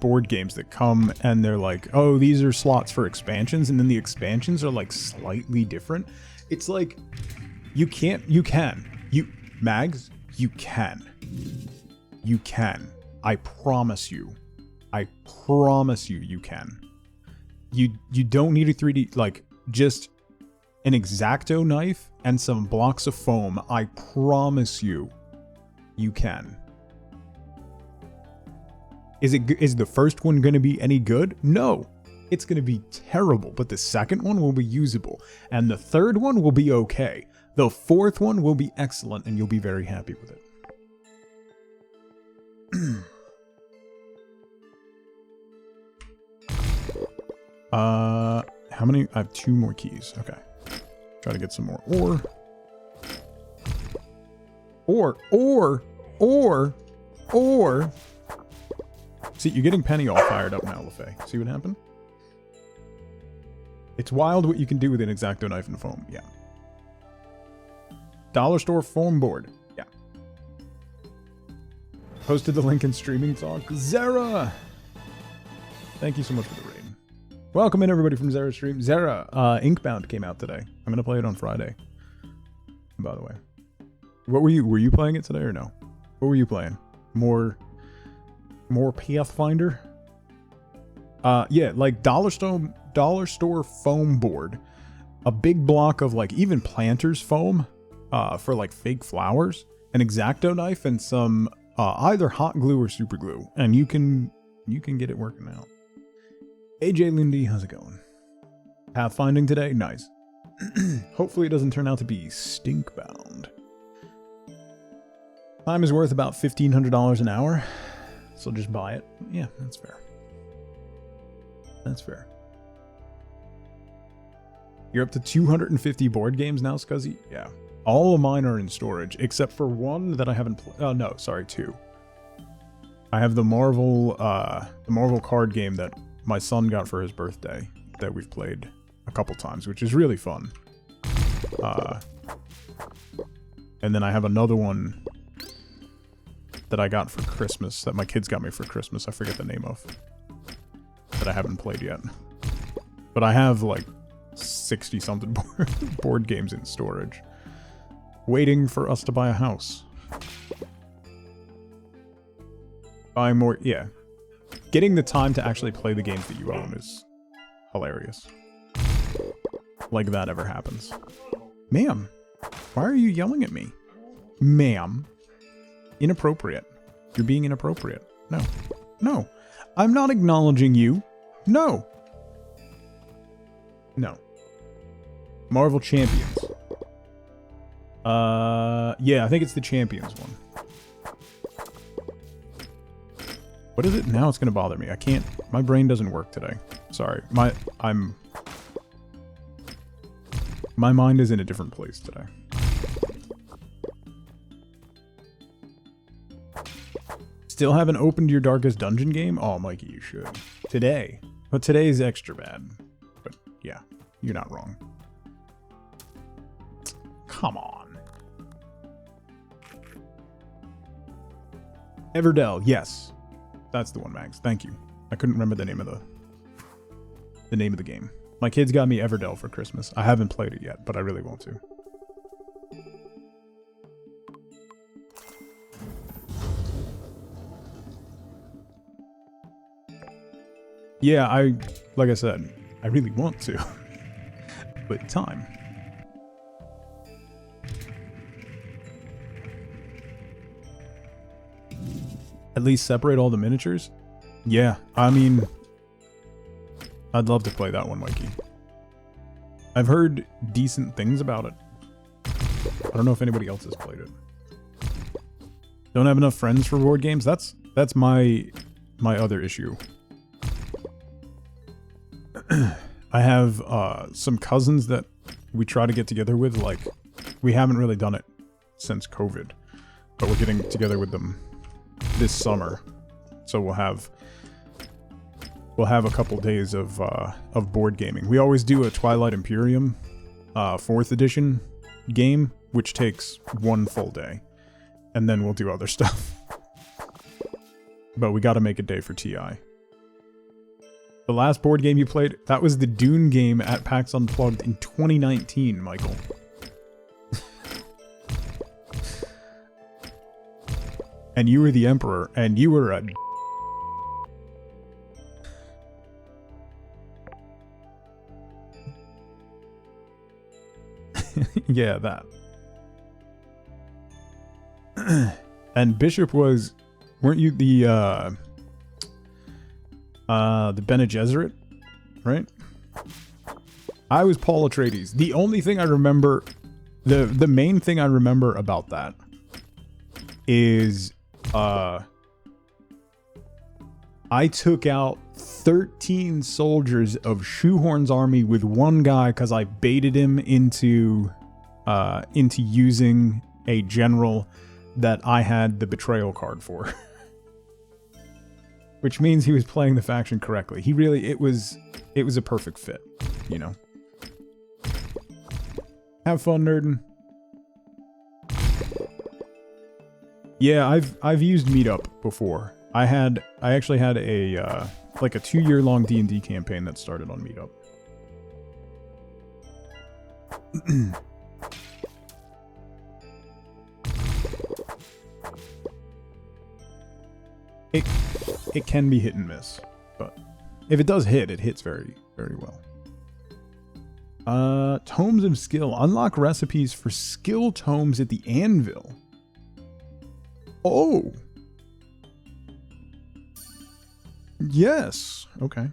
Speaker 1: board games that come and they're like, oh, these are slots for expansions, and then the expansions are like slightly different. It's like Mags, you can. I promise you. I promise you, you can. You don't need a 3D, like, just an X-Acto knife and some blocks of foam. I promise you, you can. Is the first one going to be any good? No. It's going to be terrible, but the second one will be usable. And the third one will be okay. The fourth one will be excellent, and you'll be very happy with it. How many? I have 2 more keys. Okay. Try to get some more ore. Or. See, you're getting Penny all fired up now, LaFay. See what happened? It's wild what you can do with an X-Acto knife and foam. Yeah. Dollar store foam board. Yeah. Posted the link in Streaming Talk. Zara! Thank you so much for the raid. Welcome in, everybody, from Zara's stream. Zara, Inkbound came out today. I'm going to play it on Friday. By the way. What were you playing it today or no? What were you playing? More Pathfinder? Yeah, like dollar store foam board. A big block of like even planters foam for like fake flowers, an X-Acto knife, and some either hot glue or super glue. And you can get it working out. AJ Lindy, how's it going? Pathfinding today? Nice. Hopefully it doesn't turn out to be stinkbound. Time is worth about $1,500 an hour, so just buy it. Yeah, that's fair. That's fair. You're up to 250 board games now, Scuzzy? Yeah. All of mine are in storage, except for one that I haven't played. Oh, no, sorry, two. I have the Marvel card game that my son got for his birthday that we've played a couple times, which is really fun. And then I have another one that I got for Christmas, that my kids got me for Christmas. I forget the name of. That I haven't played yet. But I have like 60-something board games in storage. Waiting for us to buy a house. Buying more, yeah. Getting the time to actually play the games that you own is hilarious. Like that ever happens. Ma'am, why are you yelling at me? Ma'am. Inappropriate. You're being inappropriate. No. No. I'm not acknowledging you. No. No. Marvel Champions. Yeah, I think it's the Champions one. What is it? Now it's gonna bother me. I can't, my brain doesn't work today. Sorry. My mind is in a different place today. Still haven't opened your Darkest Dungeon game? Oh, Mikey, you should. Today. But today's extra bad. But yeah, you're not wrong. Come on. Everdell, yes. That's the one, Max. Thank you. I couldn't remember the name of the game. My kids got me Everdell for Christmas. I haven't played it yet, but I really want to. Yeah, like I said, I really want to. But time. At least separate all the miniatures? Yeah, I mean, I'd love to play that one, Mikey. I've heard decent things about it. I don't know if anybody else has played it. Don't have enough friends for board games? That's my other issue. I have some cousins that we try to get together with. Like, we haven't really done it since COVID, but we're getting together with them this summer, so we'll have a couple days of board gaming. We always do a Twilight Imperium 4th edition game, which takes one full day, and then we'll do other stuff. But we got to make a day for TI. The last board game you played, that was the Dune game at PAX Unplugged in 2019, Michael. And you were the Emperor, and you were a... Yeah, that. And Bishop was... Weren't you the Bene Gesserit, right? I was Paul Atreides. The only thing I remember... The main thing I remember about that is... I took out 13 soldiers of Shoehorn's army with one guy because I baited him into using a general that I had the betrayal card for. Which means he was playing the faction correctly. He really, it was a perfect fit, you know. Have fun, nerdin'. Yeah, I've used Meetup before. I actually had a like a 2-year-long D&D campaign that started on Meetup. It can be hit and miss, but if it does hit, it hits very, very well. Tomes of Skill. Unlock recipes for skill tomes at the Anvil. Oh. Yes. Okay.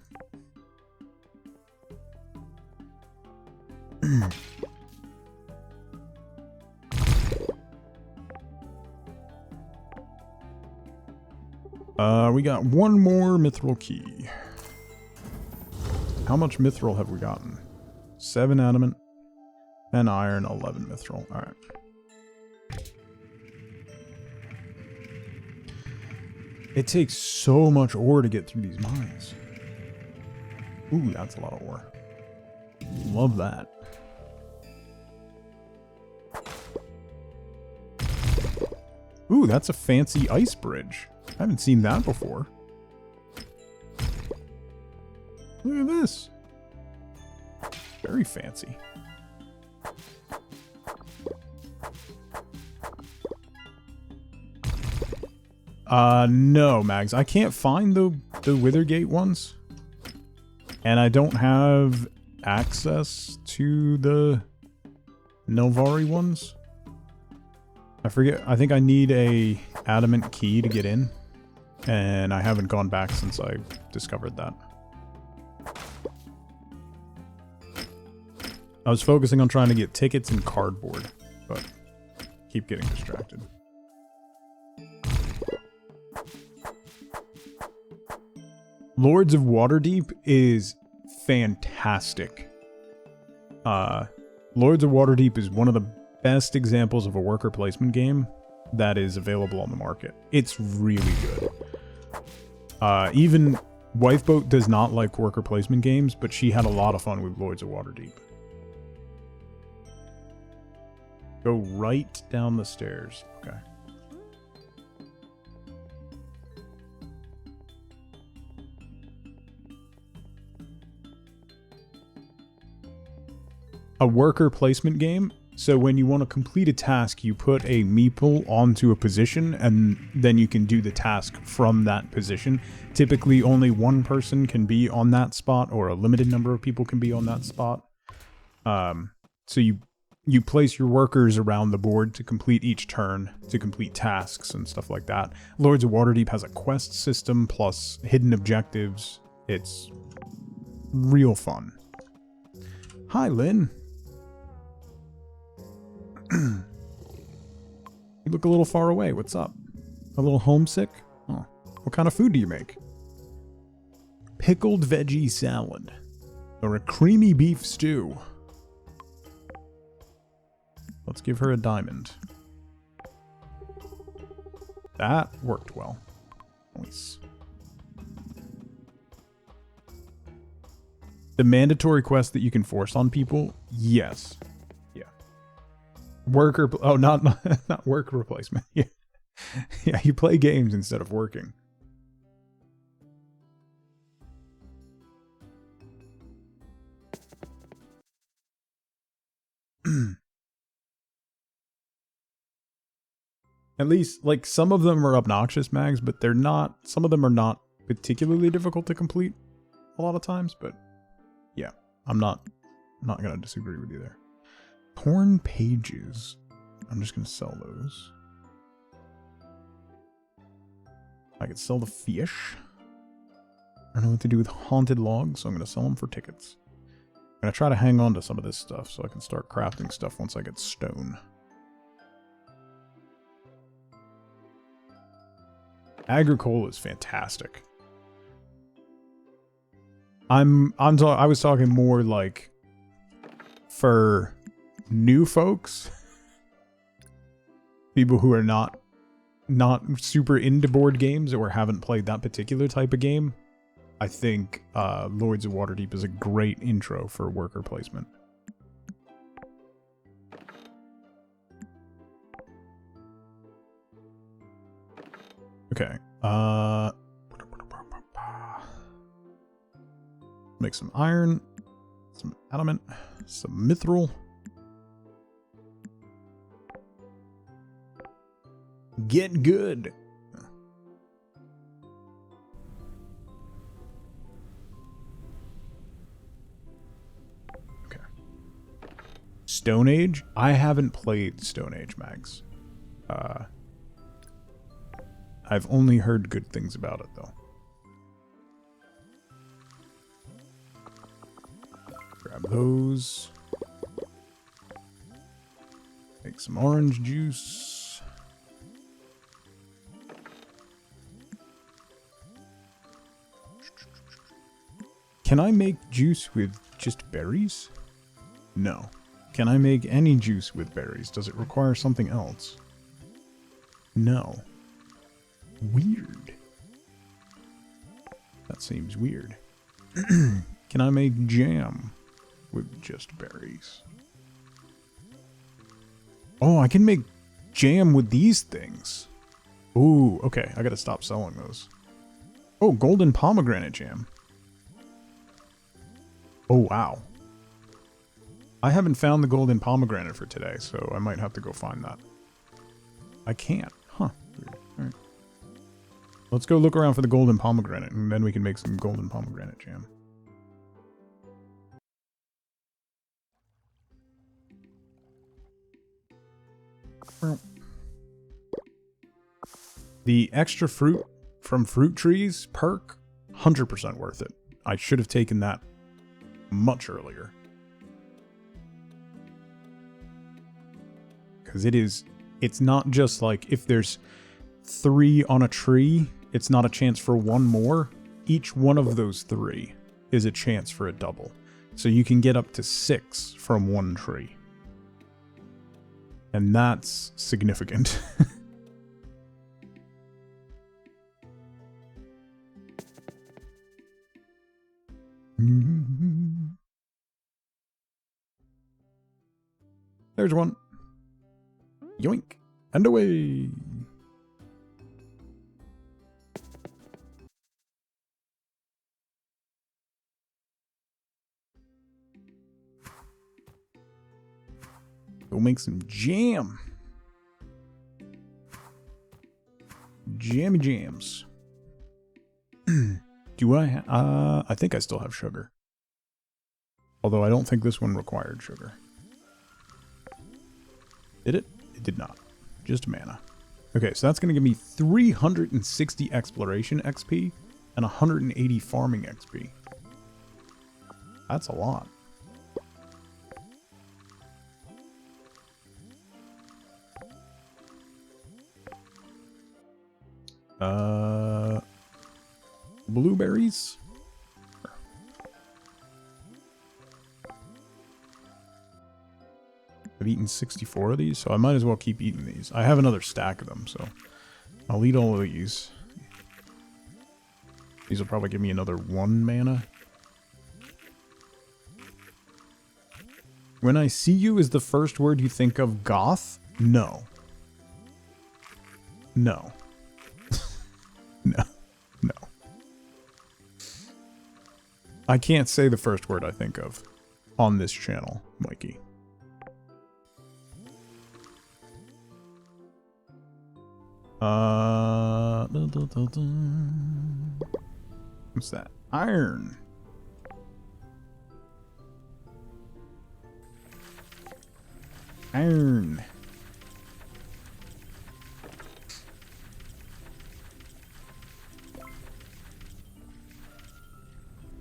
Speaker 1: We got one more mithril key. How much mithril have we gotten? 7 adamant, 10 iron, 11 mithril. Alright. It takes so much ore to get through these mines. Ooh, that's a lot of ore. Love that. Ooh, that's a fancy ice bridge. I haven't seen that before. Look at this. Very fancy. No, Mags. I can't find the Withergate ones. And I don't have access to the Nelvari ones. I forget. I think I need a adamant key to get in. And I haven't gone back since I discovered that. I was focusing on trying to get tickets and cardboard, but keep getting distracted. Lords of Waterdeep is fantastic. Lords of Waterdeep is one of the best examples of a worker placement game that is available on the market. It's really good. Even Wifeboat does not like worker placement games, but she had a lot of fun with Lords of Waterdeep. Go right down the stairs. Okay. A worker placement game. So when you want to complete a task, you put a meeple onto a position, and then you can do the task from that position. Typically, only one person can be on that spot, or a limited number of people can be on that spot. So you place your workers around the board to complete each turn, to complete tasks and stuff like that. Lords of Waterdeep has a quest system plus hidden objectives. It's real fun. Hi, Lynn. You look a little far away. What's up? A little homesick? Oh, what kind of food do you make? Pickled veggie salad. Or a creamy beef stew. Let's give her a diamond. That worked well. Nice. The mandatory quest that you can force on people? Yes. Yeah. Worker... Oh, not worker replacement. Yeah. Yeah, you play games instead of working. At least, like, some of them are obnoxious, Mags, but they're not... Some of them are not particularly difficult to complete a lot of times, but... Yeah, I'm not gonna disagree with you there. Torn pages. I'm just gonna sell those. I could sell the fish. I don't know what to do with haunted logs, so I'm gonna sell them for tickets. I'm gonna try to hang on to some of this stuff so I can start crafting stuff once I get stone. Agricole is fantastic. I was talking more like for new folks, people who are not super into board games or haven't played that particular type of game. I think Lords of Waterdeep is a great intro for worker placement. Okay. Make some iron, some adamant, some mithril. Get good. Okay. Stone Age? I haven't played Stone Age, Mags. I've only heard good things about it, though. Grab those. Make some orange juice. Can I make juice with just berries? No. Can I make any juice with berries? Does it require something else? No. Weird. That seems weird. Can I make jam with just berries? Oh, I can make jam with these things. Ooh, okay. I gotta stop selling those. Oh, golden pomegranate jam. Oh, wow. I haven't found the golden pomegranate for today, so I might have to go find that. I can't. Huh. Weird. All right. Let's go look around for the golden pomegranate, and then we can make some golden pomegranate jam. The extra fruit from fruit trees perk, 100% worth it. I should have taken that much earlier. Because it's not just like if there's 3 on a tree, it's not a chance for 1 more. Each one of those 3 is a chance for a double. So you can get up to 6 from 1 tree. And that's significant. There's one. Yoink. And away. Go make some jam. Jammy jams. Do I think I still have sugar. Although I don't think this one required sugar. Did it? It did not. Just mana. Okay, so that's going to give me 360 exploration XP and 180 farming XP. That's a lot. Blueberries? I've eaten 64 of these, so I might as well keep eating these. I have another stack of them, so I'll eat all of these. These will probably give me another 1 mana. When I see you is the first word you think of goth? No. No. No. No. I can't say the first word I think of on this channel, Mikey. What's that? Iron. Iron.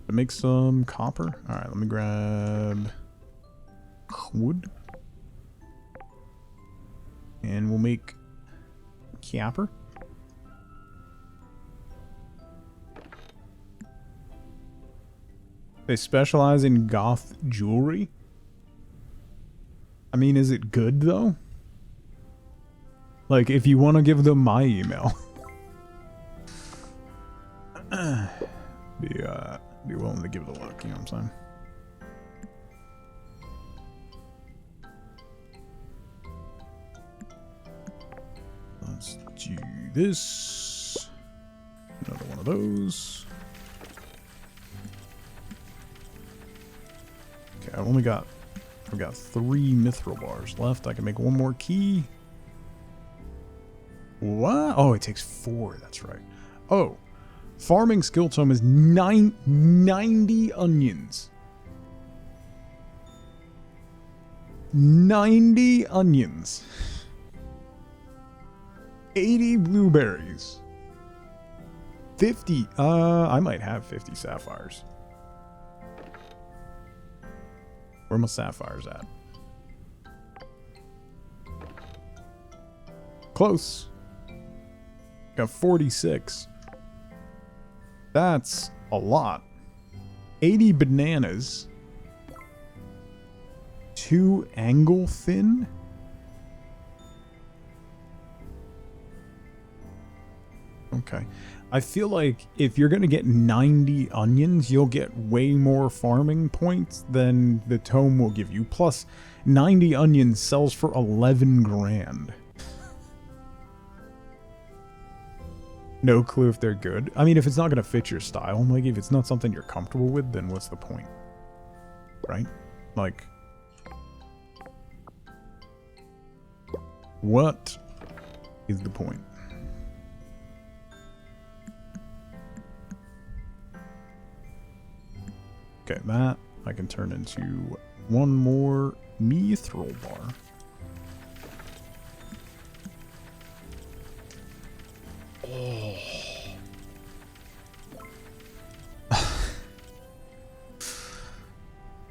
Speaker 1: To make some copper. All right, let me grab wood, and we'll make copper. They specialize in goth jewelry. I mean, is it good though? Like, if you want to give them my email, be willing to give it a look. You know what I'm saying? Let's do this. Another one of those. Okay, I've got 3 mithril bars left. I can make 1 more key. What? Oh, it takes 4. That's right. Oh, farming skill tome is 90 onions. 90 onions. 80 blueberries. 50. I might have 50 sapphires. Where are my sapphires at? Close. Got 46. That's a lot. 80 bananas. 2 angle thin. Okay. I feel like if you're going to get 90 onions, you'll get way more farming points than the tome will give you. Plus, 90 onions sells for 11 grand. No clue if they're good. I mean, if it's not going to fit your style, like if it's not something you're comfortable with, then what's the point? Right? Like, what is the point? Okay, that I can turn into one more mithril bar. Oh.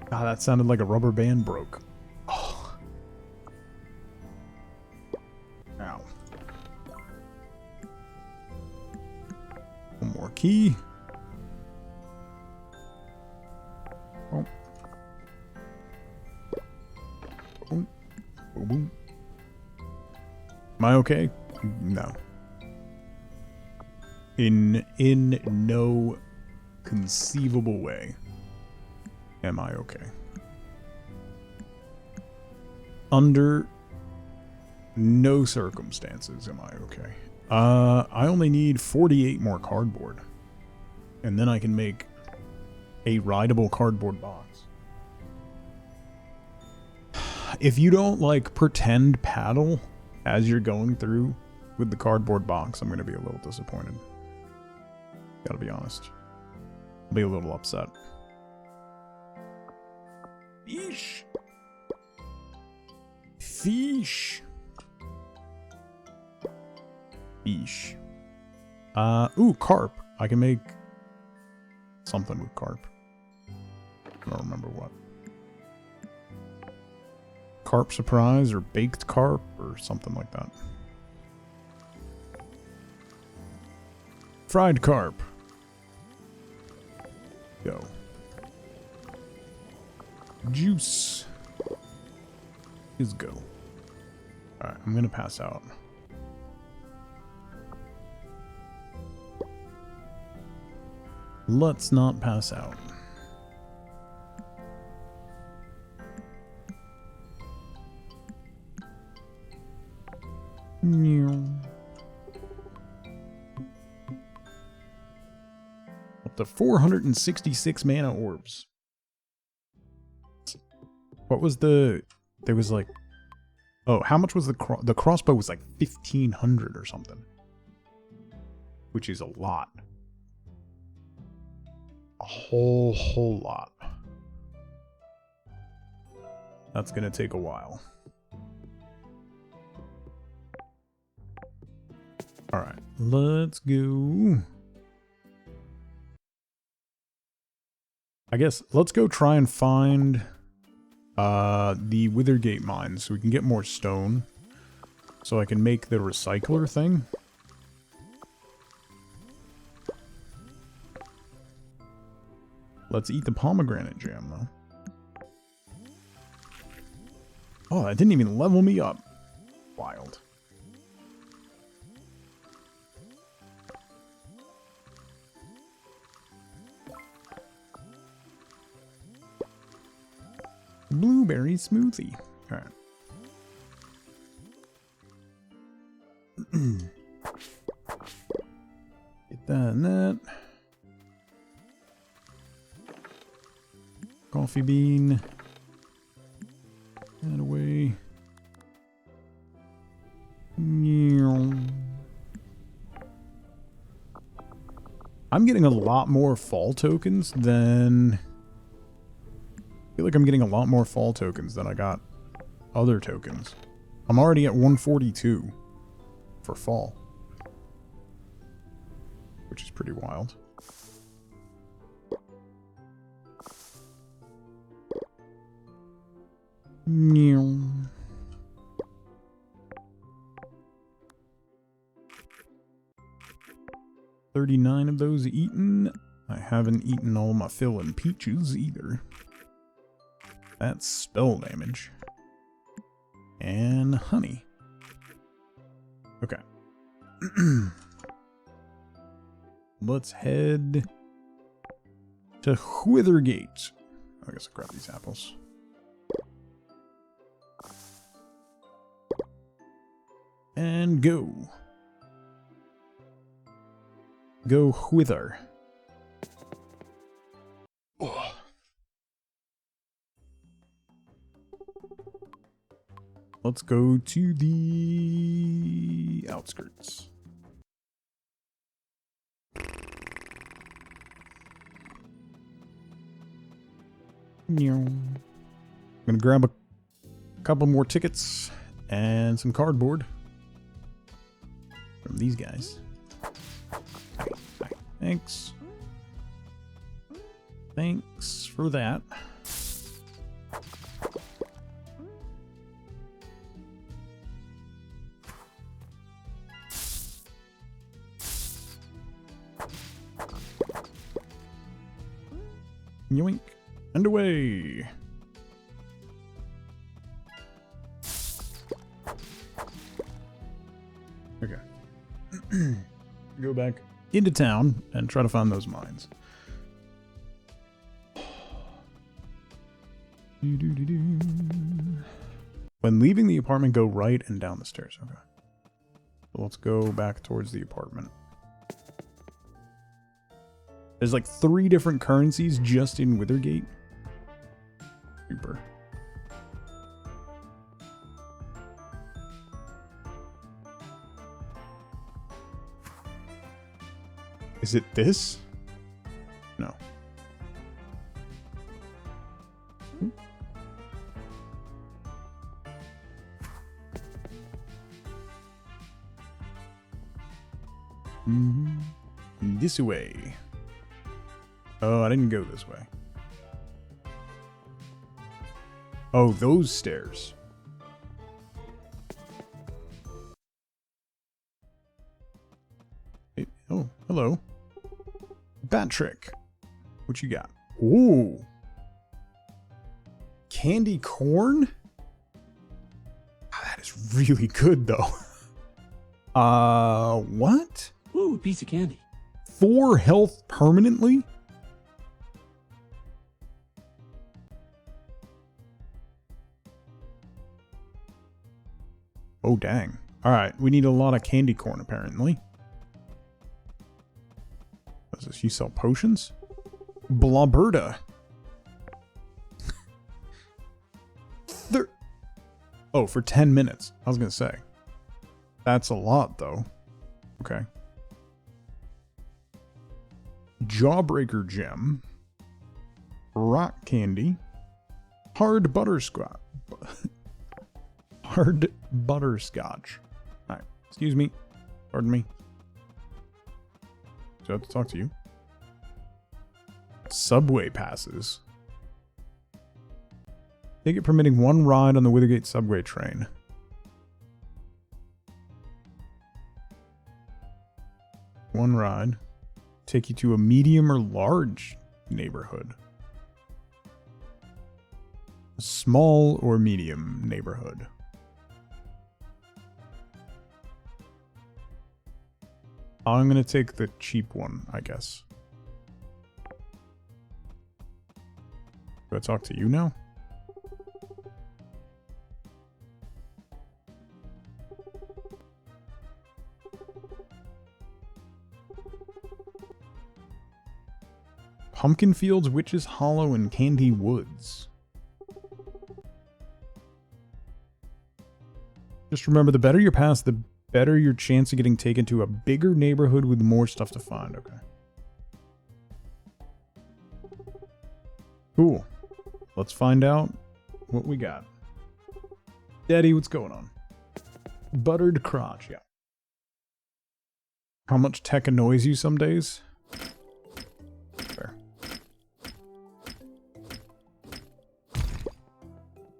Speaker 1: God, that sounded like a rubber band broke. Oh. Ow. One more key. Oh. Boom. Boom, boom. Am I okay? No. In no conceivable way am I okay. Under no circumstances am I okay. I only need 48 more cardboard. And then I can make a rideable cardboard box. If you don't, like, pretend paddle as you're going through with the cardboard box, I'm going to be a little disappointed. Gotta be honest. I'll be a little upset. Fish! Fish! Fish. Ooh, carp. I can make something with carp. I don't remember what. Carp surprise or baked carp or something like that. Fried carp. Go. Juice. Is go. Alright, I'm gonna pass out. Let's not pass out. Up to 466 mana orbs. What was the... There was like... Oh, how much was the crossbow was like 1,500 or something. Which is a lot. A whole lot. That's gonna take a while. Alright, let's go. I guess let's go try and find the Withergate mines so we can get more stone. So I can make the recycler thing. Let's eat the pomegranate jam, though. Oh, that didn't even level me up. Wild. Blueberry smoothie. Alright. Get that and that. Coffee bean. That away. I'm getting a lot more fall tokens than... I feel like I'm getting a lot more fall tokens than I got other tokens. I'm already at 142 for fall. Which is pretty wild. Meow. 39 of those eaten. I haven't eaten all my fill in peaches either. That's spell damage. And honey. Okay. Let's head to Withergate. I guess I'll grab these apples. And go. Go whither. Oh. Let's go to the outskirts. I'm gonna grab a couple more tickets and some cardboard from these guys. Thanks. Thanks for that. Yoink. And away. Okay. Go back into town and try to find those mines. When leaving the apartment, go right and down the stairs. Okay. So let's go back towards the apartment. There's like 3 different currencies just in Withergate. Super. Is it this? No. This way. Oh, I didn't go this way. Oh, those stairs. Hey, oh, hello. Bat trick. What you got? Ooh. Candy corn? Oh, that is really good, though. What?
Speaker 3: Ooh, a piece of candy.
Speaker 1: 4 health permanently? Oh, dang. Alright, we need a lot of candy corn, apparently. What is this? You sell potions? Blobberta. Oh, for 10 minutes. I was gonna say. That's a lot, though. Okay. Jawbreaker gem. Rock candy. Hard butterscotch. Hard butterscotch. Alright, excuse me. Pardon me. Do I have to talk to you? Subway passes. Ticket permitting 1 ride on the Withergate subway train. One ride. Take you to a medium or large neighborhood. A small or medium neighborhood. I'm gonna take the cheap one, I guess. Do I talk to you now? Pumpkin Fields, Witches Hollow, and Candy Woods. Just remember, the better your pass, the better your chance of getting taken to a bigger neighborhood with more stuff to find. Okay. Cool. Let's find out what we got. Daddy, what's going on? Buttered crotch, yeah. How much tech annoys you some days? Fair.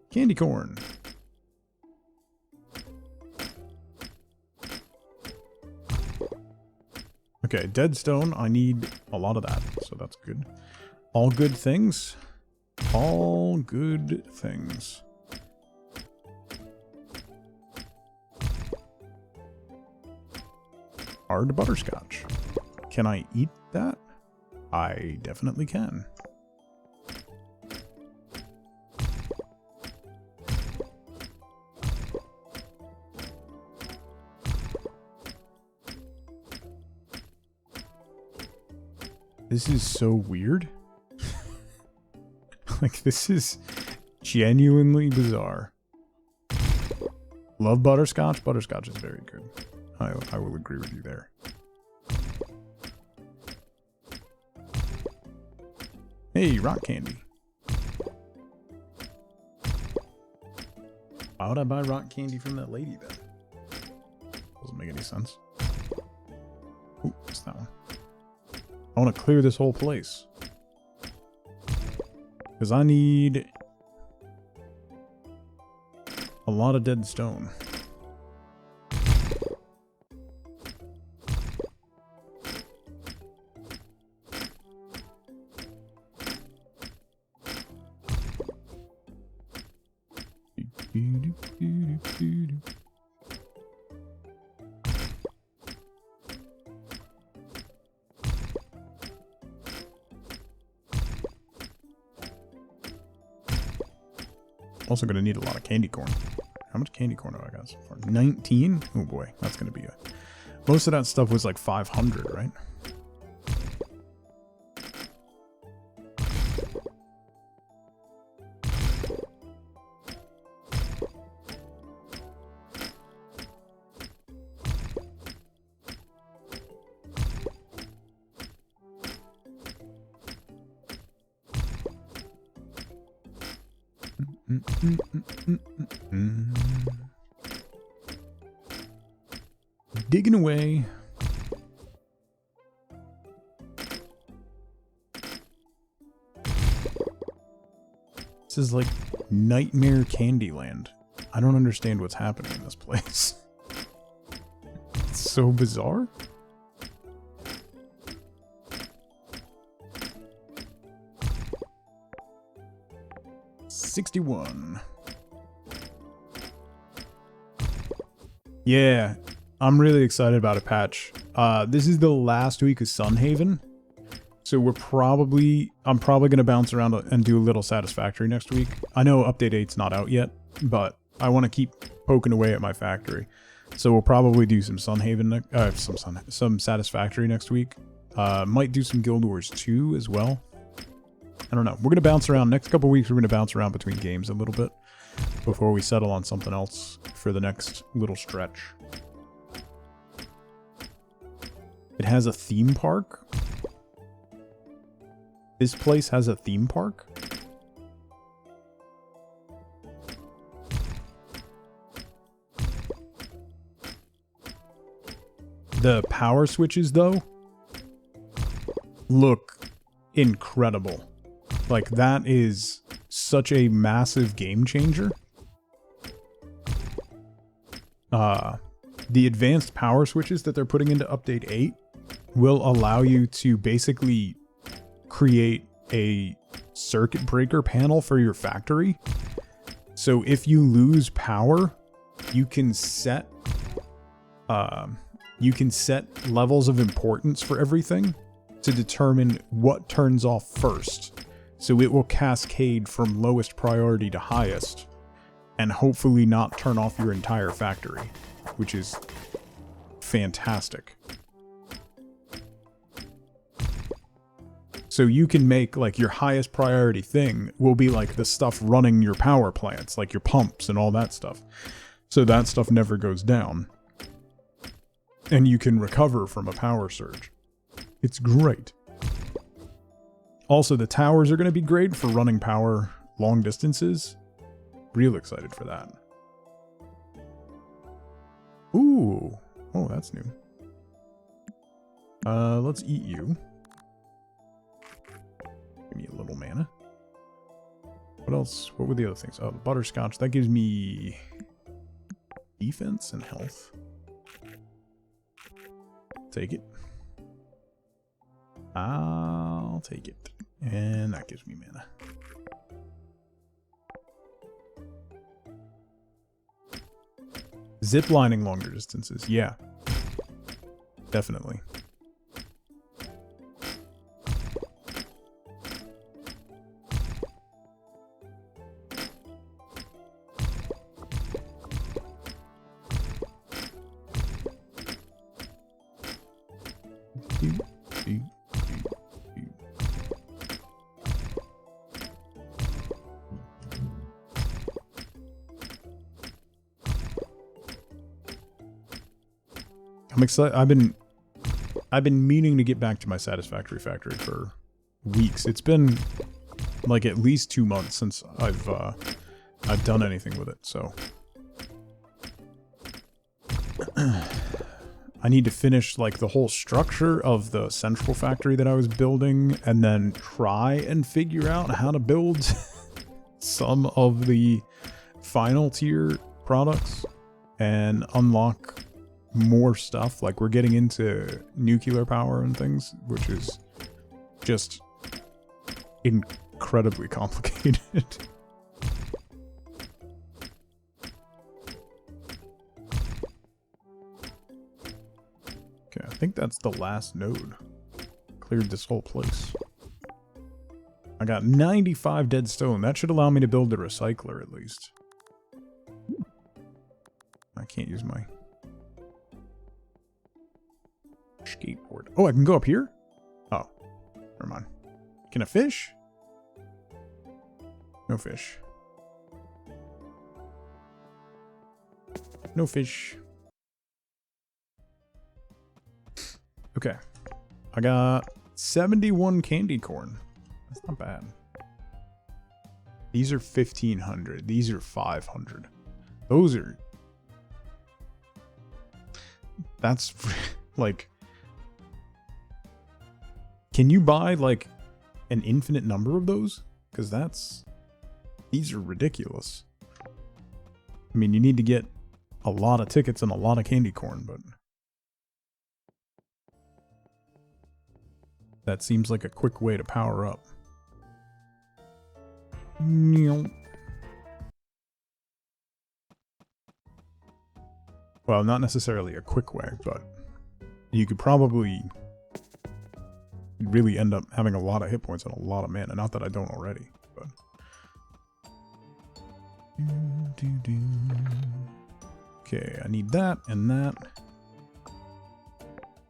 Speaker 1: Candy corn. Okay, dead stone. I need a lot of that, so that's good. All good things. All good things. Hard butterscotch. Can I eat that? I definitely can. This is so weird. Like, this is genuinely bizarre. Love butterscotch. Butterscotch is very good. I will agree with you there. Hey, rock candy. Why would I buy rock candy from that lady then? Doesn't make any sense. Ooh, what's that one? I want to clear this whole place. Because I need a lot of dead stone. Also going to need a lot of candy corn. How much candy corn do I got so far? 19? Oh boy, that's going to be a... Most of that stuff was like 500, right? Digging away. This is like Nightmare Candyland. I don't understand what's happening in this place. It's so bizarre. $61. Yeah, I'm really excited about a patch. This is the last week of Sunhaven, so I'm probably gonna bounce around and do a little Satisfactory next week. I know Update 8's not out yet, but I want to keep poking away at my factory, so we'll probably do some Sunhaven, some Satisfactory next week. Might do some Guild Wars 2 as well. I don't know. We're going to bounce around. Next couple weeks, we're going to bounce around between games a little bit before we settle on something else for the next little stretch. It has a theme park. This place has a theme park. The power switches, though, look incredible. Like, that is such a massive game changer. The advanced power switches that they're putting into Update 8 will allow you to basically create a circuit breaker panel for your factory. So if you lose power, you can set levels of importance for everything to determine what turns off first. So it will cascade from lowest priority to highest, and hopefully not turn off your entire factory, which is fantastic. So you can make, like, your highest priority thing will be like the stuff running your power plants, like your pumps and all that stuff. So that stuff never goes down. And you can recover from a power surge. It's great. Also, the towers are going to be great for running power long distances. Real excited for that. Ooh. Oh, that's new. Let's eat you. Give me a little mana. What else? What were the other things? Oh, the butterscotch. That gives me defense and health. Take it. I'll take it. And that gives me mana. Zip lining longer distances. Yeah. Definitely. I'm excited. I've been meaning to get back to my Satisfactory Factory for weeks. It's been like at least 2 months since I've done anything with it, so I need to finish like the whole structure of the central factory that I was building and then try and figure out how to build some of the final tier products and unlock more stuff. Like we're getting into nuclear power and things, which is just incredibly complicated. Okay, I think that's the last node. Cleared this whole place. I got 95 dead stone. That should allow me to build a recycler at least. I can't use my skateboard. Oh, I can go up here? Oh, never mind. Can I fish? No fish. No fish. Okay. I got 71 candy corn. That's not bad. These are 1,500. These are 500. Those are... That's like... Can you buy like an infinite number of those? Because that's... These are ridiculous. I mean, you need to get a lot of tickets and a lot of candy corn, but... That seems like a quick way to power up. Well, not necessarily a quick way, but you could probably really end up having a lot of hit points and a lot of mana. Not that I don't already, but... Okay, I need that and that.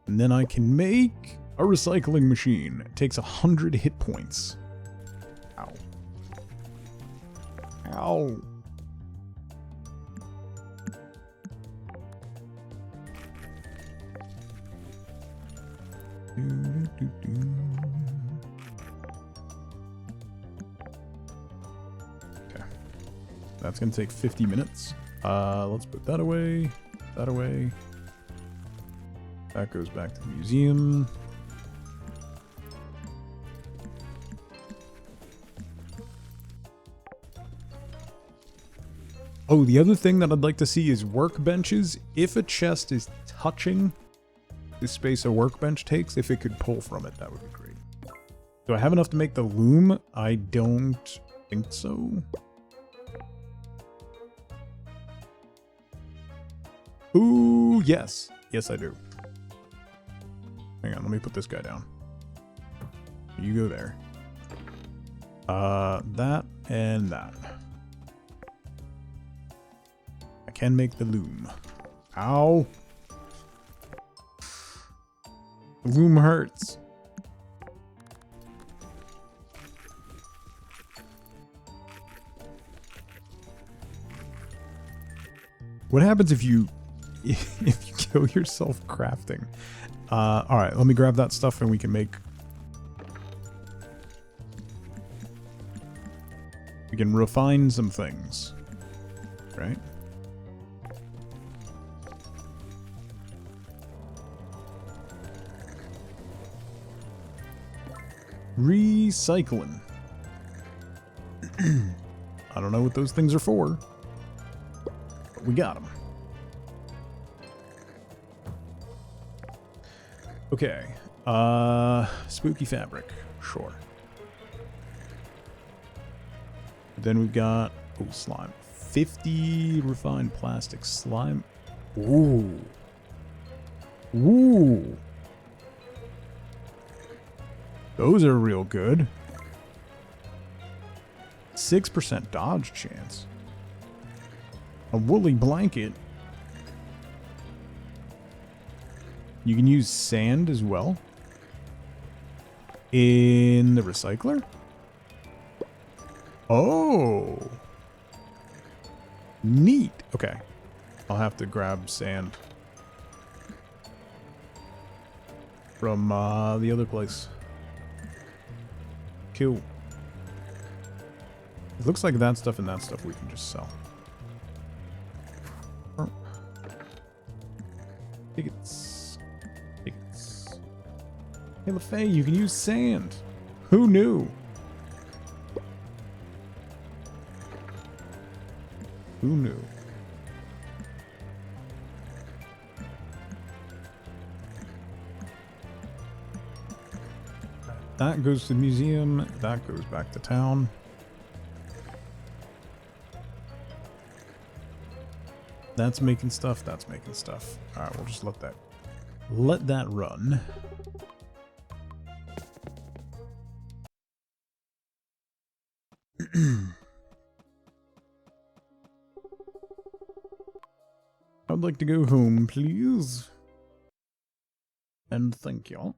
Speaker 1: And then I can make a recycling machine. It takes 100 hit points. Ow. Ow. Okay. That's gonna take 50 minutes. Let's put that away. That away. That goes back to the museum. Oh, the other thing that I'd like to see is workbenches. If a chest is touching the space a workbench takes, if it could pull from it, that would be great. Do I have enough to make the loom? I don't think so. Ooh, yes. Yes, I do. Hang on, let me put this guy down. You go there. That and that. I can make the loom. Ow. The loom hurts. What happens if you kill yourself crafting? Alright, let me grab that stuff and we can make... We can refine some things. Right? Recycling. I don't know what those things are for, but we got them. Okay, Spooky fabric. Sure. Then we've got, oh, slime. 50 refined plastic slime. Ooh. Ooh. Those are real good. 6% dodge chance. A woolly blanket. You can use sand as well. In the recycler? Oh. Neat. Okay. I'll have to grab sand from the other place. Cool. It looks like that stuff and that stuff we can just sell. Tickets. Tickets. Hey, LaFay, you can use sand. Who knew? Who knew? That goes to the museum. That goes back to town. That's making stuff. That's making stuff. All right, we'll just let that run. I'd like to go home, please. And thank you.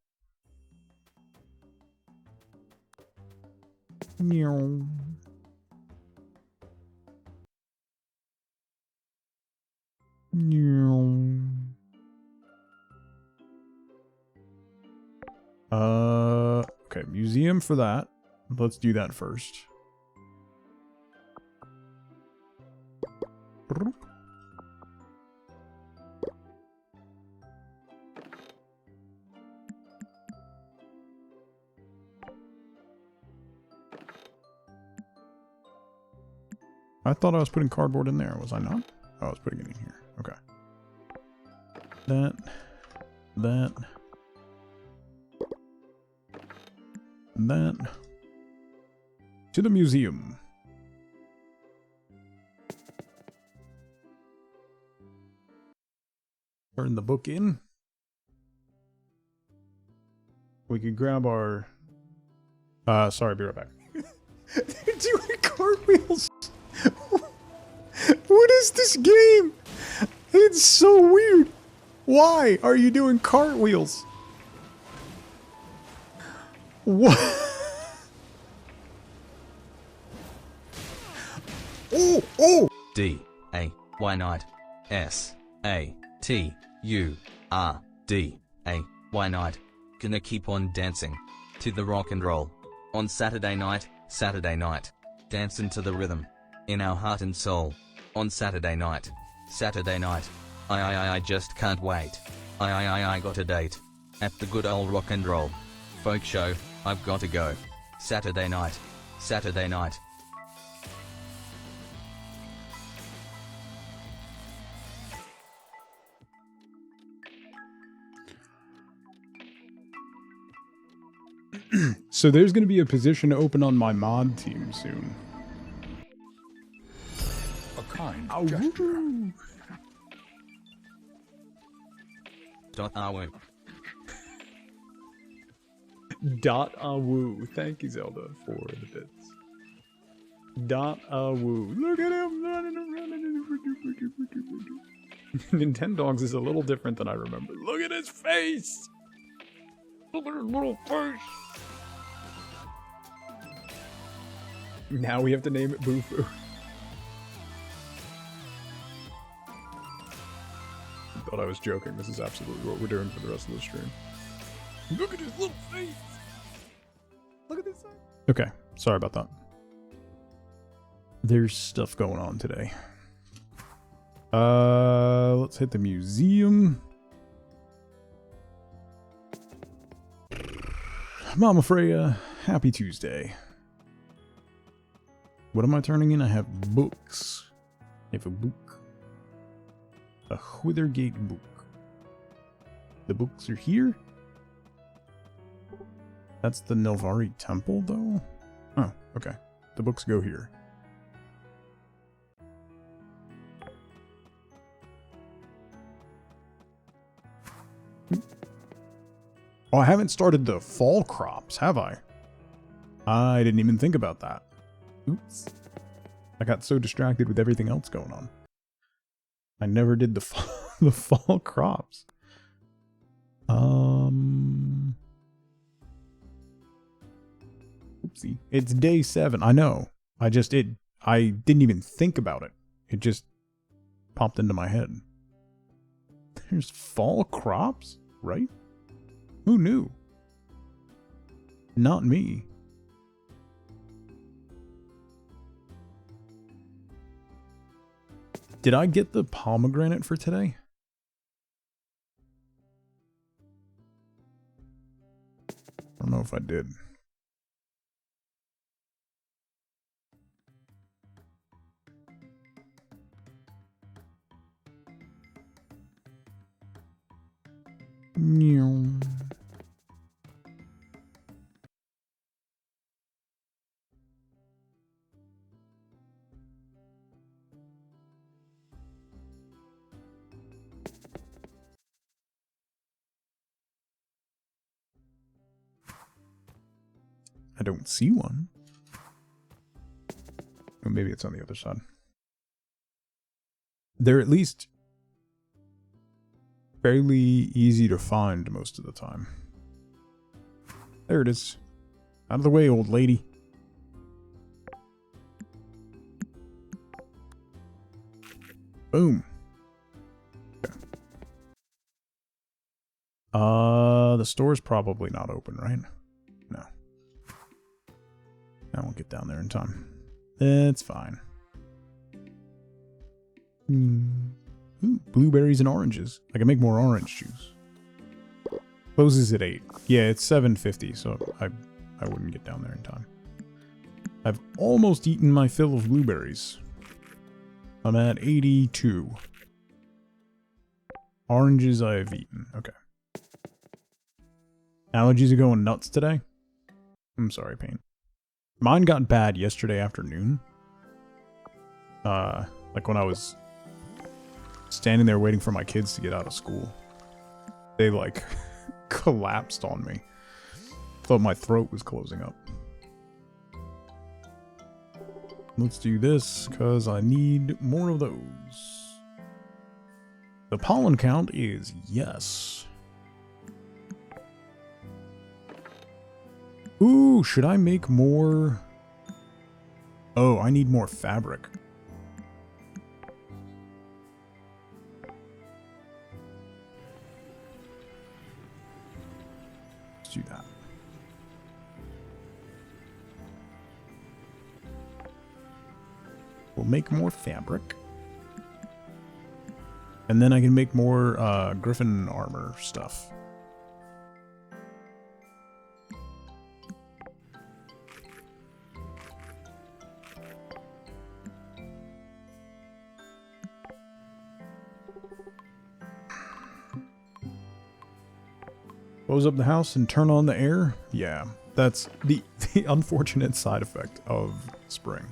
Speaker 1: Meow. Meow. Okay, museum for that. Let's do that first. I thought I was putting cardboard in there, was I not? Oh, I was putting it in here. Okay. That. To the museum. Turn the book in. We could grab our... sorry, be right back. They're doing cartwheels! What is this game? It's so weird. Why are you doing cartwheels? What? Oh, oh!
Speaker 3: D A Y night S A T U R D A Y night. Gonna keep on dancing to the rock and roll on Saturday night. Dancing to the rhythm in our heart and soul on Saturday night. I just can't wait. I got a date at the good old rock and roll folk show. I've got to go. Saturday night.
Speaker 1: So there's going to be a position open on my mod team soon.
Speaker 2: A kind
Speaker 1: Ow.
Speaker 2: gesture.
Speaker 1: .awoo. Thank you, Zelda, for the bits. .awoo. Look at him running around. Nintendogs is a little different than I remember. Look at his face! Look at his little face! Now we have to name it Boo-Foo. Thought I was joking. This is absolutely what we're doing for the rest of the stream. Look at his little face! Look at this side. Okay, sorry about that. There's stuff going on today. Let's hit the museum. Mama Freya, happy Tuesday. What am I turning in? I have books. I have a book. A Withergate book. The books are here. That's the Nilvari Temple, though? Oh, okay. The books go here. Oh, I haven't started the fall crops, have I? I didn't even think about that. Oops. I got so distracted with everything else going on. I never did the the fall crops. Oopsie. It's day 7. I know. I didn't even think about it. It just popped into my head. There's fall crops, right? Who knew? Not me. Did I get the pomegranate for today? I don't know if I did. I don't see one. Or maybe it's on the other side. They're at least fairly easy to find most of the time. There it is. Out of the way, old lady. Boom. Okay. The store's probably not open, right? No. I won't get down there in time. It's fine. Ooh, blueberries and oranges. I can make more orange juice. Closes at 8. Yeah, it's 7:50, so I wouldn't get down there in time. I've almost eaten my fill of blueberries. I'm at 82. Oranges I have eaten. Okay. Allergies are going nuts today? I'm sorry, Pain. Mine got bad yesterday afternoon. Like when I was standing there waiting for my kids to get out of school. They like collapsed on me. Thought my throat was closing up. Let's do this, because I need more of those. The pollen count is yes. Ooh, should I make more? Oh, I need more fabric. Let's do that. We'll make more fabric. And then I can make more griffin armor stuff. Close up the house and turn on the air? Yeah, that's the unfortunate side effect of spring.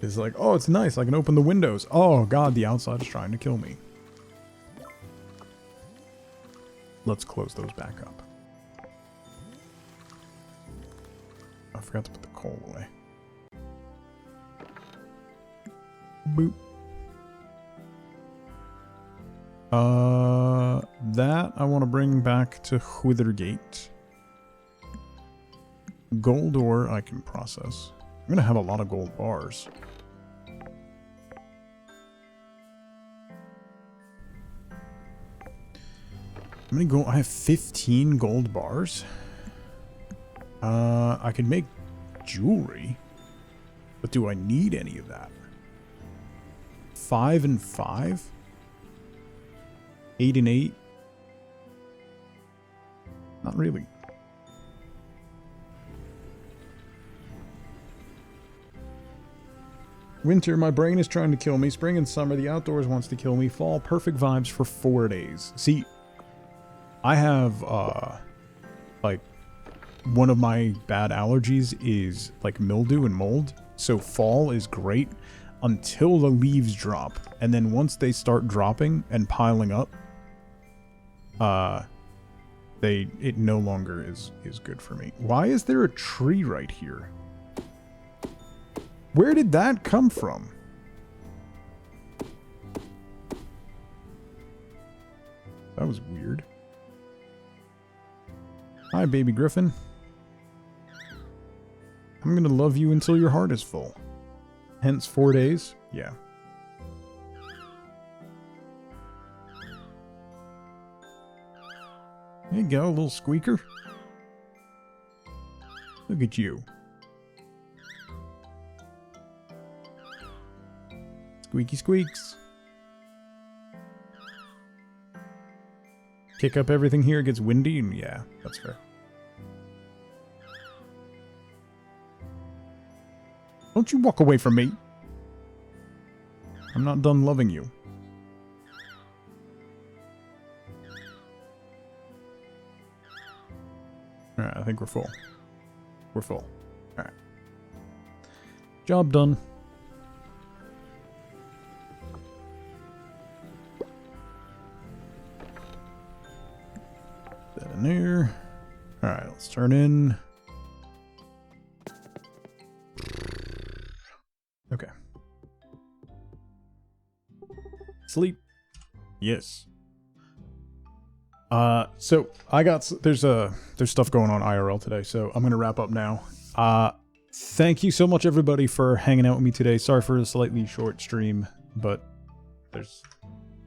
Speaker 1: It's like, oh, it's nice, I can open the windows. Oh god, the outside is trying to kill me. Let's close those back up. I forgot to put the coal away. Boop. That I want to bring back to Withergate. Gold ore I can process. I'm gonna have a lot of gold bars. How many gold? I have 15 gold bars. I could make jewelry, but do I need any of that? 5 and 5? 8 and 8? Not really. Winter, my brain is trying to kill me. Spring and summer, the outdoors wants to kill me. Fall, perfect vibes for 4 days. See, I have, like, one of my bad allergies is like mildew and mold. So fall is great until the leaves drop. And then once they start dropping and piling up, it no longer is good for me. Why is there a tree right here? Where did that come from? That was weird. Hi, baby Griffin. I'm gonna love you until your heart is full. Hence 4 days? Yeah. There you go, little squeaker. Look at you. Squeaky squeaks. Kick up everything here, it gets windy, and yeah, that's fair. Don't you walk away from me. I'm not done loving you. Alright, I think we're full. We're full. Alright. Job done. That in there. Alright, let's turn in. Okay. Sleep. Yes. So I got there's stuff going on IRL today, so I'm gonna wrap up now. Thank you so much everybody for hanging out with me today. Sorry for the slightly short stream, but there's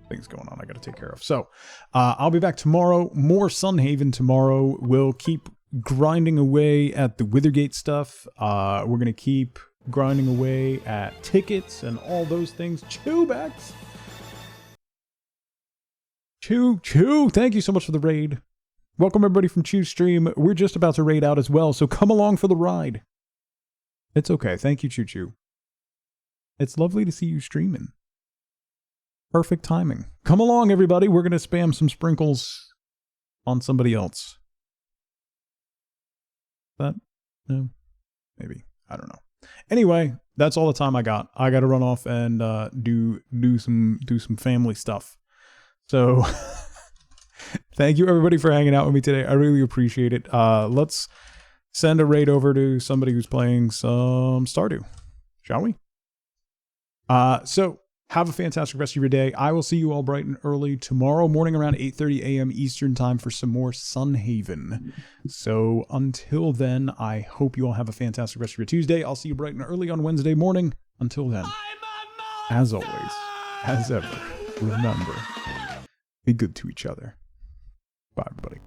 Speaker 1: things going on I gotta take care of. So I'll be back tomorrow. More Sunhaven tomorrow. We'll keep grinding away at the Withergate stuff. We're gonna keep grinding away at tickets and all those things. Chewbacks. Chew, thank you so much for the raid. Welcome everybody from Chew's stream. We're just about to raid out as well, so come along for the ride. It's okay, thank you, Chew. It's lovely to see you streaming. Perfect timing. Come along everybody, we're gonna spam some sprinkles on somebody else. That? No? Maybe. I don't know. Anyway, that's all the time I got. I gotta run off and do some family stuff. So, thank you everybody for hanging out with me today. I really appreciate it. Let's send a raid over to somebody who's playing some Stardew, shall we? So, have a fantastic rest of your day. I will see you all bright and early tomorrow morning around 8:30 a.m. Eastern time for some more Sunhaven. So, until then, I hope you all have a fantastic rest of your Tuesday. I'll see you bright and early on Wednesday morning. Until then, as always, as ever, remember, be good to each other. Bye, everybody.